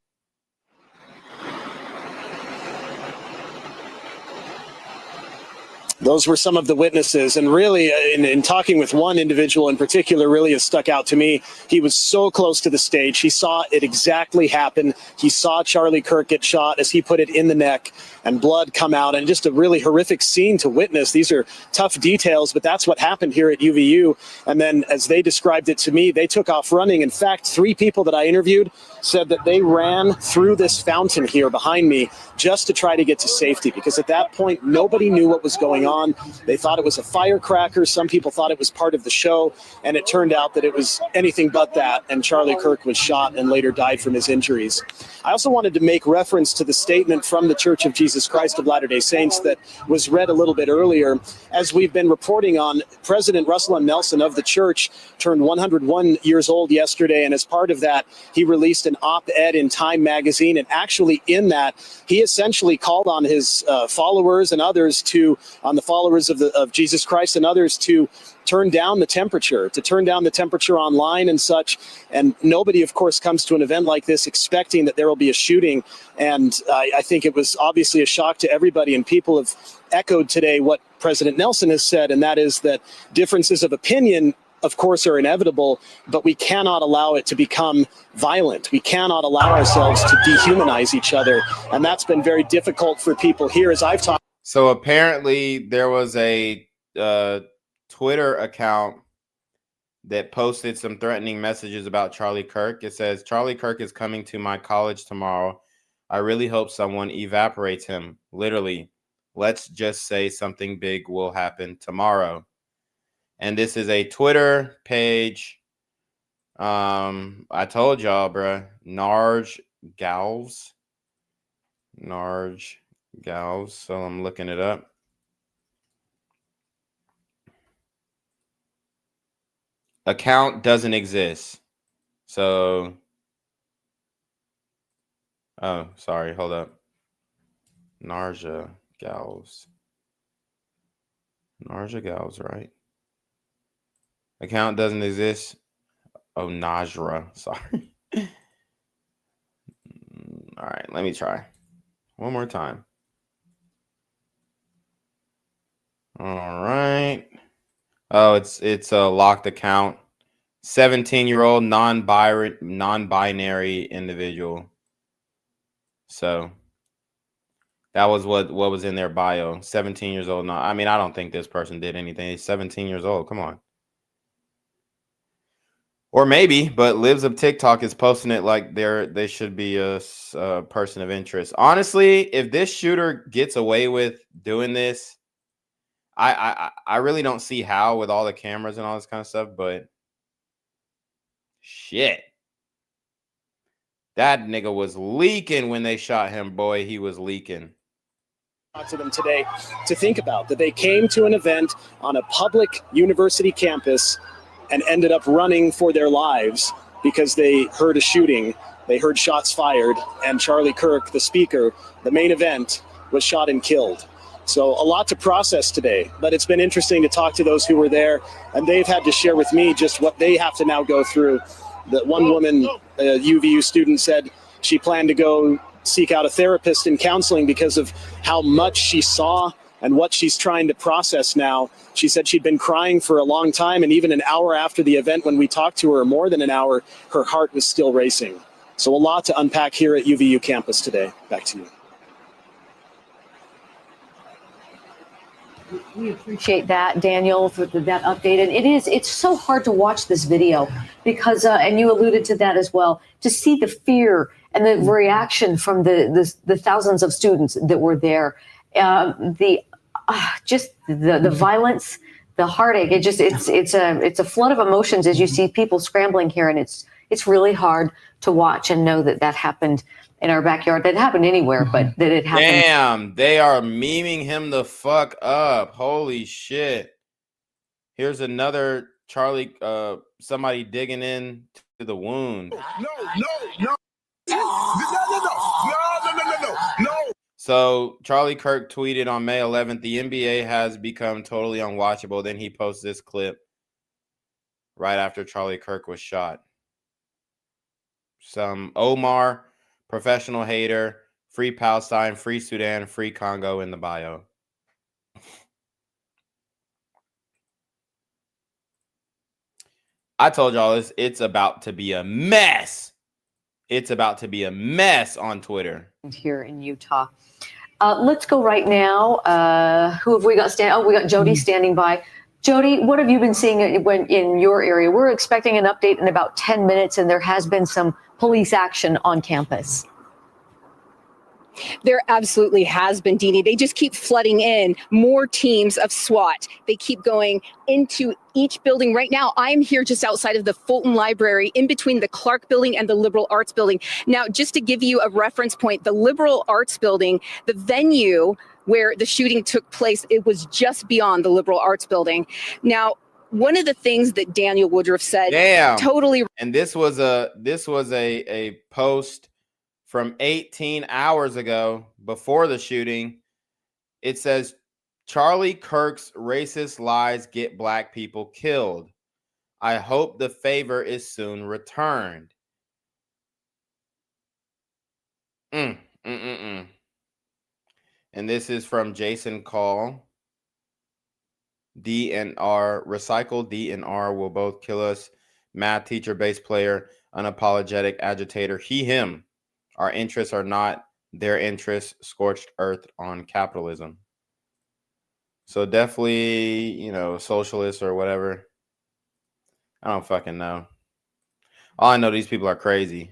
Those were some of the witnesses, and really in talking with one individual in particular really has stuck out to me. He was so close to the stage. He saw it exactly happen. He saw Charlie Kirk get shot, as he put it, in the neck, and blood come out, and just a really horrific scene to witness. These are tough details, but that's what happened here at UVU. And then as they described it to me, they took off running. In fact, 3 people that I interviewed said that they ran through this fountain here behind me just to try to get to safety, because at that point, nobody knew what was going on. on. They thought it was a firecracker. Some people thought it was part of the show, and it turned out that it was anything but that, and Charlie Kirk was shot and later died from his injuries. I also wanted to make reference to the statement from the Church of Jesus Christ of Latter-day Saints that was read a little bit earlier. As we've been reporting on, President Russell M. Nelson of the church turned 101 years old yesterday, and as part of that, he released an op-ed in Time magazine, and actually in that, he essentially called on his followers and others on the followers of Jesus Christ and others to turn down the temperature online and such. And nobody, of course, comes to an event like this expecting that there will be a shooting. And I think it was obviously a shock to everybody, and people have echoed today what President Nelson has said, and that is that differences of opinion, of course, are inevitable, but we cannot allow it to become violent. We cannot allow ourselves to dehumanize each other. And that's been very difficult for people here, as I've talked. So apparently there was a Twitter account that posted some threatening messages about Charlie Kirk. It says, Charlie Kirk is coming to my college tomorrow. I really hope someone evaporates him. Literally, let's just say something big will happen tomorrow. And this is a Twitter page. I told y'all, bruh. Narj Galvs. So I'm looking it up. Account doesn't exist. So, oh, sorry, hold up. Narja Galvs, right? Account doesn't exist. Oh, Najra, sorry. All right, let me try one more time. All right. Oh, it's a locked account. 17-year-old non-binary individual. So that was what was in their bio. 17 years old. No, I mean, I don't think this person did anything. He's 17 years old. Come on. Or maybe, but Lives of TikTok is posting it like they should be a person of interest. Honestly, if this shooter gets away with doing this, I really don't see how with all the cameras and all this kind of stuff, but shit. That nigga was leaking when they shot him, boy. He was leaking. To them today to think about that they came to an event on a public university campus and ended up running for their lives because they heard a shooting, they heard shots fired, and Charlie Kirk, the speaker, the main event, was shot and killed. So a lot to process today, but it's been interesting to talk to those who were there, and they've had to share with me just what they have to now go through. The one woman, a UVU student, said she planned to go seek out a therapist and counseling because of how much she saw and what she's trying to process now. She said she'd been crying for a long time, and even an hour after the event when we talked to her, more than an hour, her heart was still racing. So a lot to unpack here at UVU campus today. Back to you. We appreciate that, Daniel, for that update. And it's so hard to watch this video because, and you alluded to that as well, to see the fear and the reaction from the thousands of students that were there. The violence, the heartache. It's a flood of emotions as you see people scrambling here, and it's really hard to watch and know that happened in our backyard. That happened anywhere, but that it happened. Damn, they are memeing him the fuck up. Holy shit. Here's another Charlie, somebody digging in to the wound. No. So Charlie Kirk tweeted on May 11th, the NBA has become totally unwatchable. Then he posts this clip right after Charlie Kirk was shot. Some Omar, professional hater, free Palestine, free Sudan, free Congo in the bio. I told y'all it's about to be a mess. It's about to be a mess on Twitter. Here in Utah. Let's go right now. Who have we got we got Jody standing by. Jody, what have you been seeing in your area? We're expecting an update in about 10 minutes, and there has been some police action on campus. There absolutely has been, Deanie. They just keep flooding in more teams of SWAT. They keep going into each building. Right now, I'm here just outside of the Fulton Library, in between the Clark Building and the Liberal Arts Building. Now, just to give you a reference point, the Liberal Arts Building, the venue where the shooting took place, it was just beyond the Liberal Arts Building. Now, one of the things that Daniel Woodruff said, totally. And this was a post from 18 hours ago before the shooting. It says, Charlie Kirk's racist lies get black people killed. I hope the favor is soon returned. And this is from Jason Call. D and R, recycle D and R will both kill us. Math teacher, bass player, unapologetic agitator, he, him. Our interests are not their interests. Scorched earth on capitalism. So definitely, you know, socialists or whatever. I don't fucking know. All I know, these people are crazy.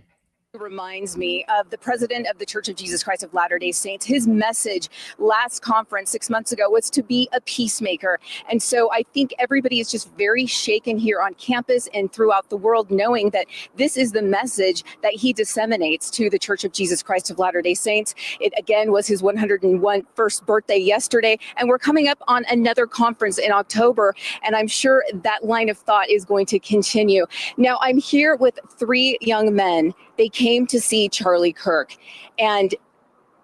Reminds me of the president of the Church of Jesus Christ of Latter-day Saints. His message last conference 6 months ago was to be a peacemaker. And so I think everybody is just very shaken here on campus and throughout the world, knowing that this is the message that he disseminates to the Church of Jesus Christ of Latter-day Saints. It again was his 101st birthday yesterday, and we're coming up on another conference in October, and I'm sure that line of thought is going to continue. Now, I'm here with 3 young men. They came to see Charlie Kirk, and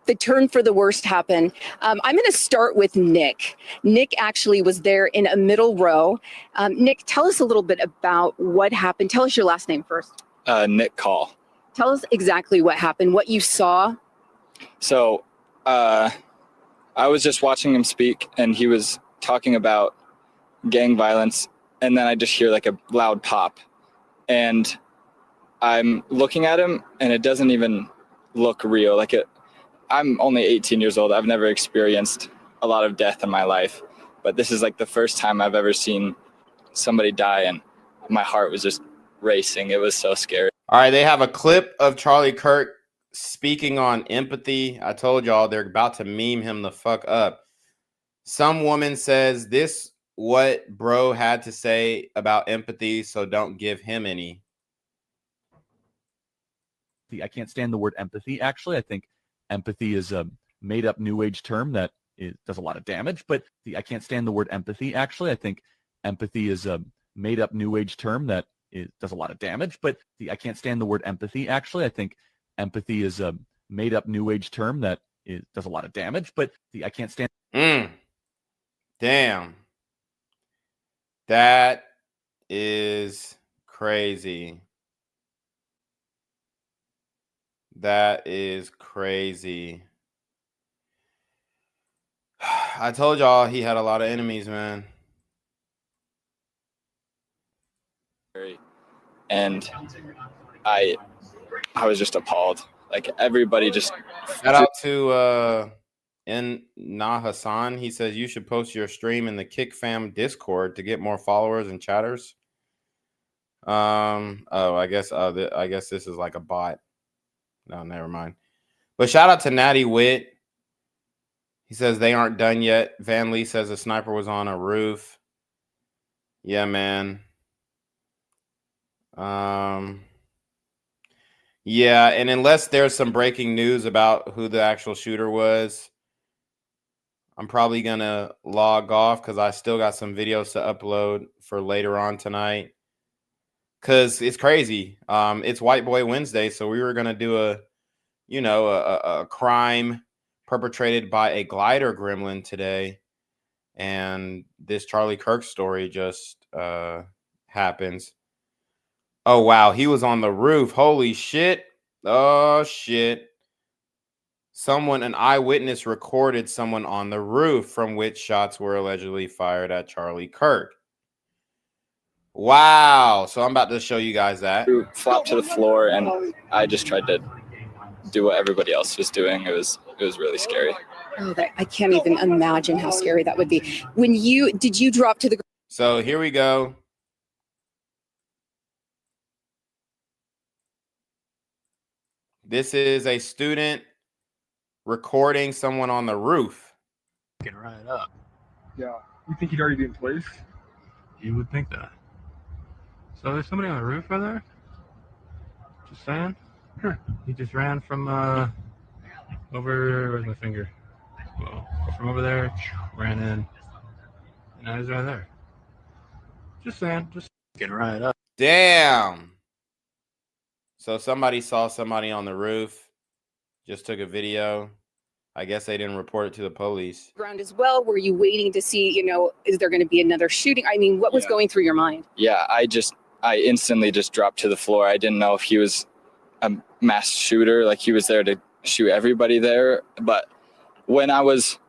the turn for the worst happened. I'm going to start with Nick. Nick actually was there in a middle row. Nick, tell us a little bit about what happened. Tell us your last name first. Nick Call. Tell us exactly what happened, what you saw. So I was just watching him speak, and he was talking about gang violence, and then I just hear like a loud pop, and I'm looking at him, and it doesn't even look real. Like I'm only 18 years old. I've never experienced a lot of death in my life, but this is like the first time I've ever seen somebody die, and my heart was just racing. It was so scary. All right, they have a clip of Charlie Kirk speaking on empathy. I told y'all they're about to meme him the fuck up. Some woman says this what bro had to say about empathy, so don't give him any. I can't stand the word empathy. Actually, I think empathy is a made-up new age term that does a lot of damage. But I can't stand the word empathy. Actually, I think empathy is a made-up new age term that does a lot of damage. But I can't stand the word empathy. Actually, I think empathy is a made-up new age term that does a lot of damage. But I can't stand. Damn. That is crazy. That is crazy. I told y'all he had a lot of enemies, man. And I was just appalled. Like everybody just. Shout out to Nah Hassan. He says you should post your stream in the Kick Fam Discord to get more followers and chatters. I guess this is like a bot. No, never mind. But shout out to Natty Witt. He says they aren't done yet. Van Lee says a sniper was on a roof. Yeah, man. Yeah, and unless there's some breaking news about who the actual shooter was, I'm probably going to log off because I still got some videos to upload for later on tonight. Because it's crazy. It's White Boy Wednesday, so we were going to do a crime perpetrated by a glider gremlin today. And this Charlie Kirk story just happens. Oh, wow. He was on the roof. Holy shit. Oh, shit. An eyewitness recorded someone on the roof from which shots were allegedly fired at Charlie Kirk. Wow. So I'm about to show you guys that. Flopped to the floor, and I just tried to do what everybody else was doing. It was really scary. Oh, I can't even imagine how scary that would be. Did you drop to the ground? So here we go. This is a student recording someone on the roof. Get right up. Yeah. You think he'd already be in place? You would think that. So there's somebody on the roof right there? Just saying. He just ran from over, where's my finger? Well, from over there, ran in, and now he's right there. Just saying, just get right up. Damn. So somebody saw somebody on the roof, just took a video. I guess they didn't report it to the police. Ground as well. Were you waiting to see, is there going to be another shooting? I mean, what was going through your mind? Yeah, I instantly just dropped to the floor. I didn't know if he was a mass shooter, like he was there to shoot everybody there. But when I was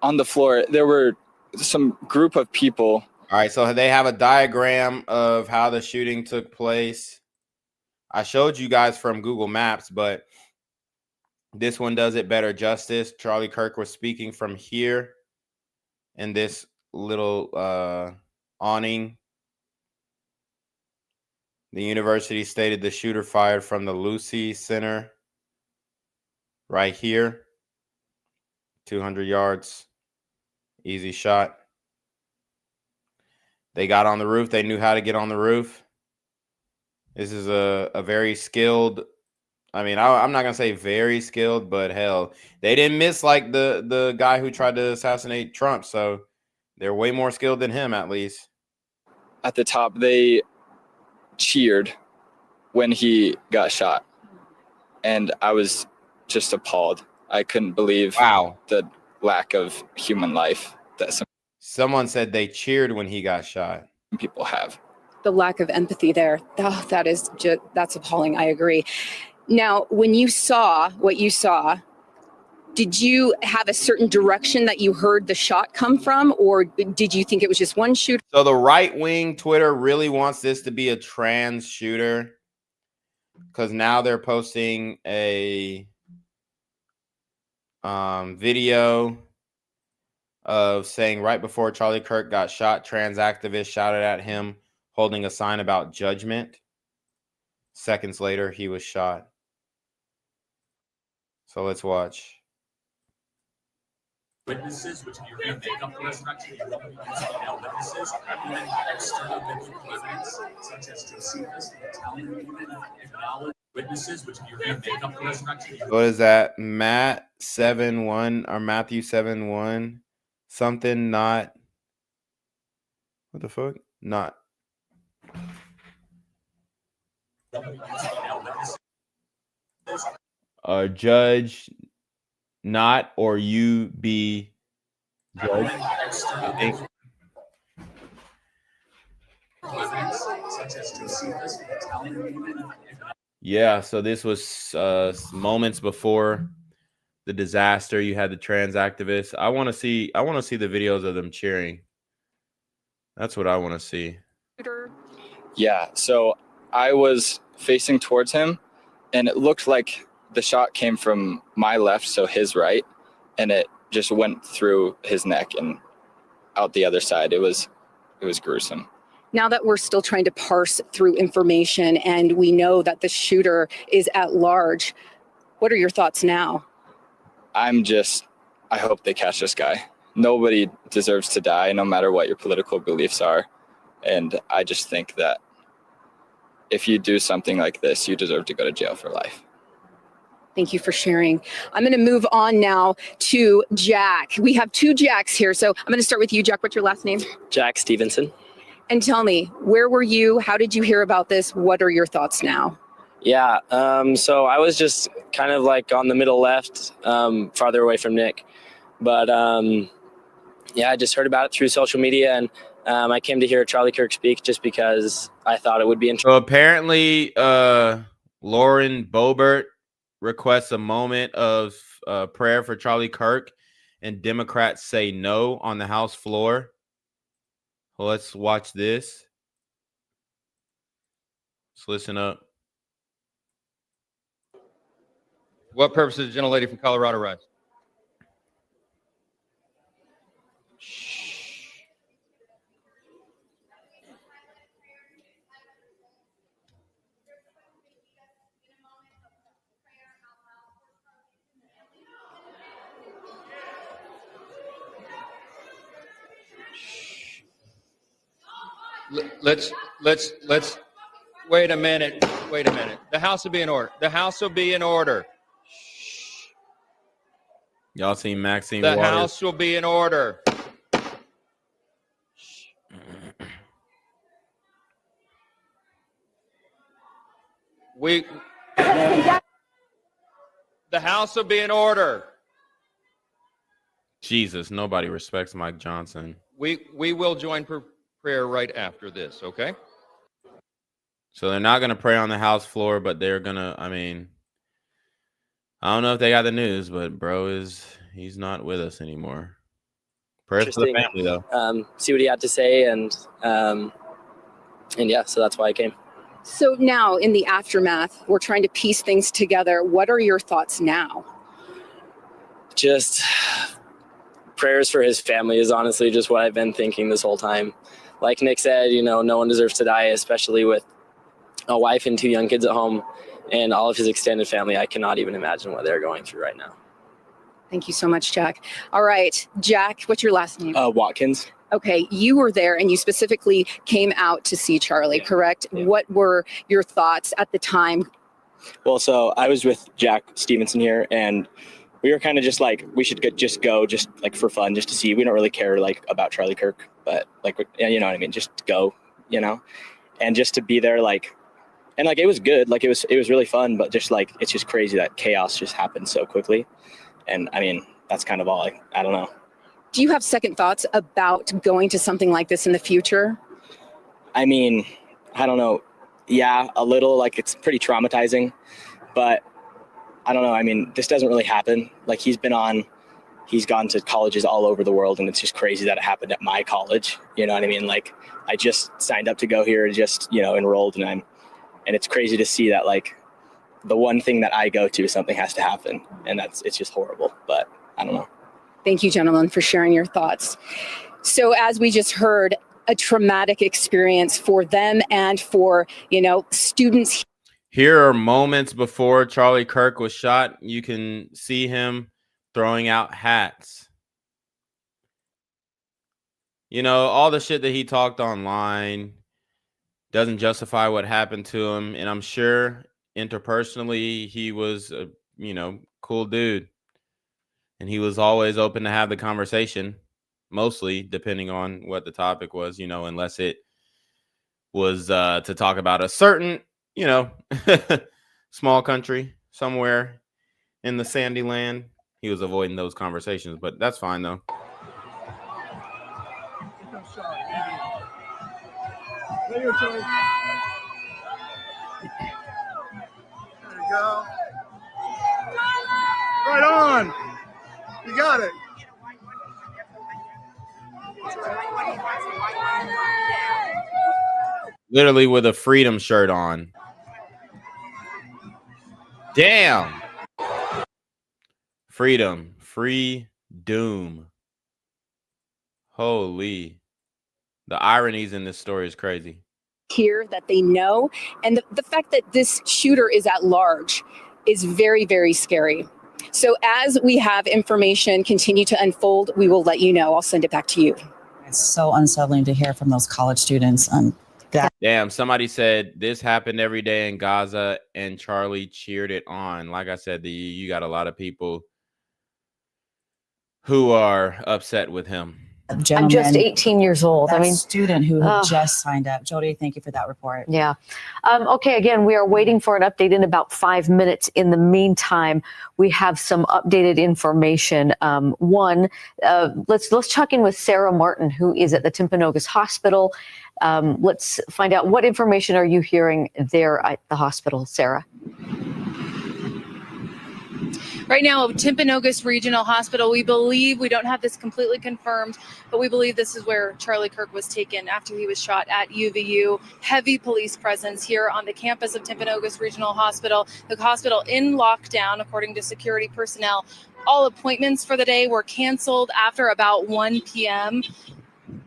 on the floor, there were some group of people. All right, so they have a diagram of how the shooting took place. I showed you guys from Google Maps, but this one does it better justice. Charlie Kirk was speaking from here in this little awning. The university stated the shooter fired from the Lucy Center right here. 200 yards. Easy shot. They got on the roof. They knew how to get on the roof. This is a very skilled, I'm not going to say very skilled, but hell, they didn't miss like the guy who tried to assassinate Trump. So they're way more skilled than him, at least. At the top, they cheered when he got shot. And I was just appalled. I couldn't believe the lack of human life that someone said they cheered when he got shot. People have. The lack of empathy there. Oh, that's appalling. I agree. Now, when you saw what you saw, did you have a certain direction that you heard the shot come from, or did you think it was just one shooter? So the right-wing Twitter really wants this to be a trans shooter, because now they're posting a video of saying right before Charlie Kirk got shot, trans activists shouted at him holding a sign about judgment. Seconds later, he was shot. So let's watch. Witnesses, which in your hand make up the resurrection, you will be using eyewitnesses, even external biblical evidence, such as Josephus, the Italian woman, acknowledge witnesses, which in your hand make up the resurrection. What is that? Matt 7:1 or Matthew 7:1? Something not. What the fuck? Not. Judge not, or you be judged. I think. Yeah, so this was moments before the disaster. You had the trans activists. I want to see the videos of them cheering. That's what I want to see. Yeah, so I was facing towards him, and it looked like the shot came from my left, so his right, and it just went through his neck and out the other side. It was gruesome. Now that we're still trying to parse through information and we know that the shooter is at large, what are your thoughts now? I hope they catch this guy. Nobody deserves to die, no matter what your political beliefs are. And I just think that if you do something like this, you deserve to go to jail for life. Thank you for sharing. I'm going to move on now to Jack. We have two Jacks here. So I'm going to start with you, Jack. What's your last name? Jack Stevenson. And tell me, where were you? How did you hear about this? What are your thoughts now? Yeah, so I was just kind of like on the middle left, farther away from Nick. But yeah, I just heard about it through social media, and I came to hear Charlie Kirk speak just because I thought it would be interesting. So apparently, Lauren Boebert requests a moment of prayer for Charlie Kirk, and Democrats say no on the House floor. Well, let's watch this. Let's listen up. What purpose does the gentlelady from Colorado rise? let's wait a minute. Wait a minute. The House will be in order. The House will be in order. Y'all seen Maxine The Waters? House will be in order. The House will be in order. Jesus, nobody respects Mike Johnson. We will join prayer right after this, okay? So they're not going to pray on the House floor, but they're going to, I mean, I don't know if they got the news, but bro he's not with us anymore. Prayers for the family, though. See what he had to say, and yeah, so that's why I came. So now in the aftermath, we're trying to piece things together. What are your thoughts now? Just prayers for his family is honestly just what I've been thinking this whole time. Like Nick said, you know, no one deserves to die, especially with a wife and 2 young kids at home and all of his extended family. I cannot even imagine what they're going through right now. Thank you so much, Jack. All right, Jack, what's your last name? Watkins. Okay, you were there and you specifically came out to see Charlie, correct? Yeah. What were your thoughts at the time? Well, so I was with Jack Stevenson here, and we were kind of just like, we should just go like for fun, just to see. We don't really care like about Charlie Kirk, but like, you know what I mean? Just go, you know, and just to be there, like, and like, it was good. Like it was really fun, but just like, it's just crazy that chaos just happened so quickly. And I mean, that's kind of all I don't know. Do you have second thoughts about going to something like this in the future? I mean, I don't know. Yeah, a little, like it's pretty traumatizing, but I don't know. I mean, this doesn't really happen. Like he's gone to colleges all over the world, and it's just crazy that it happened at my college. You know what I mean? Like I just signed up to go here and just, you know, enrolled, and it's crazy to see that like the one thing that I go to, something has to happen, and it's just horrible, but I don't know. Thank you, gentlemen, for sharing your thoughts. So as we just heard, a traumatic experience for them and for, you know, students. Here are moments before Charlie Kirk was shot. You can see him throwing out hats. You know, all the shit that he talked online doesn't justify what happened to him. And I'm sure interpersonally, he was a, you know, cool dude. And he was always open to have the conversation, mostly depending on what the topic was, you know, unless it was to talk about a certain, you know, small country somewhere in the sandy land. He was avoiding those conversations, but that's fine, though. There you go. Right on. You got it. Literally with a freedom shirt on. Damn. Freedom. Free doom. Holy. The ironies in this story is crazy. Here that they know, and the fact that this shooter is at large is very, very scary. So as we have information continue to unfold, we will let you know. I'll send it back to you. It's so unsettling to hear from those college students. Damn, somebody said this happened every day in Gaza and Charlie cheered it on. Like I said, you got a lot of people who are upset with him. I'm just 18 years old. I I mean, student who just signed up. Jody, thank you for that report. Yeah. Okay. Again, we are waiting for an update in about 5 minutes. In the meantime, we have some updated information. Let's check in with Sarah Martin, who is at the Timpanogos Hospital. Let's find out what information are you hearing there at the hospital, Sarah? Right now, Timpanogos Regional Hospital, we believe, we don't have this completely confirmed, but we believe this is where Charlie Kirk was taken after he was shot at UVU. Heavy police presence here on the campus of Timpanogos Regional Hospital. The hospital in lockdown, according to security personnel. All appointments for the day were canceled after about 1 p.m.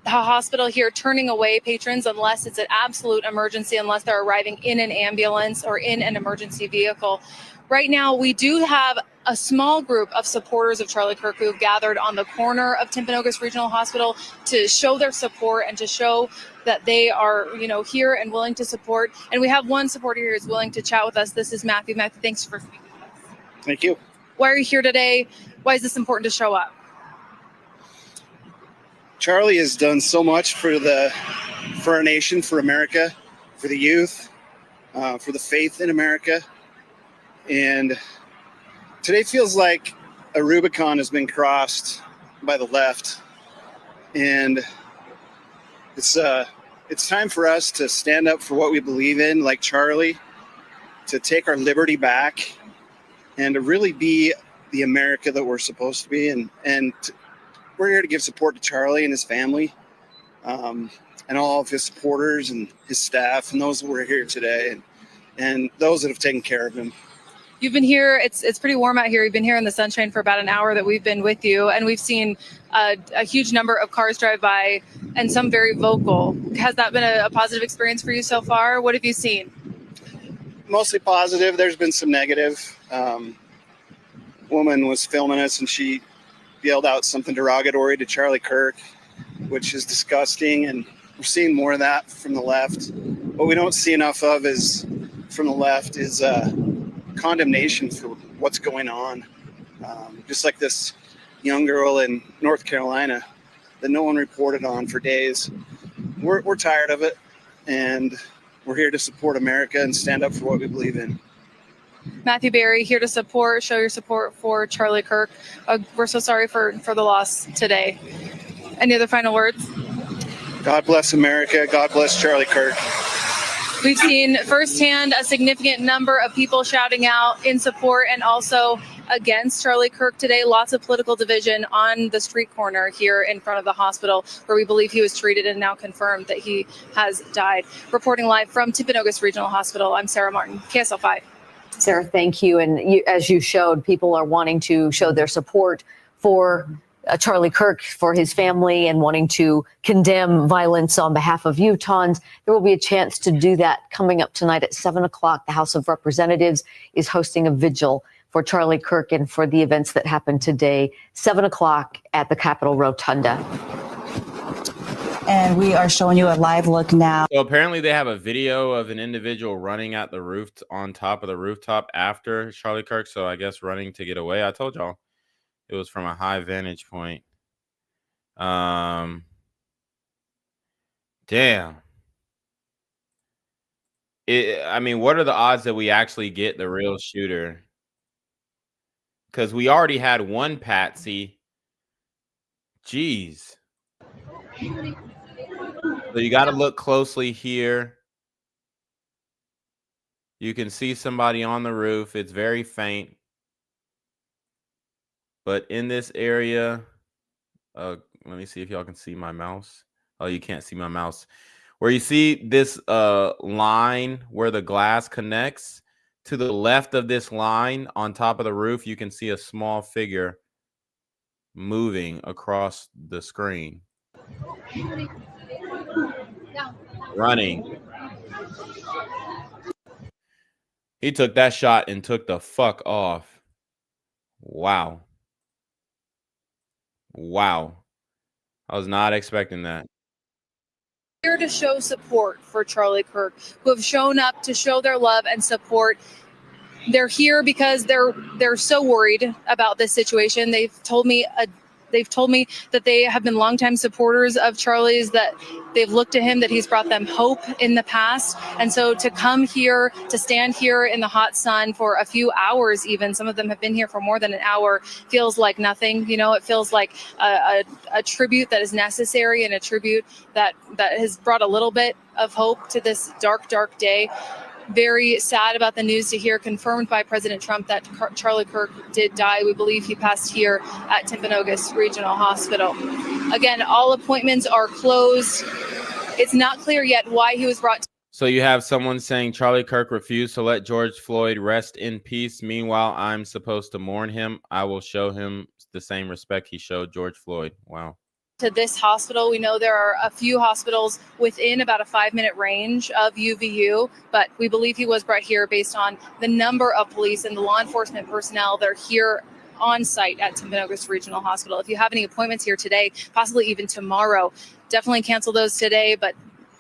The hospital here turning away patrons unless it's an absolute emergency, unless they're arriving in an ambulance or in an emergency vehicle. Right now, we do have a small group of supporters of Charlie Kirk who gathered on the corner of Timpanogos Regional Hospital to show their support and to show that they are, here and willing to support. And we have one supporter here who's willing to chat with us. This is Matthew. Matthew, thanks for speaking with us. Thank you. Why are you here today? Why is this important to show up? Charlie has done so much for our nation, for America, for the youth, for the faith in America. And today feels like a Rubicon has been crossed by the left. And it's time for us to stand up for what we believe in, like Charlie, to take our liberty back and to really be the America that we're supposed to be. And we're here to give support to Charlie and his family, and all of his supporters and his staff and those that were here today and those that have taken care of him. You've been here. It's pretty warm out here. You've been here in the sunshine for about an hour that we've been with you, and we've seen a huge number of cars drive by, and some very vocal. Has that been a positive experience for you so far? What have you seen? Mostly positive. There's been some negative. Woman was filming us, and she yelled out something derogatory to Charlie Kirk, which is disgusting, and we're seeing more of that from the left. What we don't see enough of from the left is condemnation for what's going on. Just like this young girl in North Carolina that no one reported on for days. We're tired of it, and we're here to support America and stand up for what we believe in. Matthew Berry, here to show your support for Charlie Kirk. We're so sorry for the loss today. Any other final words? God bless America. God bless Charlie Kirk. We've seen firsthand a significant number of people shouting out in support and also against Charlie Kirk today. Lots of political division on the street corner here in front of the hospital where we believe he was treated and now confirmed that he has died. Reporting live from Timpanogos Regional Hospital, I'm Sarah Martin, KSL 5. Sarah, thank you. And as you showed, people are wanting to show their support for Charlie Kirk, for his family, and wanting to condemn violence on behalf of Utahns. There will be a chance to do that coming up tonight at 7 o'clock. The House of Representatives is hosting a vigil for Charlie Kirk and for the events that happened today, 7 o'clock at the Capitol Rotunda. And we are showing you a live look now. So apparently they have a video of an individual running at the roof on top of the rooftop after Charlie Kirk. So I guess running to get away. I told y'all it was from a high vantage point. Damn. I mean, what are the odds that we actually get the real shooter? Because we already had one patsy. Jeez. So you got to look closely here. You can see somebody on the roof. It's very faint. But in this area, let me see if y'all can see my mouse. Oh, you can't see my mouse. Where you see this line where the glass connects, to the left of this line on top of the roof, you can see a small figure moving across the screen. Running. He took that shot and took the fuck off. Wow. Wow. I was not expecting that. Here to show support for Charlie Kirk, who have shown up to show their love and support. They're here because they're so worried about this situation. They've told me that they have been longtime supporters of Charlie's, that they've looked to him, that he's brought them hope in the past. And so to come here, to stand here in the hot sun for a few hours even, some of them have been here for more than an hour, feels like nothing. You know, it feels like a tribute that is necessary and a tribute that has brought a little bit of hope to this dark, dark day. Very sad about the news to hear, confirmed by President Trump, that Charlie Kirk did die. We believe he passed here at Timpanogos Regional Hospital. Again, all appointments are closed. It's not clear yet why he was brought to. So you have someone saying Charlie Kirk refused to let George Floyd rest in peace. Meanwhile, I'm supposed to mourn him. I will show him the same respect he showed George Floyd. Wow. To this hospital. We know there are a few hospitals within about a 5-minute range of UVU, but we believe he was brought here based on the number of police and the law enforcement personnel that are here on site at Timpanogos Regional Hospital. If you have any appointments here today, possibly even tomorrow, definitely cancel those today, but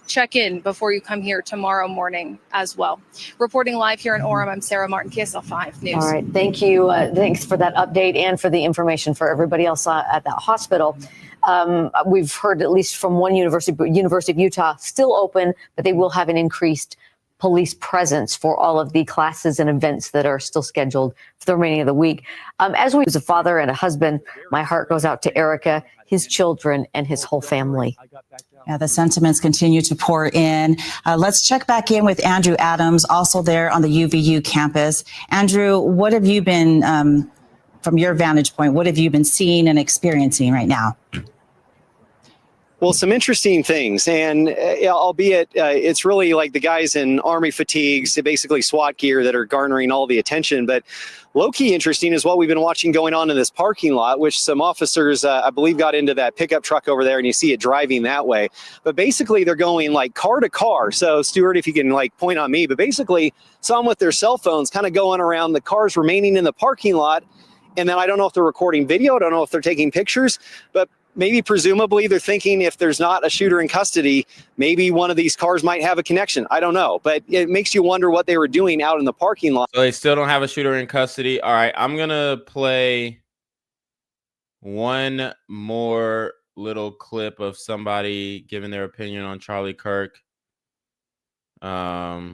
check in before you come here tomorrow morning as well. Reporting live here in Orem, I'm Sarah Martin, KSL 5 News. All right. Thank you. Thanks for that update and for the information for everybody else at that hospital. We've heard at least from one University of Utah, still open, but they will have an increased police presence for all of the classes and events that are still scheduled for the remaining of the week. As a father and a husband, my heart goes out to Erica, his children, and his whole family. Yeah, the sentiments continue to pour in. Let's check back in with Andrew Adams, also there on the UVU campus. Andrew, what have you been, from your vantage point, what have you been seeing and experiencing right now? Well, some interesting things, and albeit it's really like the guys in Army fatigues, basically SWAT gear, that are garnering all the attention. But low-key interesting is what we've been watching going on in this parking lot, which some officers, I believe, got into that pickup truck over there, and you see it driving that way. But basically, they're going like car to car. So, Stuart, if you can like point on me, but basically, some with their cell phones kind of going around the cars remaining in the parking lot. And then I don't know if they're recording video. I don't know if they're taking pictures, but maybe presumably they're thinking if there's not a shooter in custody, maybe one of these cars might have a connection. I don't know, but it makes you wonder what they were doing out in the parking lot. So they still don't have a shooter in custody. All right, I'm going to play one more little clip of somebody giving their opinion on Charlie Kirk. So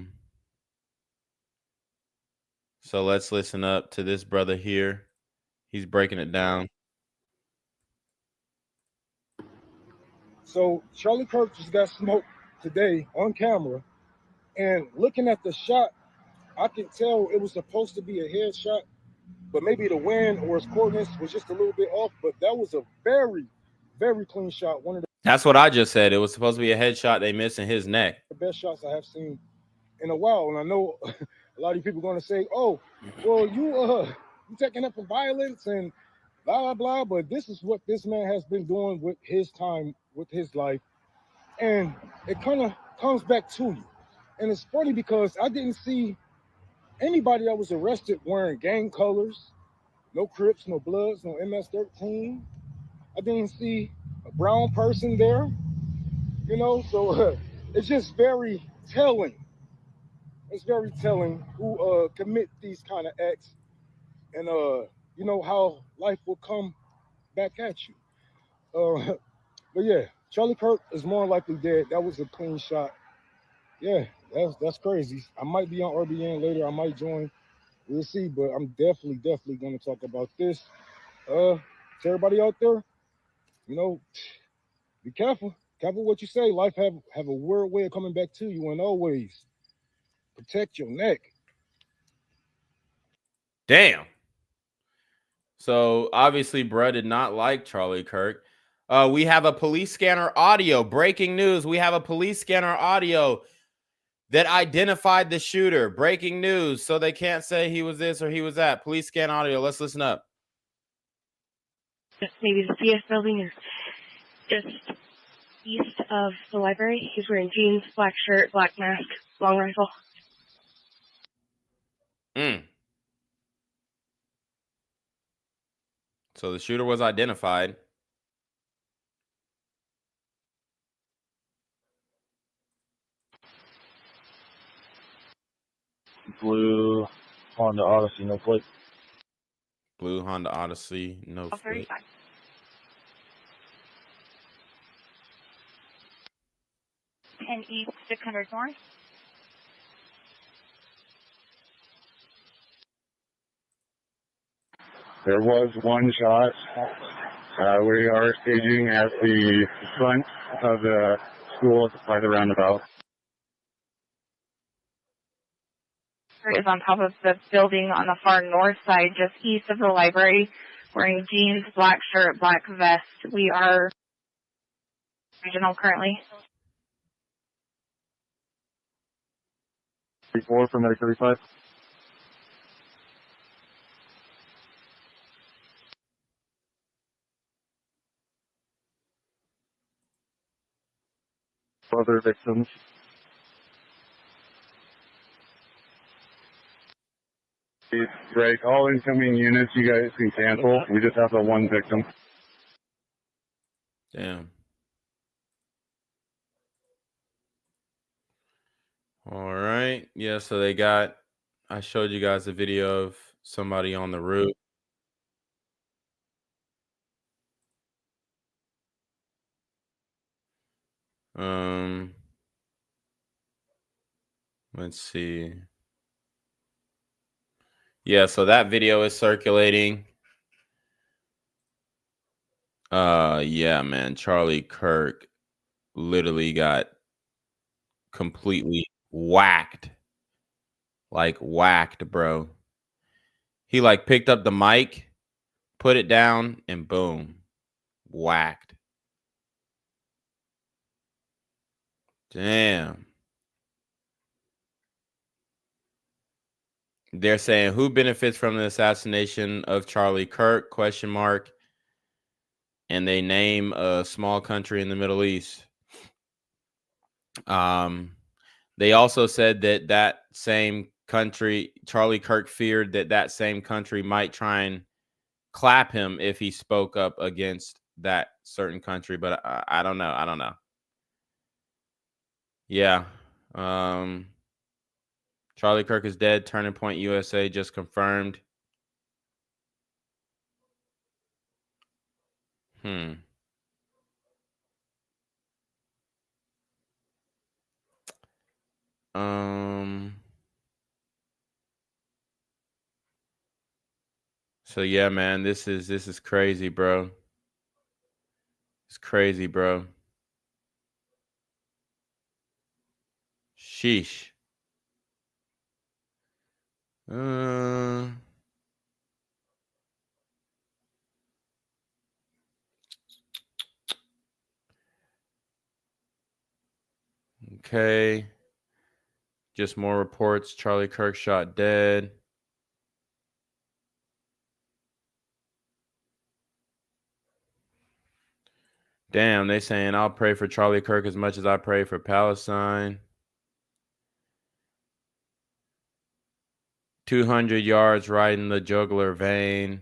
let's listen up to this brother here. He's breaking it down. So Charlie Kirk just got smoked today on camera, and looking at the shot, I can tell it was supposed to be a headshot, but maybe the wind or his coordinates was just a little bit off. But that was a very, very clean shot. One of That's what I just said. It was supposed to be a headshot they missed in his neck. the best shots I have seen in a while. And I know a lot of you people are going to say, "Oh, well, you taking up for violence and blah blah blah." But this is what this man has been doing with his time, with his life, and it kind of comes back to you. And it's funny because I didn't see anybody that was arrested wearing gang colors, no Crips, no Bloods, no MS-13. I didn't see a brown person there, you know. So it's just very telling. It's very telling who commit these kind of acts, and you know how life will come back at you. But yeah, Charlie Kirk is more likely dead. That was a clean shot. Yeah, that's crazy. I might be on RBN later. I might join. We'll see. But I'm definitely going to talk about this. To everybody out there, you know, be careful. Careful what you say. Life have a weird way of coming back to you, and always protect your neck. Damn. So obviously, bruh did not like Charlie Kirk. We have a police scanner audio. Breaking news. We have a police scanner audio that identified the shooter. Breaking news. So they can't say he was this or he was that. Police scan audio. Let's listen up. Maybe the CS building is just east of the library. He's wearing jeans, black shirt, black mask, long rifle. So the shooter was identified. Blue Honda Odyssey, no plate. Blue Honda Odyssey, no plate. 35. And east 600 north. There was one shot. We are staging at the front of the school by the roundabout. Is on top of the building on the far north side, just east of the library, wearing jeans, black shirt, black vest. We are regional currently. 34 from Medic 35. Other victims. Break all incoming units. You guys can cancel. We just have the one victim. Damn. All right. Yeah, so I showed you guys a video of somebody on the roof. Let's see. Yeah, so that video is circulating. Yeah, man, Charlie Kirk literally got completely whacked. Like whacked, bro. He like picked up the mic, put it down, and boom, whacked. Damn. They're saying who benefits from the assassination of Charlie Kirk? ? And they name a small country in the Middle East. They also said that same country, Charlie Kirk feared that same country might try and clap him if he spoke up against that certain country. But I don't know. I don't know. Yeah. Charlie Kirk is dead. Turning Point USA just confirmed. So yeah, man, this is crazy, bro. It's crazy, bro. Sheesh. Okay. Just more reports. Charlie Kirk shot dead. Damn, they saying I'll pray for Charlie Kirk as much as I pray for Palestine. 200 yards right in the jugular vein.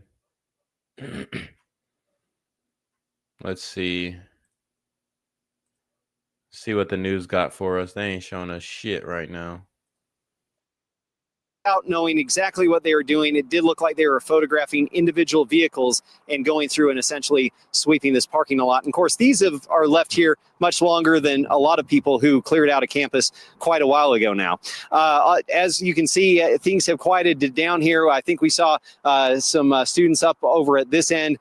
Let's see. See what the news got for us. They ain't showing us shit right now. Out knowing exactly what they were doing. It did look like they were photographing individual vehicles and going through and essentially sweeping this parking lot. And of course, these are left here much longer than a lot of people who cleared out a campus quite a while ago now. As you can see, things have quieted down here. I think we saw some students up over at this end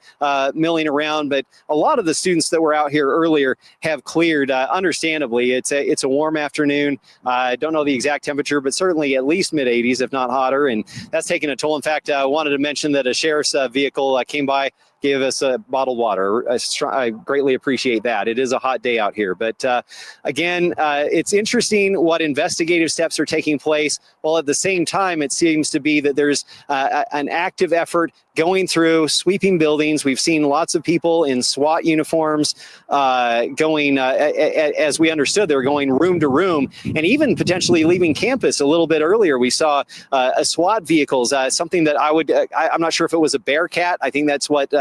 milling around, but a lot of the students that were out here earlier have cleared. Understandably, it's a warm afternoon. I don't know the exact temperature, but certainly at least mid-80s, if not hotter, and that's taking a toll. In fact, I wanted to mention that a sheriff's vehicle came by, gave us a bottled water. I greatly appreciate that. It is a hot day out here. But again, it's interesting what investigative steps are taking place, while at the same time, it seems to be that there's an active effort going through, sweeping buildings. We've seen lots of people in SWAT uniforms going, as we understood, they were going room to room and even potentially leaving campus a little bit earlier. We saw a SWAT vehicles, something that I'm not sure if it was a Bearcat. I think that's what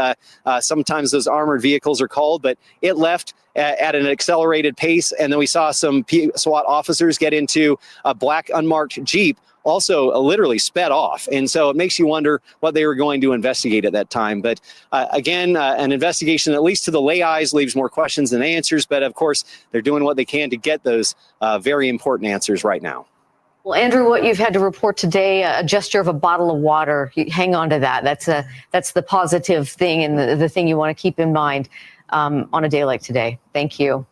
sometimes those armored vehicles are called, but it left at an accelerated pace. And then we saw some SWAT officers get into a black unmarked Jeep, also literally sped off. And so it makes you wonder what they were going to investigate at that time. But again, an investigation, at least to the lay eyes, leaves more questions than answers. But of course, they're doing what they can to get those very important answers right now. Well, Andrew, what you've had to report today, a gesture of a bottle of water. Hang on to that. That's the positive thing and the thing you want to keep in mind on a day like today. Thank you.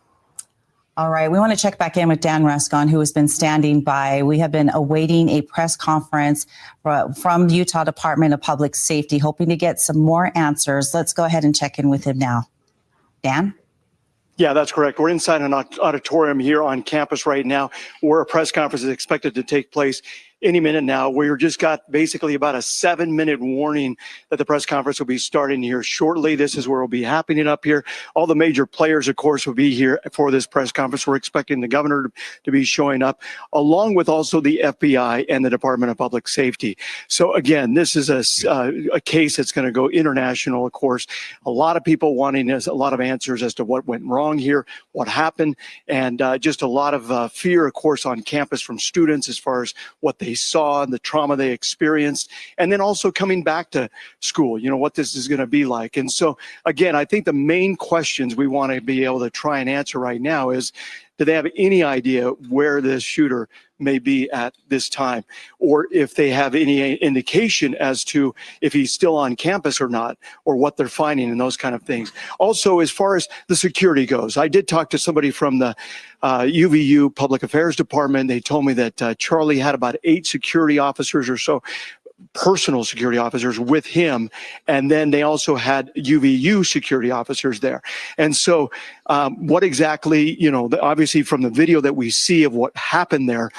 All right, we want to check back in with Dan Ruscon, who has been standing by. We have been awaiting a press conference from the Utah Department of Public Safety, hoping to get some more answers. Let's go ahead and check in with him now. Dan? Yeah, that's correct. We're inside an auditorium here on campus right now where a press conference is expected to take place. any minute now. We're just got basically about a 7-minute warning that the press conference will be starting here shortly. This is where we'll be happening up here. All the major players, of course, will be here for this press conference. We're expecting the governor to be showing up, along with also the FBI and the Department of Public Safety. So again, this is a case that's going to go international, of course. A lot of people wanting a lot of answers as to what went wrong here, what happened, and just a lot of fear, of course, on campus from students as far as what they saw and the trauma they experienced, and then also coming back to school, you know, what this is going to be like. And so, again, I think the main questions we want to be able to try and answer right now is, do they have any idea where this shooter may be at this time? Or if they have any indication as to if he's still on campus or not, or what they're finding and those kind of things. Also, as far as the security goes, I did talk to somebody from the UVU Public Affairs Department. They told me that Charlie had about 8 security officers or so, personal security officers with him, and then they also had UVU security officers there. And so what exactly, you know, obviously from the video that we see of what happened there,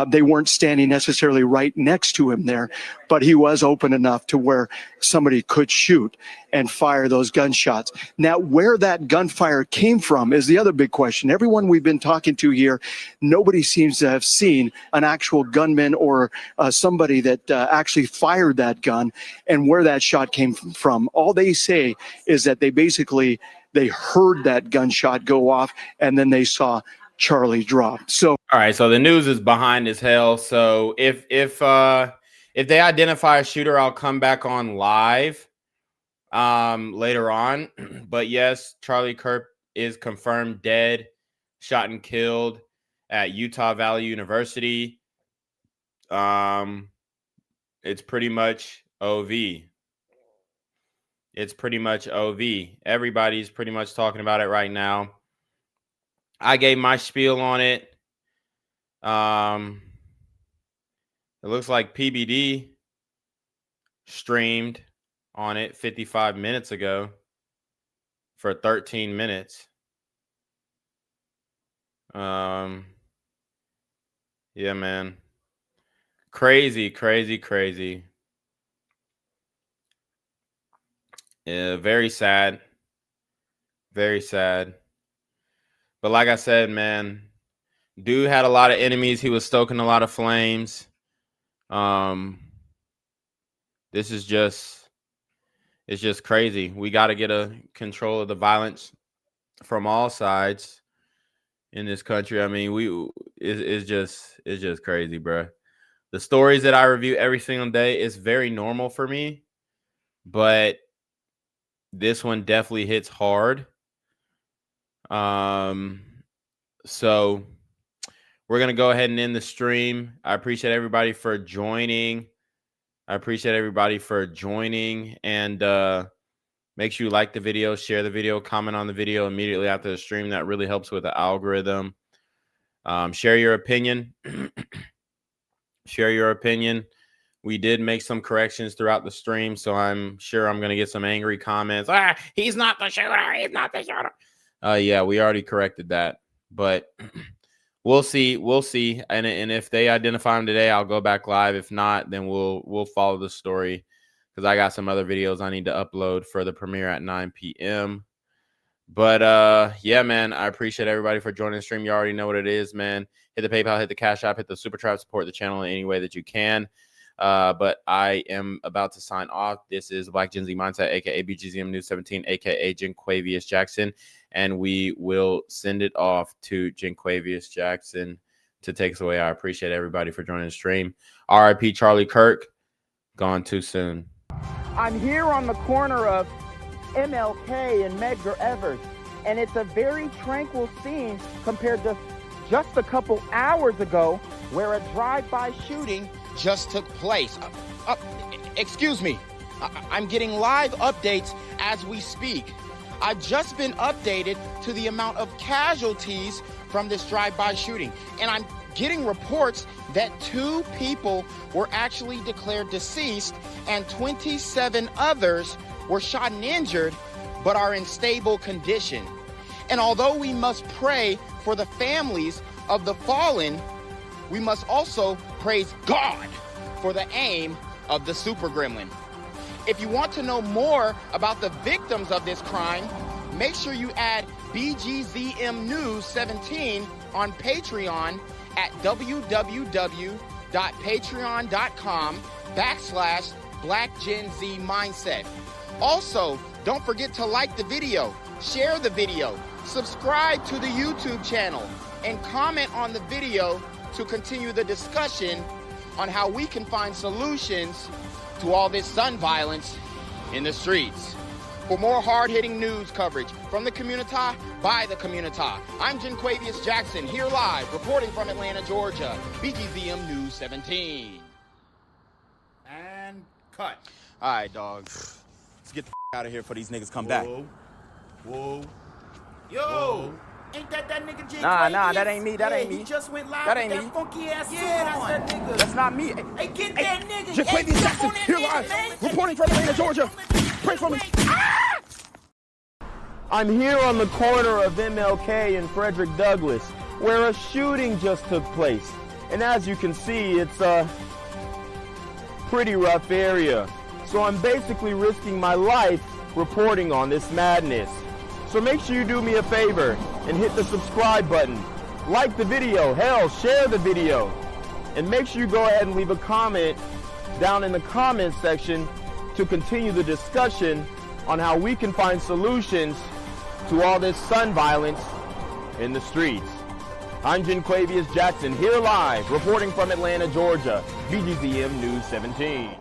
they weren't standing necessarily right next to him there, but he was open enough to where somebody could shoot and fire those gunshots. Now, where that gunfire came from is the other big question. Everyone we've been talking to here, nobody seems to have seen an actual gunman or somebody that actually fired that gun and where that shot came from. All they say is that they heard that gunshot go off and then they saw Charlie drop. So all right, so the news is behind as hell. So if they identify a shooter, I'll come back on live later on. But yes, Charlie Kirk is confirmed dead, shot and killed at Utah Valley University. It's pretty much OV. It's pretty much OV. Everybody's pretty much talking about it right now. I gave my spiel on it. It looks like PBD streamed on it 55 minutes ago for 13 minutes. Yeah, man. Crazy, crazy, crazy. Yeah, very sad. Very sad. But like I said, man, dude had a lot of enemies. He was stoking a lot of flames. This is just, it's just crazy. We got to get a control of the violence from all sides in this country. I mean, it's just crazy, bro. The stories that I review every single day is very normal for me, but this one definitely hits hard. So we're going to go ahead and end the stream. I appreciate everybody for joining. And make sure you like the video, share the video, comment on the video immediately after the stream. That really helps with the algorithm. Share your opinion. Share your opinion. We did make some corrections throughout the stream, so I'm sure I'm going to get some angry comments. He's not the shooter. He's not the shooter. Yeah, we already corrected that, but we'll see. We'll see. And if they identify him today, I'll go back live. If not, then we'll follow the story because I got some other videos I need to upload for the premiere at 9 p.m. But yeah, man, I appreciate everybody for joining the stream. You already know what it is, man. Hit the PayPal, hit the Cash App, hit the Super Chat, support the channel in any way that you can. But I am about to sign off. This is Black Gen Z Mindset, aka BGZM News 17, aka Jenquavius Jackson, and we will send it off to Jenquavius Jackson to take us away. I appreciate everybody for joining the stream. RIP Charlie Kirk, gone too soon. I'm here on the corner of MLK and Medgar Evers, and it's a very tranquil scene compared to just a couple hours ago where a drive-by shooting just took place. Excuse me, I'm getting live updates as we speak. I've just been updated to the amount of casualties from this drive-by shooting, and I'm getting reports that 2 people were actually declared deceased and 27 others were shot and injured but are in stable condition. And although we must pray for the families of the fallen, we must also praise God for the aim of the super gremlin. If you want to know more about the victims of this crime, make sure you add BGZM News 17 on Patreon at www.patreon.com/blackgenzmindset. Also, don't forget to like the video, share the video, subscribe to the YouTube channel, and comment on the video to continue the discussion on how we can find solutions to all this gun violence in the streets. For more hard-hitting news coverage from the community, by the community, I'm Quavius Jackson, here live, reporting from Atlanta, Georgia, BGZM News 17. And cut. All right, dogs. Let's get the out of here before these niggas come back. Whoa. Yo. Whoa. Ain't that nigga J? Nah, that ain't me. That ain't me. He just went live That with ain't that me. funky ass suit That's on. that nigga. That's not me. Hey, get that nigga. Quavius Jackson, here live, reporting from Atlanta, Georgia. Pray for me. I'm here on the corner of MLK and Frederick Douglass, where a shooting just took place. And as you can see, it's a pretty rough area. So I'm basically risking my life reporting on this madness. So make sure you do me a favor and hit the subscribe button. Like the video, hell, share the video. And make sure you go ahead and leave a comment down in the comment section to continue the discussion on how we can find solutions to all this gun violence in the streets. I'm Quavius Jackson, here live, reporting from Atlanta, Georgia, BGZM News 17.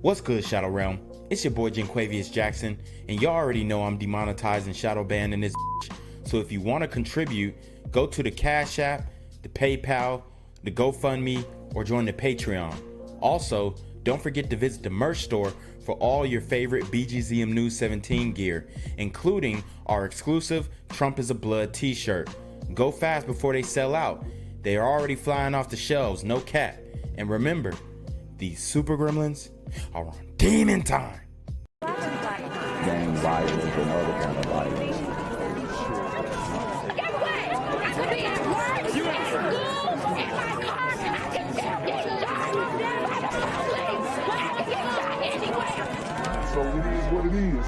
What's good, Shadow Realm? It's your boy Quavius Jackson, and y'all already know I'm demonetized and shadow banned in this bitch. So if you want to contribute, go to the Cash App, the PayPal, the GoFundMe, or join the Patreon. Also, don't forget to visit the merch store for all your favorite BGZM News 17 gear, including our exclusive Trump is a Blood t-shirt. Go fast before they sell out. They are already flying off the shelves, no cap. And remember, these super gremlins are on demon time. Gang violence and other kind of violence. So it is what it is.